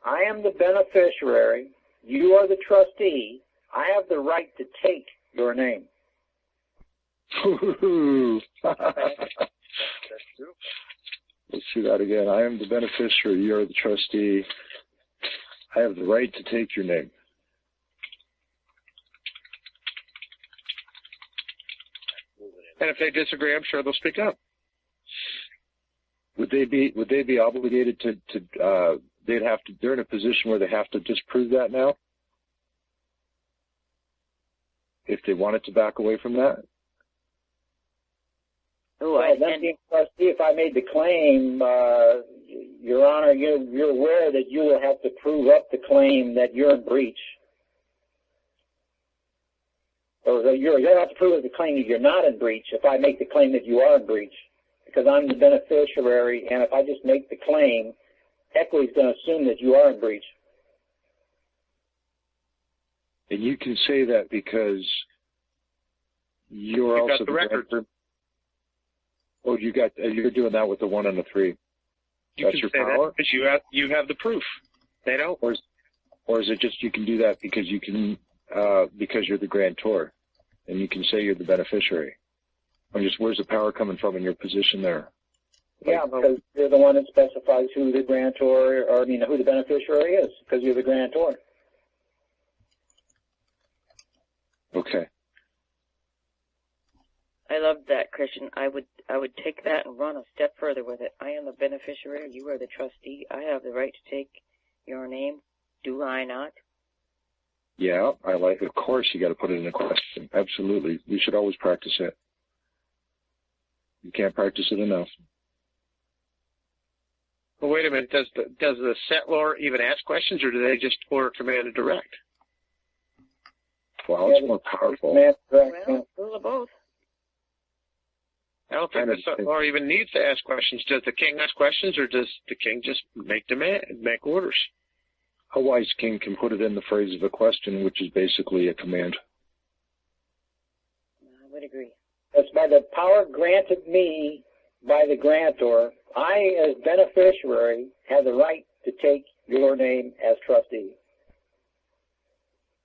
I am the beneficiary. You are the trustee. I have the right to take your name. That's true. Let's see that again. I am the beneficiary. You are the trustee. I have the right to take your name. And if they disagree, I'm sure they'll speak up. Would they be obligated to they're in a position where they have to disprove that now? If they wanted to back away from that? If I made the claim, Your Honor, you're aware that you will have to prove up the claim that you're in breach. Or you'll have to prove the claim that you're not in breach if I make the claim that you are in breach. Because I'm the beneficiary, and if I just make the claim equity is going to assume that you are in breach. And you can say that because you're also got the record. Oh, you're doing that with the 1 and the 3. You That's can your say power? that because you have the proof. They don't. Or is it just you can do that because you can because you're the grantor, and you can say you're the beneficiary? Where's the power coming from in your position there? Yeah, because you're the one that specifies who the grantor, or who the beneficiary is, because you're the grantor. Okay. I love that, Christian. I would take that and run a step further with it. I am the beneficiary. You are the trustee. I have the right to take your name. Do I not? Yeah, of course you got to put it in a question. Absolutely. You should always practice it. You can't practice it enough. Well, wait a minute. Does the settlor even ask questions, or do they just order command and direct? Well, it's more powerful. Well, those are both. I don't think the settlor even needs to ask questions. Does the king ask questions, or does the king just make orders? A wise king can put it in the phrase of a question, which is basically a command. I would agree. That's by the power granted me by the grantor. I, as beneficiary, have the right to take your name as trustee.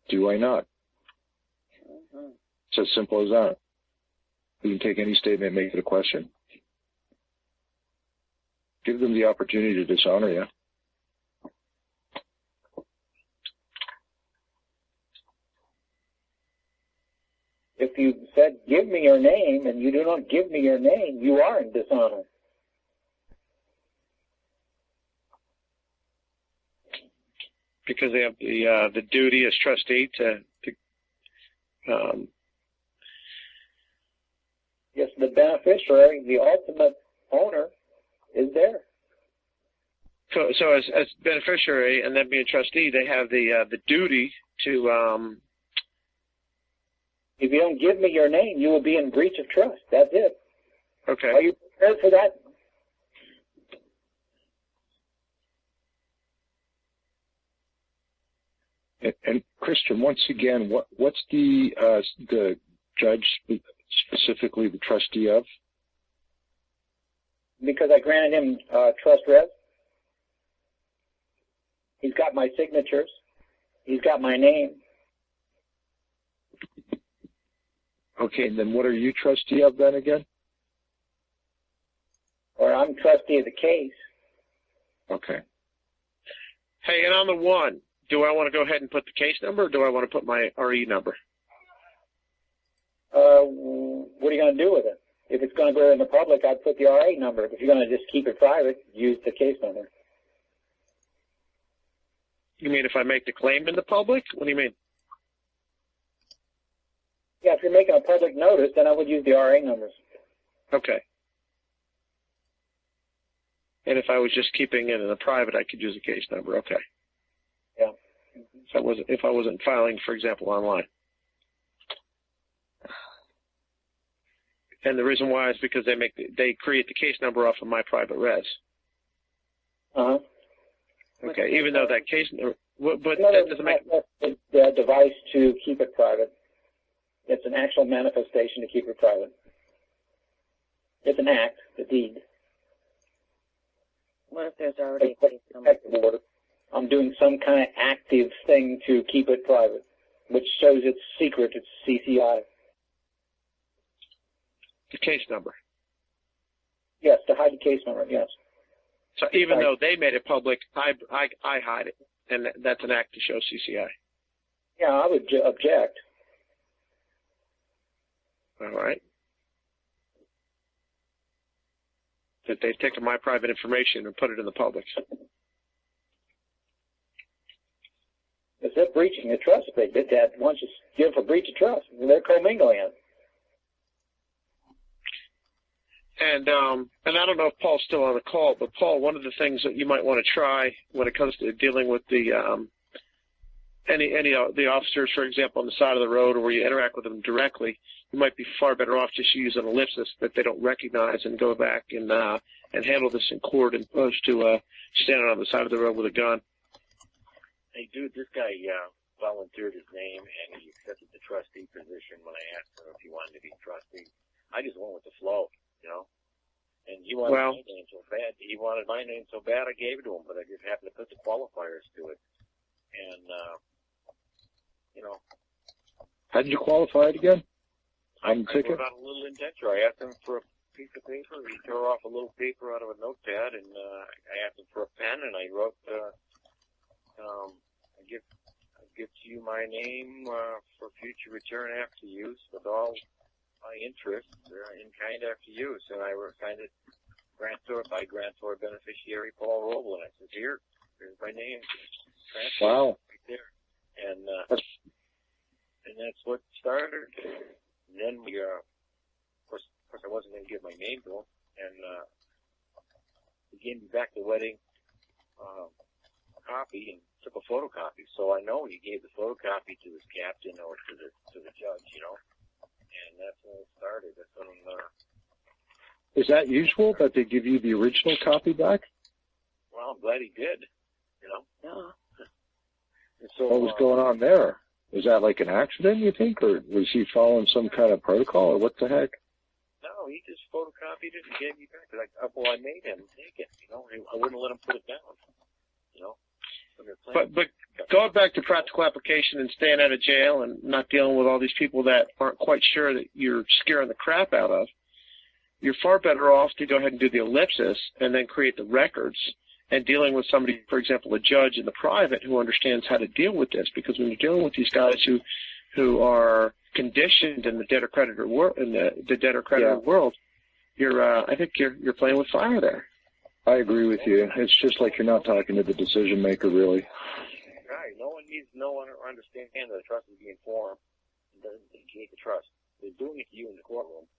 Do I not? Mm-hmm. It's as simple as that. You can take any statement and make it a question. Give them the opportunity to dishonor you. If you said, give me your name, and you do not give me your name, you are in dishonor. Because they have the duty as trustee to Yes, the beneficiary, the ultimate owner, is there. So as beneficiary and then being trustee, they have the duty to. If you don't give me your name, you will be in breach of trust. That's it. Okay. Are you prepared for that? And Christian, once again, what's the judge specifically the trustee of? Because I granted him trust res. He's got my signatures. He's got my name. Okay, and then what are you trustee of then again? Or I'm trustee of the case. Okay. Hey, and on the 1, do I want to go ahead and put the case number, or do I want to put my RE number? What are you going to do with it? If it's going to go in the public, I'd put the RA number. If you're going to just keep it private, use the case number. You mean if I make the claim in the public? What do you mean? Yeah, if you're making a public notice, then I would use the RA numbers. Okay. And if I was just keeping it in the private, I could use a case number. Okay. Yeah. So if I wasn't filing, for example, online. And the reason why is because they create the case number off of my private res. Uh-huh. Okay, even though that case number, but that doesn't make the device to keep it private. It's an actual manifestation to keep it private. It's an act, the deed. What if there's already a case number? Order. I'm doing some kind of active thing to keep it private, which shows it's secret. It's CCI. the case number. Yes, to hide the case number, yes. So even though they made it public, I hide it, and that's an act to show CCI. Yeah, I would object. All right. That they've taken my private information and put it in the public. If they're breaching the trust, they did that once you give for breach of trust. They're commingling it. And I don't know if Paul's still on the call, but Paul, one of the things that you might want to try when it comes to dealing with the any of the officers, for example, on the side of the road, or where you interact with them directly, you might be far better off just use an ellipsis that they don't recognize and go back and handle this in court as opposed to standing on the side of the road with a gun. Hey, dude, this guy volunteered his name, and he accepted the trustee position when I asked him if he wanted to be trustee. I just went with the flow, you know. And he wanted my name so bad. He wanted my name so bad, I gave it to him, but I just happened to put the qualifiers to it. And, you know. How did you qualify it again? On the ticket? I wrote out a little indenture. I asked him for a piece of paper. He tore off a little paper out of a notepad, and I asked him for a pen, and I wrote, I give to you my name for future return after use with all my interests in kind after use. And I signed it grantor by grantor beneficiary Paul Roble. And I said, here's my name. Transfer wow. Right there. And that's what started. And then we, of course, I wasn't going to give my name to him. And he gave me back the wedding copy and took a photocopy. So I know he gave the photocopy to his captain or to the judge, you know. And that's when it started. That's when, is that usual that they give you the original copy back? Well, I'm glad he did, you know. Yeah. So, what was going on there? Was that like an accident, you think, or was he following some kind of protocol, or what the heck? No, he just photocopied it and gave me back. Well, I made him take it, you know. I wouldn't let him put it down, you know. But going back to practical application and staying out of jail and not dealing with all these people that aren't quite sure that you're scaring the crap out of, you're far better off to go ahead and do the ellipsis and then create the records and dealing with somebody, for example, a judge in the private who understands how to deal with this. Because when you're dealing with these guys who are conditioned in the debtor-creditor world, world, I think you're playing with fire there. I agree with you. It's just like you're not talking to the decision maker, really. Right. No one needs to know or understand that the trust is being formed. It doesn't indicate the trust. They're doing it to you in the courtroom,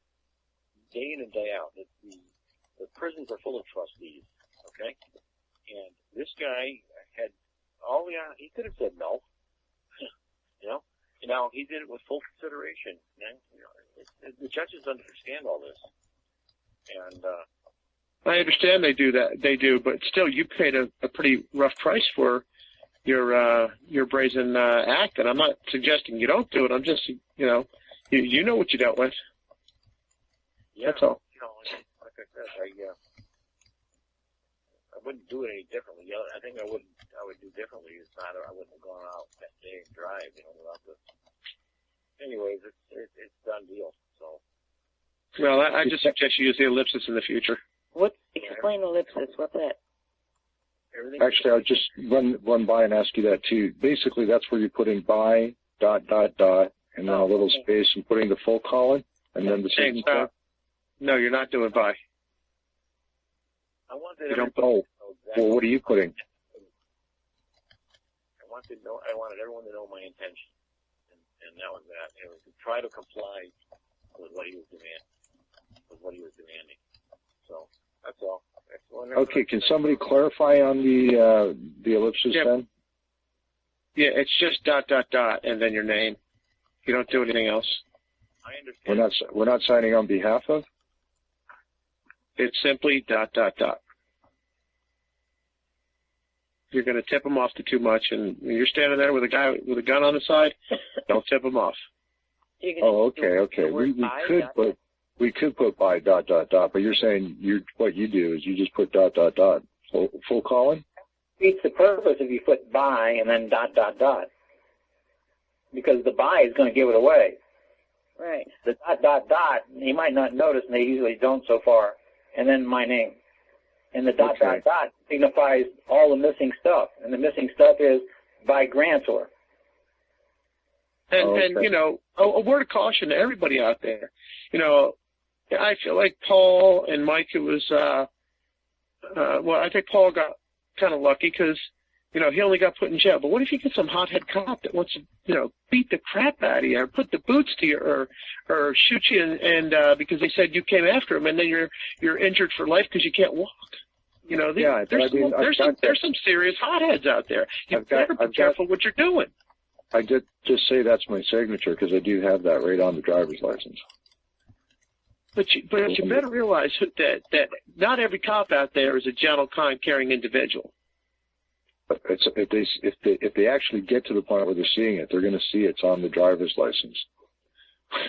day in and day out. The prisons are full of trustees. Okay. And this guy had all he could have said no. You know. And now he did it with full consideration. You know, the judges understand all this. And I understand they do that, but still, you paid a pretty rough price for your brazen act, and I'm not suggesting you don't do it. I'm just, you know what you dealt with. Yeah, that's all. You know, like I said, I wouldn't do it any differently. I think I would do differently. I wouldn't have gone out that day and drive, you know, without this. Anyways, it's done deal. So. Well, I just suggest you use the ellipsis in the future. Explain ellipsis. What's that? Actually, I'll just run by and ask you that too. Basically, that's where you're putting by ... and then a little space and putting the full colon and then the sentence. No, you're not doing by. I wanted you don't. Oh, exactly. Well, what are you putting? I wanted everyone to know my intention, and that was that. It was to try to comply with what he was demanding. So. That's all. Okay, can somebody clarify on the ellipsis then? Yeah, it's just ... and then your name. You don't do anything else. I understand. We're not signing on behalf of? It's simply ... You're going to tip them off to too much, and when you're standing there with a guy with a gun on the side, don't tip them off. Oh, okay. We could put by ... but you're saying what you do is you just put ... full colon? It's the purpose if you put by and then ... because the by is going to give it away. Right. The ... you might not notice, and they usually don't so far, and then my name. And the ... signifies all the missing stuff, and the missing stuff is by grantor. And you know, a word of caution to everybody out there. You know, I feel like Paul and Mike, it was, well, I think Paul got kind of lucky because, you know, he only got put in jail. But what if you get some hothead cop that wants to, you know, beat the crap out of you or put the boots to you or shoot you and because they said you came after him and then you're injured for life because you can't walk. You know, there's some serious hotheads out there. You've got to be careful what you're doing. I did just say that's my signature because I do have that right on the driver's license. But you better realize that not every cop out there is a gentle, kind, caring individual. But if they actually get to the point where they're seeing it, they're going to see it's on the driver's license.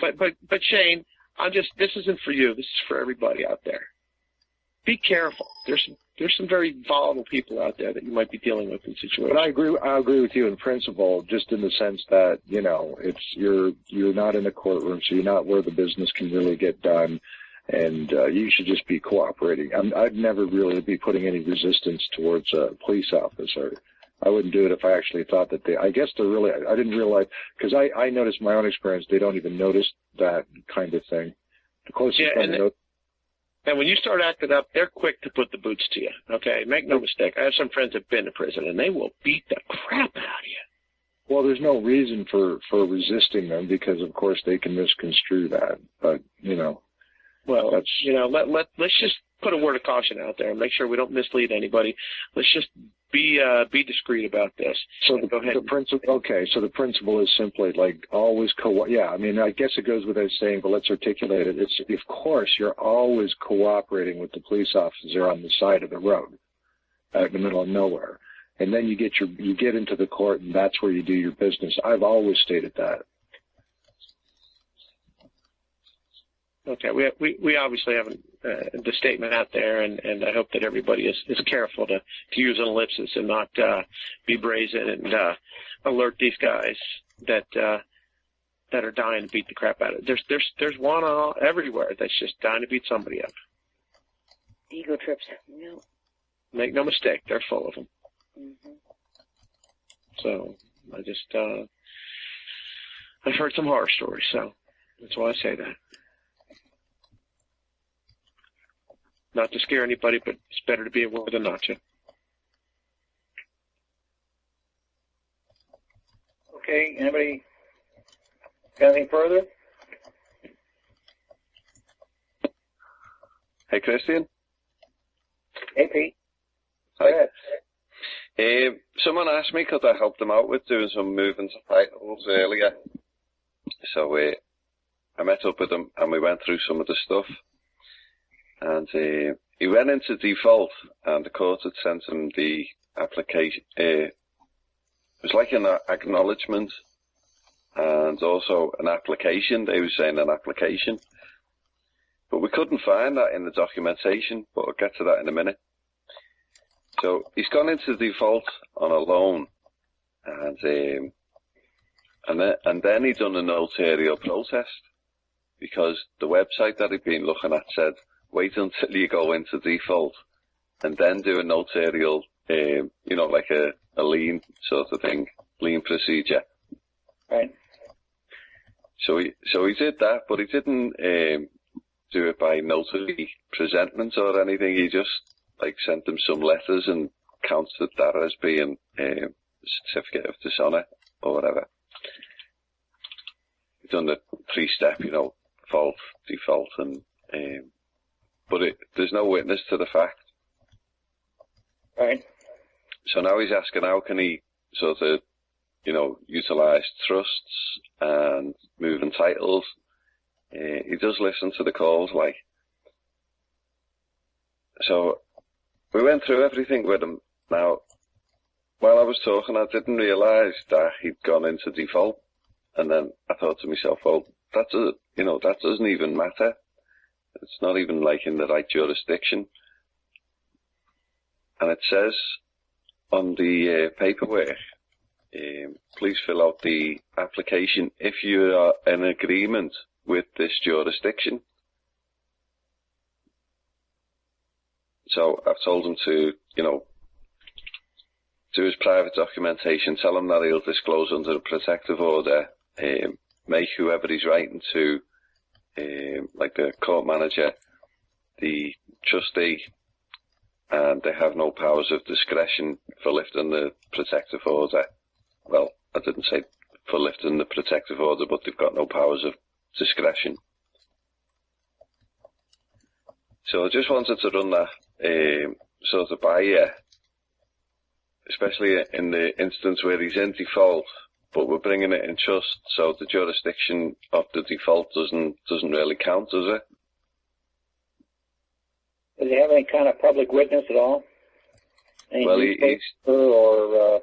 But Shane, this isn't for you. This is for everybody out there. Be careful. There's some very volatile people out there that you might be dealing with in situations. But I agree with you in principle, just in the sense that, you know, it's you're not in a courtroom, so you're not where the business can really get done, and you should just be cooperating. I'd never really be putting any resistance towards a police officer. I wouldn't do it if I actually thought that I didn't realize, because I noticed in my own experience, they don't even notice that kind of thing. The closest thing and when you start acting up, they're quick to put the boots to you, okay? Make no mistake. I have some friends that have been to prison, and they will beat the crap out of you. Well, there's no reason for resisting them because, of course, they can misconstrue that. But, you know. Well, let's just put a word of caution out there and make sure we don't mislead anybody. Let's just be discreet about this. So the principle is simply like always I mean, I guess it goes without saying, but let's articulate it. It's, of course, you're always cooperating with the police officer on the side of the road, out in the middle of nowhere, and then you get into the court, and that's where you do your business. I've always stated that. Okay, we obviously have the statement out there, and I hope that everybody is careful to use an ellipsis and not be brazen and alert these guys that are dying to beat the crap out of it. There's one everywhere that's just dying to beat somebody up. Ego trips. No. Make no mistake, they're full of them. Mm-hmm. So I just I've heard some horror stories, so that's why I say that. Not to scare anybody, but it's better to be aware than not to. Okay, anybody got anything further? Hey, Christian. Hey, Pete. Hi. Someone asked me, because I helped them out with doing some movements of titles earlier. So I met up with them and we went through some of the stuff. And he went into default, and the court had sent him the application. It was like an acknowledgement and also an application. They were saying an application. But we couldn't find that in the documentation, but we'll get to that in a minute. So he's gone into default on a loan, and then he done a notarial protest, because the website that he'd been looking at said, wait until you go into default and then do a notarial, like a lien sort of thing, lien procedure. Right. So he did that, but he didn't do it by notary presentment or anything. He just sent them some letters and counted that as being a certificate of dishonour or whatever. He's done the 3-step, fault, default, and but there's no witness to the fact. Right. So now he's asking how can he sort of, utilise trusts and moving titles. He does listen to the calls, So we went through everything with him. Now, while I was talking, I didn't realise that he'd gone into default. And then I thought to myself, well, that doesn't even matter. It's not even in the right jurisdiction. And it says on the paperwork, please fill out the application if you are in agreement with this jurisdiction. So I've told him to, do his private documentation, tell him that he'll disclose under a protective order, make whoever he's writing to, the court manager, the trustee, and they have no powers of discretion for lifting the protective order. Well, I didn't say for lifting the protective order, but they've got no powers of discretion. So I just wanted to run that sort of by you, especially in the instance where he's in default but we're bringing it in trust, so the jurisdiction of the default doesn't really count, does it? Does he have any kind of public witness at all? Any Well, he's or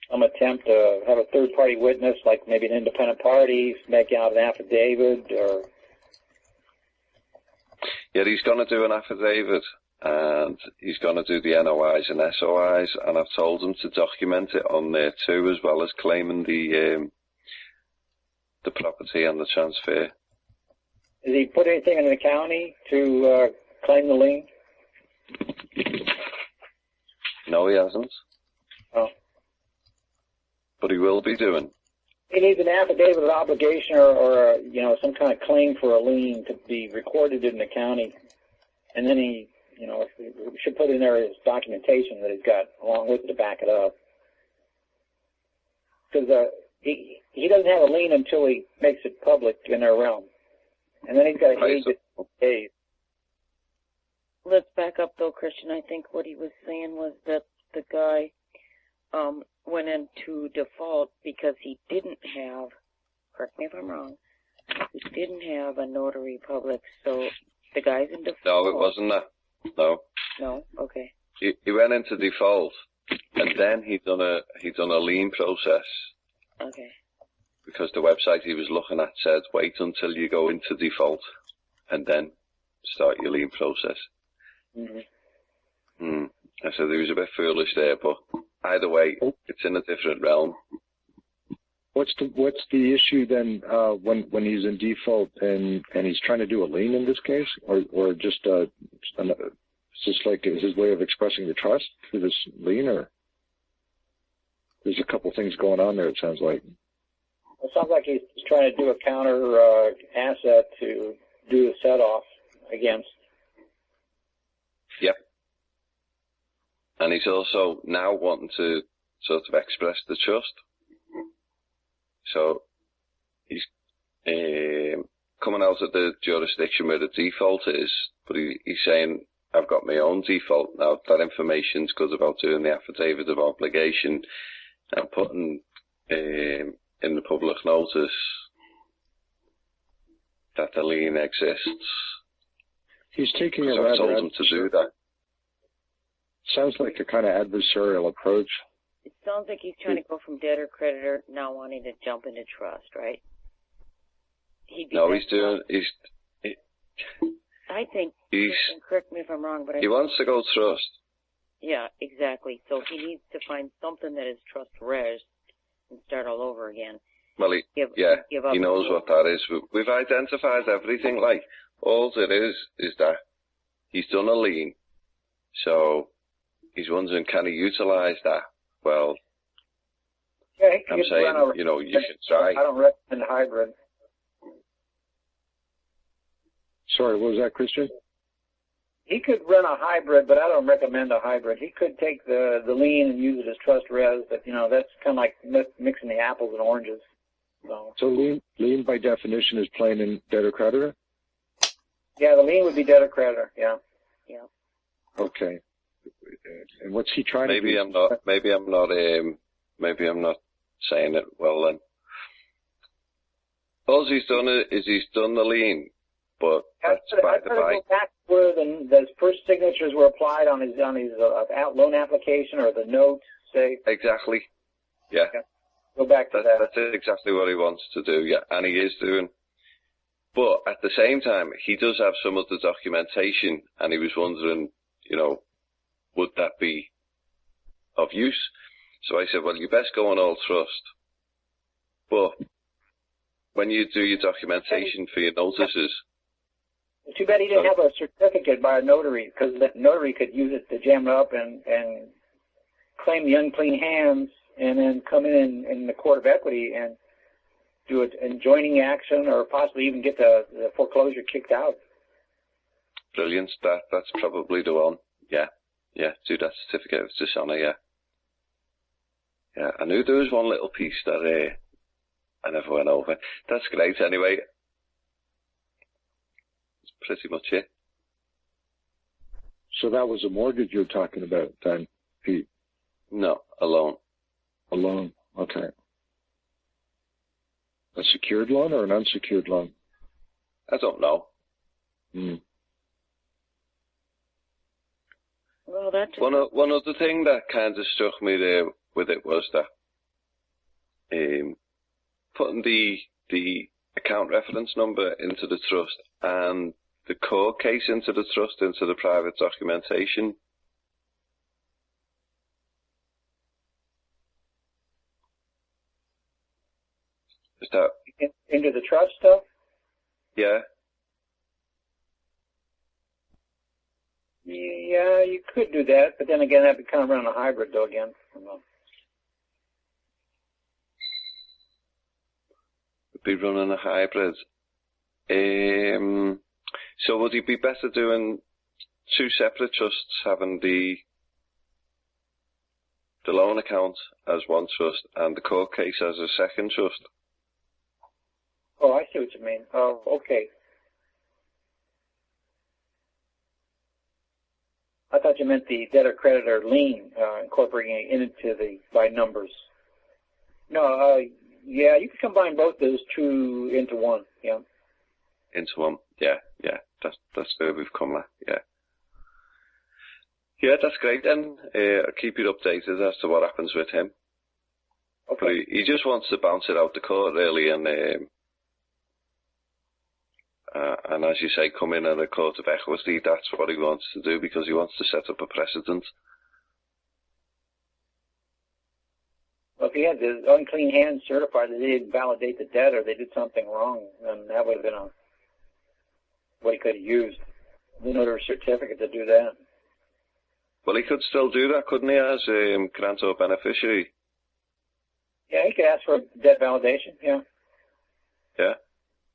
some attempt to have a third-party witness, like maybe an independent party, make out an affidavit, or... Yeah, he's going to do an affidavit, and he's going to do the NOIs and SOIs, and I've told him to document it on there too, as well as claiming the property and the transfer. Has he put anything in the county to claim the lien? No, he hasn't. Oh. But he will be doing. He needs an affidavit of obligation or some kind of claim for a lien to be recorded in the county. And then he should put in there his documentation that he's got along with it to back it up. Because he doesn't have a lien until he makes it public in their realm. And then he's got to age it days. Let's back up, though, Christian. I think what he was saying was that the guy went into default because he didn't have, correct me if I'm wrong, he didn't have a notary public, so the guy's in default. No, it wasn't that. No. No? Okay. He went into default, and then he done a lien process. Okay. Because the website he was looking at said, wait until you go into default, and then start your lien process. Mm-hmm. I said he was a bit foolish there, but either way, it's in a different realm. What's the issue then when he's in default and he's trying to do a lien in this case, or just just like his way of expressing the trust through this lien, or there's a couple things going on there? It sounds like. It sounds like he's trying to do a counter asset to do a set off against. Yep. And he's also now wanting to sort of express the trust. So he's coming out of the jurisdiction where the default is, but he's saying, I've got my own default now. That information's good about doing the affidavit of obligation and putting in the public notice that the lien exists. He's taking so I told him to do that. Sounds like a kind of adversarial approach. It sounds like he's trying to go from debtor creditor, now wanting to jump into trust, right? No, he's doing. I think. Correct me if I'm wrong, but he wants to go trust. Yeah, exactly. So he needs to find something that is trust res and start all over again. Well, he knows what that is. We've identified everything. Like all it is that he's done a lien, so he's wondering, can he utilize that? Well, yeah, I'm saying, you should try. I don't recommend hybrid. Sorry, what was that, Christian? He could run a hybrid, but I don't recommend a hybrid. He could take the lien and use it as trust res, but that's kind of like mixing the apples and oranges. So lien by definition is plain in debtor creditor? Yeah, the lien would be debtor creditor. Yeah. Yeah. Okay. And what's he trying to do? Maybe I'm not saying it well then. All he's done is he's done the lien, but that's by the by. Go back where the first signatures were applied on his loan application or the note, say. Exactly. Yeah. Okay. Go back to that. That's exactly what he wants to do. Yeah, and he is doing. But at the same time, he does have some of the documentation, and he was wondering, would that be of use? So I said, well, you best go on all trust. But when you do your documentation for your notices... Too bad he didn't have a certificate by a notary, because the notary could use it to jam it up and claim the unclean hands and then come in the court of equity and do an enjoining action or possibly even get the foreclosure kicked out. Brilliant. That's probably the one. Yeah. Yeah, do that certificate of dishonor, yeah. Yeah, I knew there was one little piece that I never went over. That's great anyway. That's pretty much it. So that was a mortgage you're talking about then, Pete? No, a loan. A loan. Okay. A secured loan or an unsecured loan? I don't know. Well, that's one other thing that kind of struck me there with it was that putting the account reference number into the trust and the court case into the trust, into the private documentation. Is that into the trust stuff? Yeah. Yeah, you could do that, but then again, that'd be kind of around a hybrid, though. Again, would be running a hybrid. So would it be better doing two separate trusts, having the loan account as one trust and the court case as a second trust? Oh, I see what you mean. Oh, okay. I thought you meant the debtor-creditor lien, incorporating it into the by numbers. No, yeah, you could combine both those two into one. Yeah. Into one. Yeah. That's where we've come at. Yeah. Yeah, that's great. Then I'll keep you updated as to what happens with him. Okay. But he just wants to bounce it out the court, really, and as you say, come in at a court of equity. That's what he wants to do because he wants to set up a precedent. Well, if he had the unclean hands certified that they didn't validate the debt or they did something wrong, then that would have been what he could have used. The notary certificate to do that. Well, he could still do that, couldn't he, as grantor beneficiary? Yeah, he could ask for debt validation, yeah. Yeah.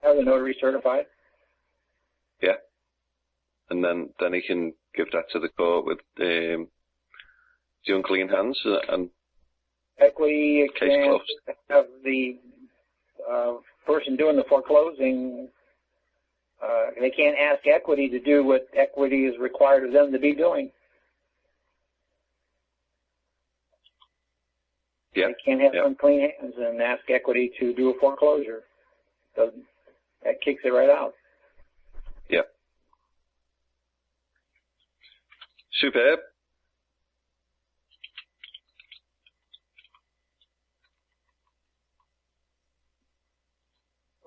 Have the notary certified. Yeah. And then he can give that to the court with the unclean hands and equity case closed. Have the person doing the foreclosing, they can't ask equity to do what equity is required of them to be doing. Yeah. They can't have unclean hands and ask equity to do a foreclosure. So that kicks it right out. Yeah. Superb.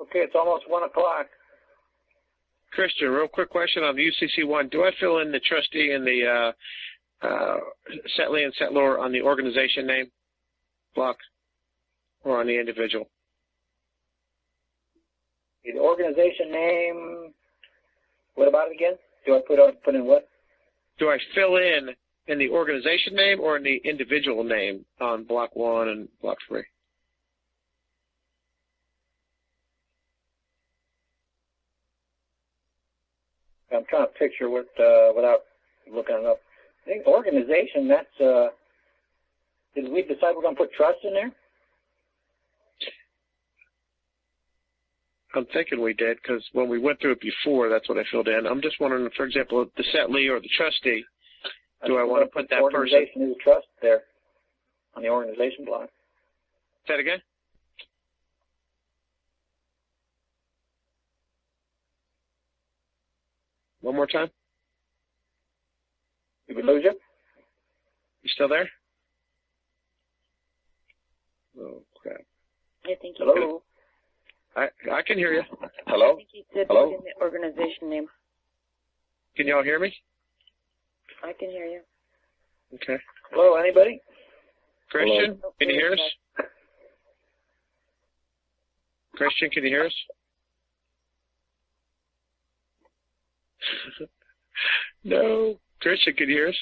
Okay, it's almost 1 o'clock. Christian, real quick question on the UCC1. Do I fill in the trustee and the settlee and settlor on the organization name block or on the individual? The organization name, what about it again? Do I put in what? Do I fill in the organization name or in the individual name on block 1 and block 3? I'm trying to picture what without looking it up. I think organization, that's, did we decide we're going to put trust in there? I'm thinking we did, because when we went through it before, that's what I filled in. I'm just wondering, for example, the settlee or the trustee, do I want to put that person? Organization is a trust there on the organization block. Say that again? One more time? Did we lose you? You still there? Oh, crap. I think hello? I can hear you. Hello? I think he said hello? put in the organization name. Can y'all hear me? I can hear you. Okay. Hello, anybody? Christian, hello? Can you hear us? Christian, can you hear us? No. Christian, can you hear us?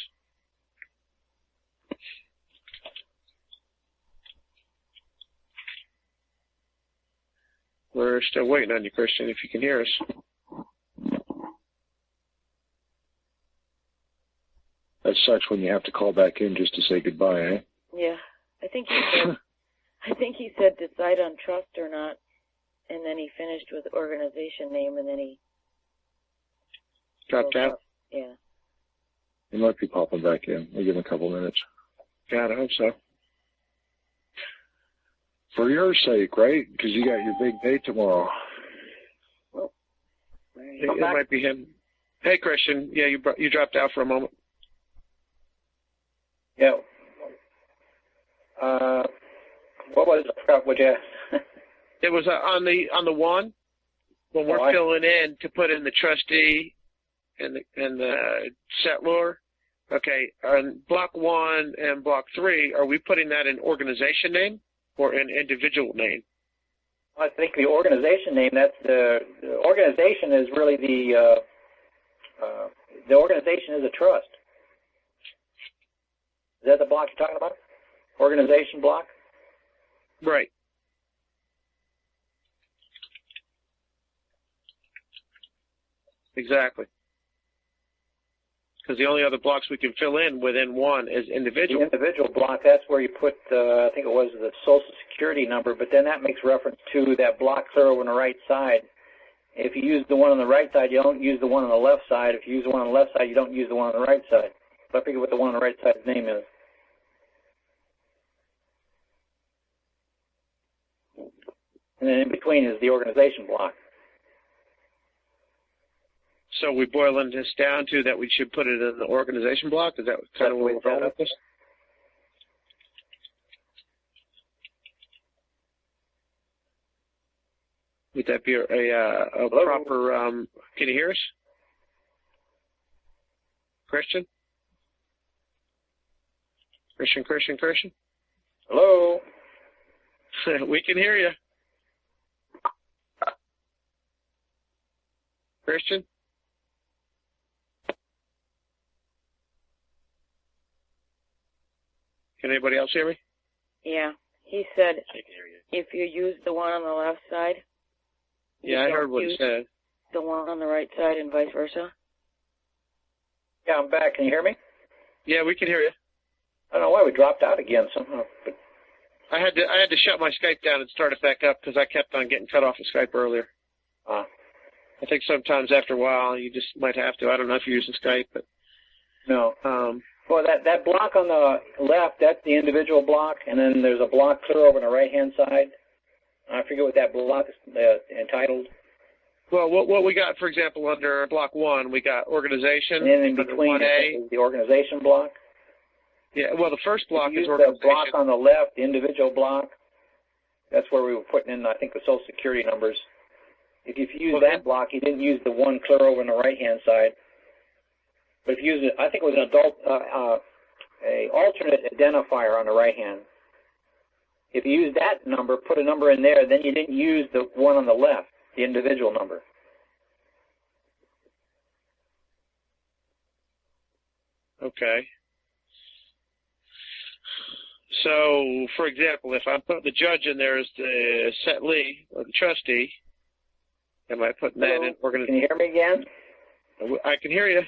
We're still waiting on you, Christian, if you can hear us. That sucks when you have to call back in just to say goodbye, eh? Yeah. I think he said decide on trust or not, and then he finished with organization name, and then he dropped out. Yeah. He might be popping back in. We'll give him a couple minutes. God, I hope so. For your sake, right? Because you got your big day tomorrow. Well, it might be him. Hey, Christian. Yeah, you dropped out for a moment. Yeah. What was it? I forgot what you asked. It was on the one when we're filling in to put in the trustee and the settlor. Okay, on block 1 and block 3, are we putting that in organization name or in individual name? I think the organization name. That's the organization is really the organization is a trust. Is that the block you're talking about? Organization block? Right. Exactly. Because the only other blocks we can fill in within one is individual. The individual block, that's where you put, I think it was the Social Security number, but then that makes reference to that block clear over on the right side. If you use the one on the right side, you don't use the one on the left side. If you use the one on the left side, you don't use the one on the right side. So I forget what the one on the right side's name is. And then in between is the organization block. So we boiling this down to that we should put it in the organization block? Is that kind of where we're going with this? Would that be a proper, can you hear us? Christian? Christian? Hello? We can hear you. Christian? Can anybody else hear me? Yeah. He said if you use the one on the left side, yeah, I heard what he said. The one on the right side and vice versa? Yeah, I'm back. Can you hear me? Yeah, we can hear you. I don't know why we dropped out again somehow. But I had to shut my Skype down and start it back up because I kept on getting cut off of Skype earlier. I think sometimes after a while you just might have to. I don't know if you're using Skype, but no. Well, that block on the left, that's the individual block, and then there's a block clear over on the right-hand side. I forget what that block is entitled. Well, what we got, for example, under block 1, we got organization. And then in between is the organization block. Yeah, well, the first block is organization. The block on the left, the individual block, that's where we were putting in, I think, the Social Security numbers. If you use that block, you didn't use the one clear over on the right-hand side. But if you use it, I think it was an alternate identifier on the right hand. If you use that number, put a number in there, then you didn't use the one on the left, the individual number. Okay. So, for example, if I put the judge in there as the settlee or the trustee, am I putting that in organization? Can you hear me again? I can hear you.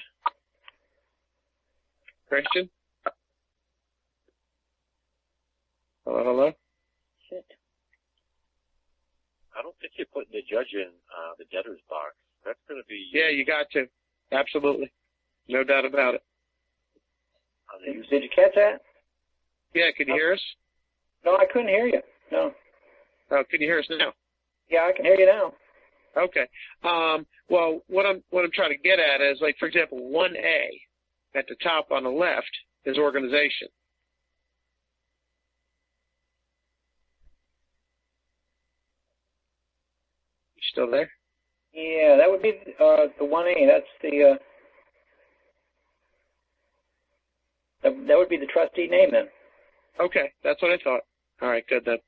Christian? Hello? Shit. I don't think you're putting the judge in the debtor's box. That's going to be... Yeah, you got to. Absolutely. No doubt about it. Did you catch that? Yeah, can you hear us? No, I couldn't hear you. No. Oh, can you hear us now? Yeah, I can hear you now. Okay. Well, what I'm trying to get at is, like, for example, 1A at the top on the left is organization. You still there? Yeah, that would be the 1A. That's the that would be the trustee name then. Okay, that's what I thought. All right, good then.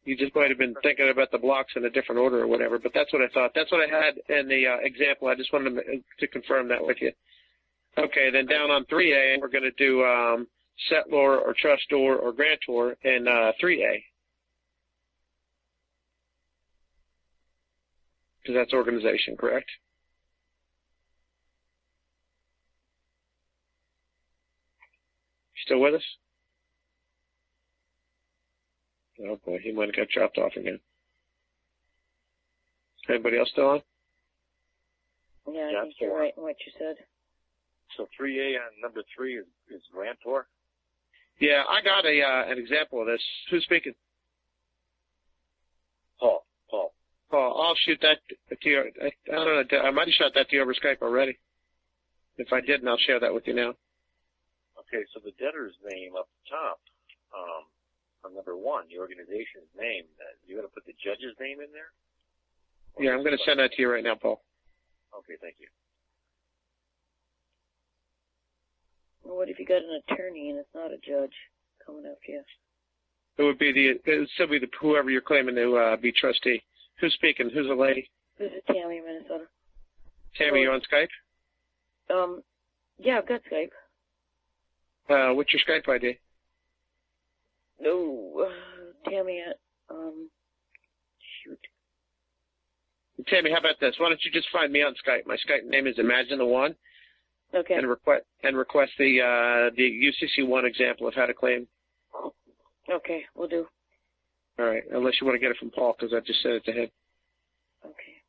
You just might have been thinking about the blocks in a different order or whatever, but that's what I thought. That's what I had in the example. I just wanted to confirm that with you. Okay, then down on 3A, we're going to do settlor or trustor or grantor in 3A. Because that's organization, correct? Still with us? Oh boy, he might have got dropped off again. Anybody else still on? Yeah, I think you're right in what you said. So 3A on number 3 is grantor? Yeah, I got an example of this. Who's speaking? Paul. I'll shoot that to you. I don't know. I might have shot that to you over Skype already. If I didn't, I'll share that with you now. Okay, so the debtor's name up top, on number 1, the organization's name, you're going to put the judge's name in there? Yeah, I'm going to send that to you right now, Paul. Okay, thank you. Well, what if you got an attorney and it's not a judge coming after you? It would still be whoever you're claiming to be trustee. Who's speaking? Who's the lady? This is Tammy, Minnesota. Tammy, you on Skype? Yeah, I've got Skype. What's your Skype ID? No, Tammy at, shoot. Tammy, how about this? Why don't you just find me on Skype? My Skype name is Imagine the One. Okay. And request the UCC1 example of how to claim. Okay, we'll do. All right, unless you want to get it from Paul, because I just sent it to him. Okay.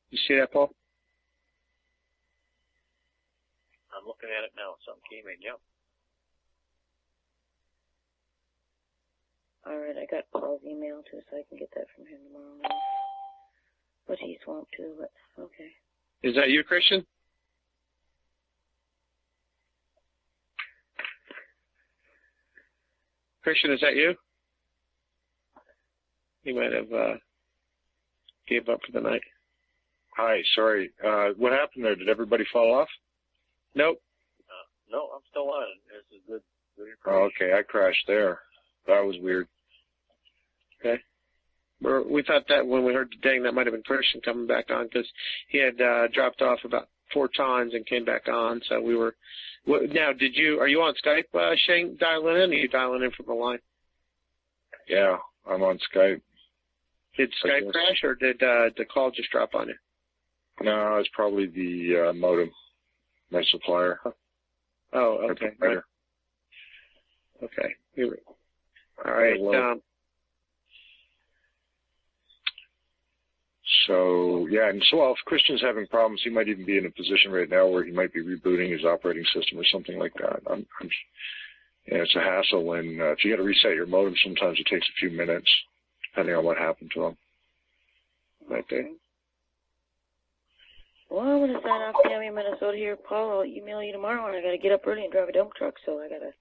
You see that, Paul? I'm looking at it now. Something came in, yep. All right, I got Paul's email too, so I can get that from him tomorrow. But he's swamped too, but okay. Is that you, Christian? Christian, is that you? He might have gave up for the night. Hi, sorry. What happened there? Did everybody fall off? Nope. No, I'm still on. This is good information. Oh, okay, I crashed there. That was weird. Okay. We thought that when we heard the ding, that might have been Christian coming back on, because he had dropped off about 4 times and came back on. So we were. Now, are you on Skype, Shane, dialing in? Or are you dialing in from the line? Yeah, I'm on Skype. Did Skype crash, or did the call just drop on you? No, it's probably the modem, my supplier. Oh, okay. Right. Okay. All right. So, yeah, and so if Christian's having problems, he might even be in a position right now where he might be rebooting his operating system or something like that. It's a hassle when, if you got to reset your modem, sometimes it takes a few minutes, depending on what happened to him. Okay. Well, I'm going to sign off, Tammy, Minnesota here. Paul, I'll email you tomorrow, and I got to get up early and drive a dump truck, so I got to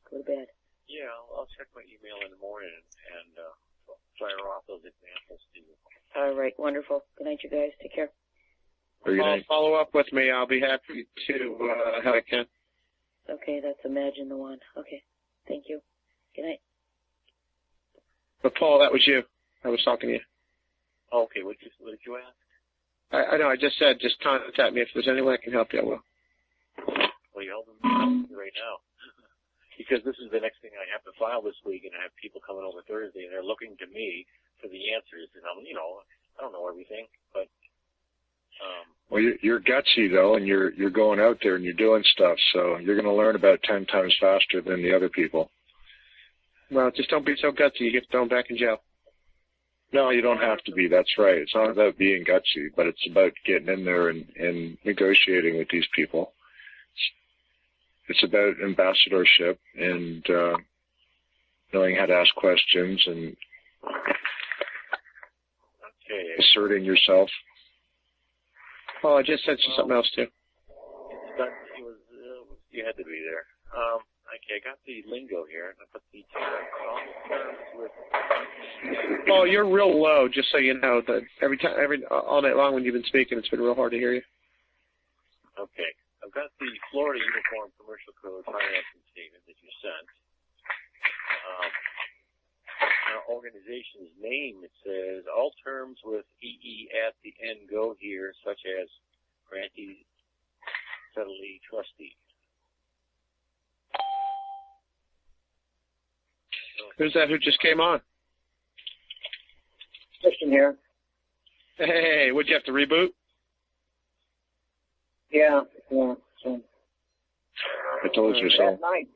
go to bed. Yeah, I'll check my email in the morning and fire off those examples to you. All right, wonderful. Good night, you guys. Take care. Paul, follow up with me. I'll be happy to how I can. Okay, that's Imagine the One. Okay, thank you. Good night. But Paul, that was you. I was talking to you. Oh, okay, what did you ask? I know. I just said just contact me if there's any way I can help you. I will. Well, you're helping me right now. Because this is the next thing I have to file this week, and I have people coming over Thursday, and they're looking to me for the answers. And I don't know everything, but. Well, you're gutsy though, and you're going out there and you're doing stuff, so you're going to learn about 10 times faster than the other people. Well, just don't be so gutsy. You get thrown back in jail. No, you don't have to be. That's right. It's not about being gutsy, but it's about getting in there and negotiating with these people. It's about ambassadorship and knowing how to ask questions and asserting yourself. Oh, I just sent you something else too. You had to be there. Okay, I got the lingo here. I put the terms with. Oh, you're real low. Just so you know, that all night long when you've been speaking, it's been real hard to hear you. Okay, I've got the Florida Uniform Commercial Code financing statement that you sent. Now, organization's name, it says all terms with EE at the end go here, such as grantee, settlee, trustee. Who's that who just came on? Christian here. Hey, would you have to reboot? Yeah. So. I told you so. Night.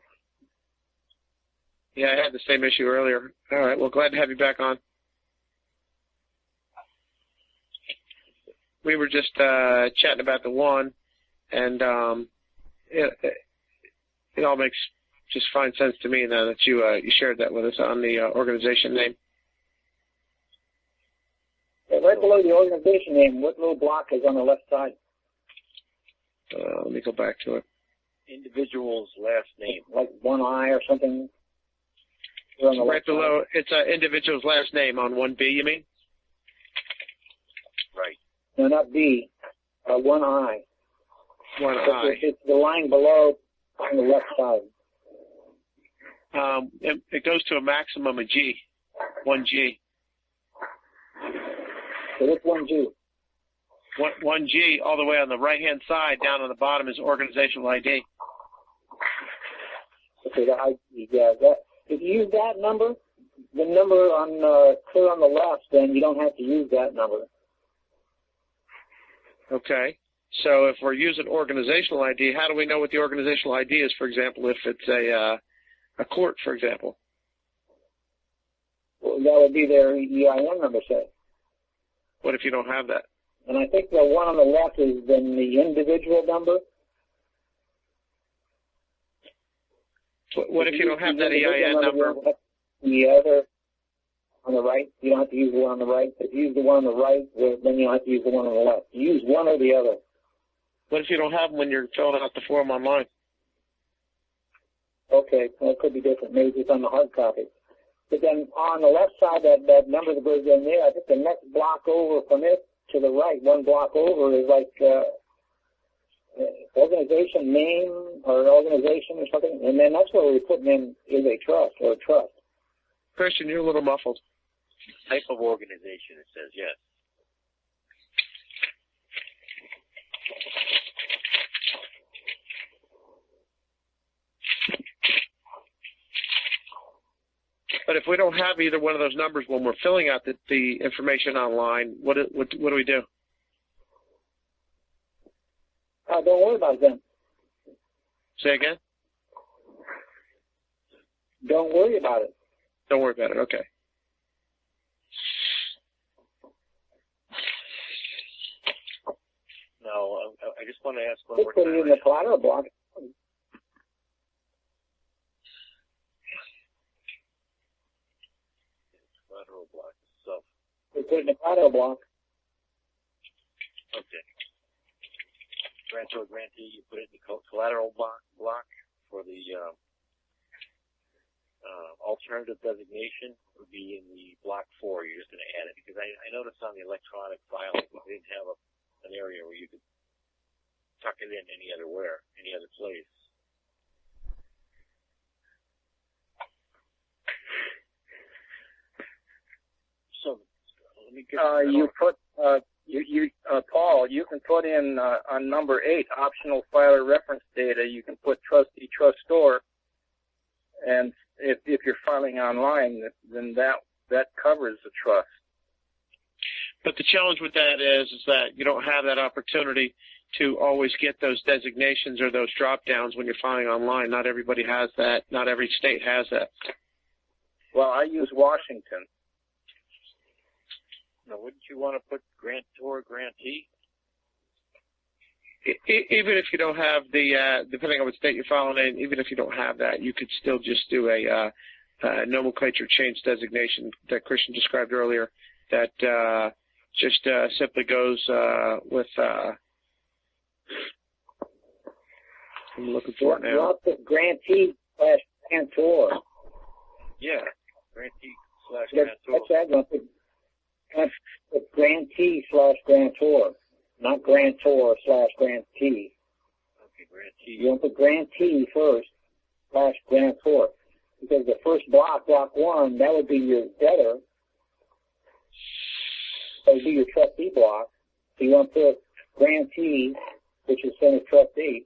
Yeah, I had the same issue earlier. All right, well, glad to have you back on. We were just chatting about the one, and it all makes just fine sense to me now that you shared that with us on the organization name. Right below the organization name, what little block is on the left side? Let me go back to it. Individual's last name. Like one I or something? On the right below, it's an individual's last name on 1B, you mean? Right. No, not B. One I. One I. It's the line below on the left side. It goes to a maximum of G. 1G. So what's 1G? 1G all the way on the right-hand side, down on the bottom is organizational ID. Okay, if you use that number, the number on clear on the left, then you don't have to use that number. Okay. So if we're using organizational ID, how do we know what the organizational ID is, for example, if it's a court, for example? Well, that would be their EIN number, say. What if you don't have that? And I think the one on the left is then the individual number. What if you don't have that EIN number? The other on the right, you don't have to use the one on the right. If you use the one on the right, then you don't have to use the one on the left. You use one or the other. What if you don't have them when you're filling out the form online? Okay, well, it could be different. Maybe it's on the hard copy. But then on the left side, that number that goes in there, I think the next block over from it to the right, one block over, is like organization name or organization or something. And then that's where we're putting in is a trust or a trust. Christian, you're a little muffled. Type of organization, it says, yes. But if we don't have either one of those numbers when we're filling out the information online, what do we do? Don't worry about it then. Say again? Don't worry about it. Don't worry about it. Okay. Now, I just want to ask one more put time. it in the collateral block. Collateral block itself. We put it in the collateral block. Okay. Grantor, grantee, you put it in the collateral block for the alternative designation would be in the block 4. You're just going to add it because I noticed on the electronic filing we didn't have an area where you could tuck it in any other place. So let me get. You put Paul. You can put in on number 8 optional filer reference data. You can put trustee trustor, and if you're filing online, then that covers the trust. But the challenge with that is that you don't have that opportunity to always get those designations or those drop downs when you're filing online. Not everybody has that. Not every state has that. Well, I use Washington. Now, wouldn't you want to put grantor, grantee? Even if you don't have the, depending on what state you're filing in, even if you don't have that, you could still just do a nomenclature change designation that Christian described earlier that just simply goes with, I'm looking for it now. You want to put grantee / grantor. Yeah, grantee / grantor. That's right. You want to put grantee / grantor. Not grantor / grantee. Okay, grantee. You want to put grantee first / grantor. Because the first block 1, that would be your debtor. That would be your trustee block. So you want to put grantee, which is then a trustee.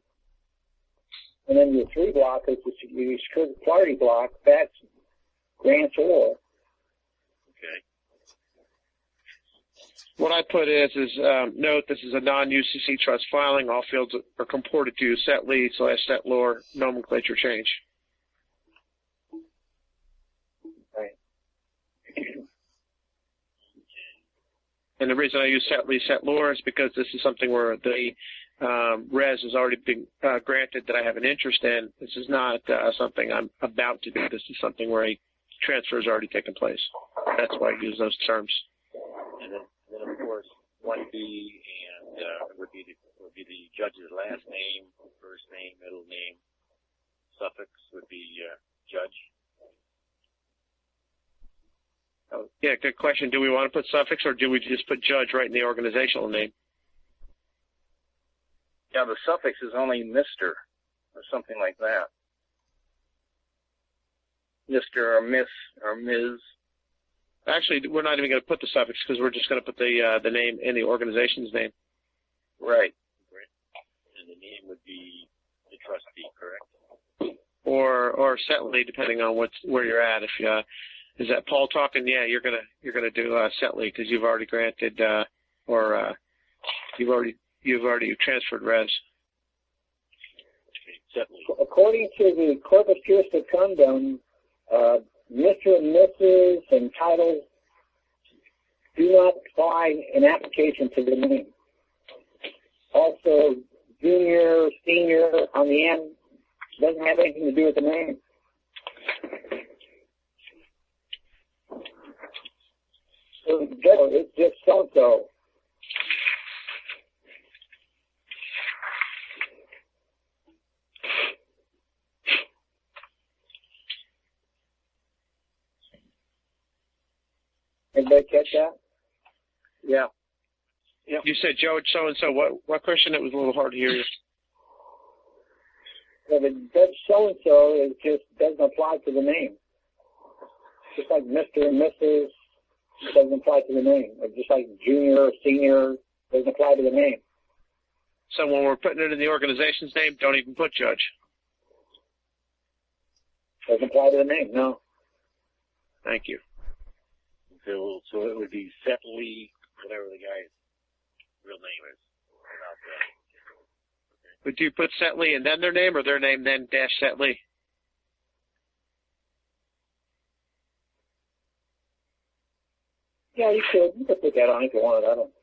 And then your 3 block is your secured party block. That's grantor. Okay. What I put is note this is a non-UCC trust filing. All fields are comported to set lead / set lore nomenclature change. Right. And the reason I use set lead, set lore is because this is something where the res has already been granted that I have an interest in. This is not something I'm about to do. This is something where a transfer has already taken place. That's why I use those terms. And then of course, 1B and would be the judge's last name, first name, middle name. Suffix would be judge. Oh, yeah, good question. Do we want to put suffix, or do we just put judge right in the organizational name? Yeah, the suffix is only Mr. or something like that. Mr. or Miss or Ms. Actually, we're not even going to put the suffix because we're just going to put the name in the organization's name. Right. And the name would be the trustee, correct? Or Setley, depending on where you're at. If is that Paul talking? Yeah, you're gonna do Setley because you've already granted you've already transferred res. According to the Corpus Juris Secundum, Mr. and Mrs. and titles do not apply in application to the name. Also, junior, senior on the end doesn't have anything to do with the name. So it's just so-so. Anybody catch that? Yeah. Yeah. You said Judge so-and-so. What question? It was a little hard to hear you. Well, the judge so-and-so is just doesn't apply to the name. Just like Mr. and Mrs. doesn't apply to the name. Or just like junior or senior doesn't apply to the name. So when we're putting it in the organization's name, don't even put judge. Doesn't apply to the name, no. Thank you. So it would be Setley, whatever the guy's real name is. Would you put Setley and then their name, or their name then dash Setley? Yeah, you could put that on if you wanted. I don't.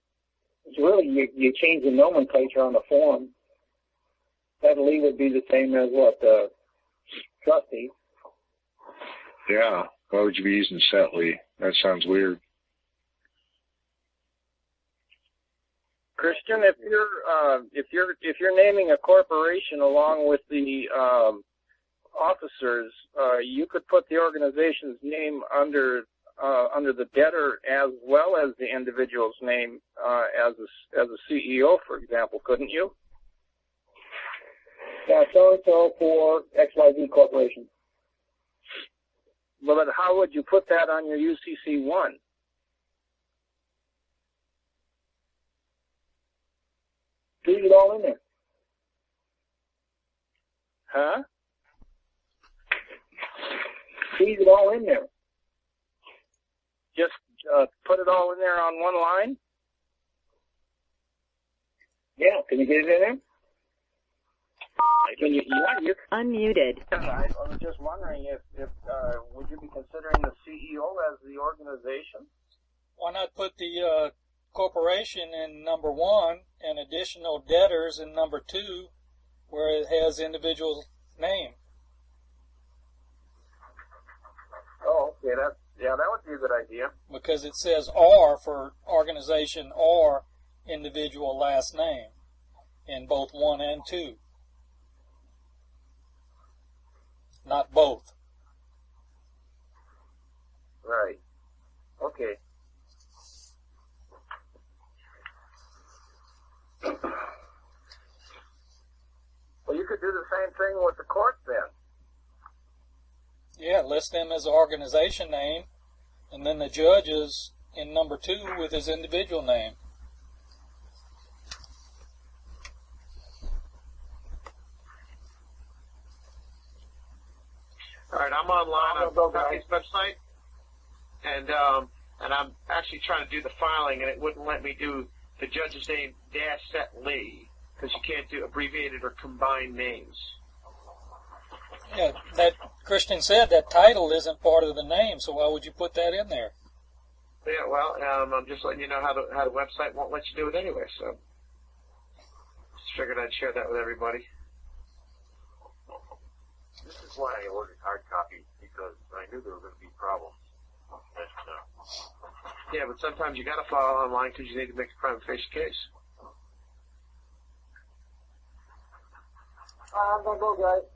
It's really you change the nomenclature on the form. Setley would be the same as what the trustee. Yeah. Why would you be using Setley? That sounds weird. Christian, if you're naming a corporation along with the officers, you could put the organization's name under the debtor as well as the individual's name as a CEO, for example, couldn't you? Yeah, so for XYZ Corporation. Well, then how would you put that on your UCC-1? Leave it all in there. Huh? Leave it all in there. Just put it all in there on one line? Yeah, can you get it in there? Can you? Yeah, you. Unmuted. I was just wondering if would you be considering the CEO as the organization? Why not put the corporation in number 1 and additional debtors in number 2, where it has individual name? Oh, okay, that would be a good idea. Because it says "or" for organization or individual last name in both 1 and 2. Not both. Right. Okay. Well, you could do the same thing with the court then. Yeah, list them as an organization name, and then the judge is in number 2 with his individual name. All right, I'm online on the company's website, and I'm actually trying to do the filing, and it wouldn't let me do the judge's name dash Setley because you can't do abbreviated or combined names. Yeah, that Christian said that title isn't part of the name, so why would you put that in there? Yeah, well, I'm just letting you know how the website won't let you do it anyway. So, figured I'd share that with everybody. This is why I ordered hard copy, because I knew there were going to be problems. Yeah, but sometimes you got to file online because you need to make a prima facie case. I'm going to go, guys.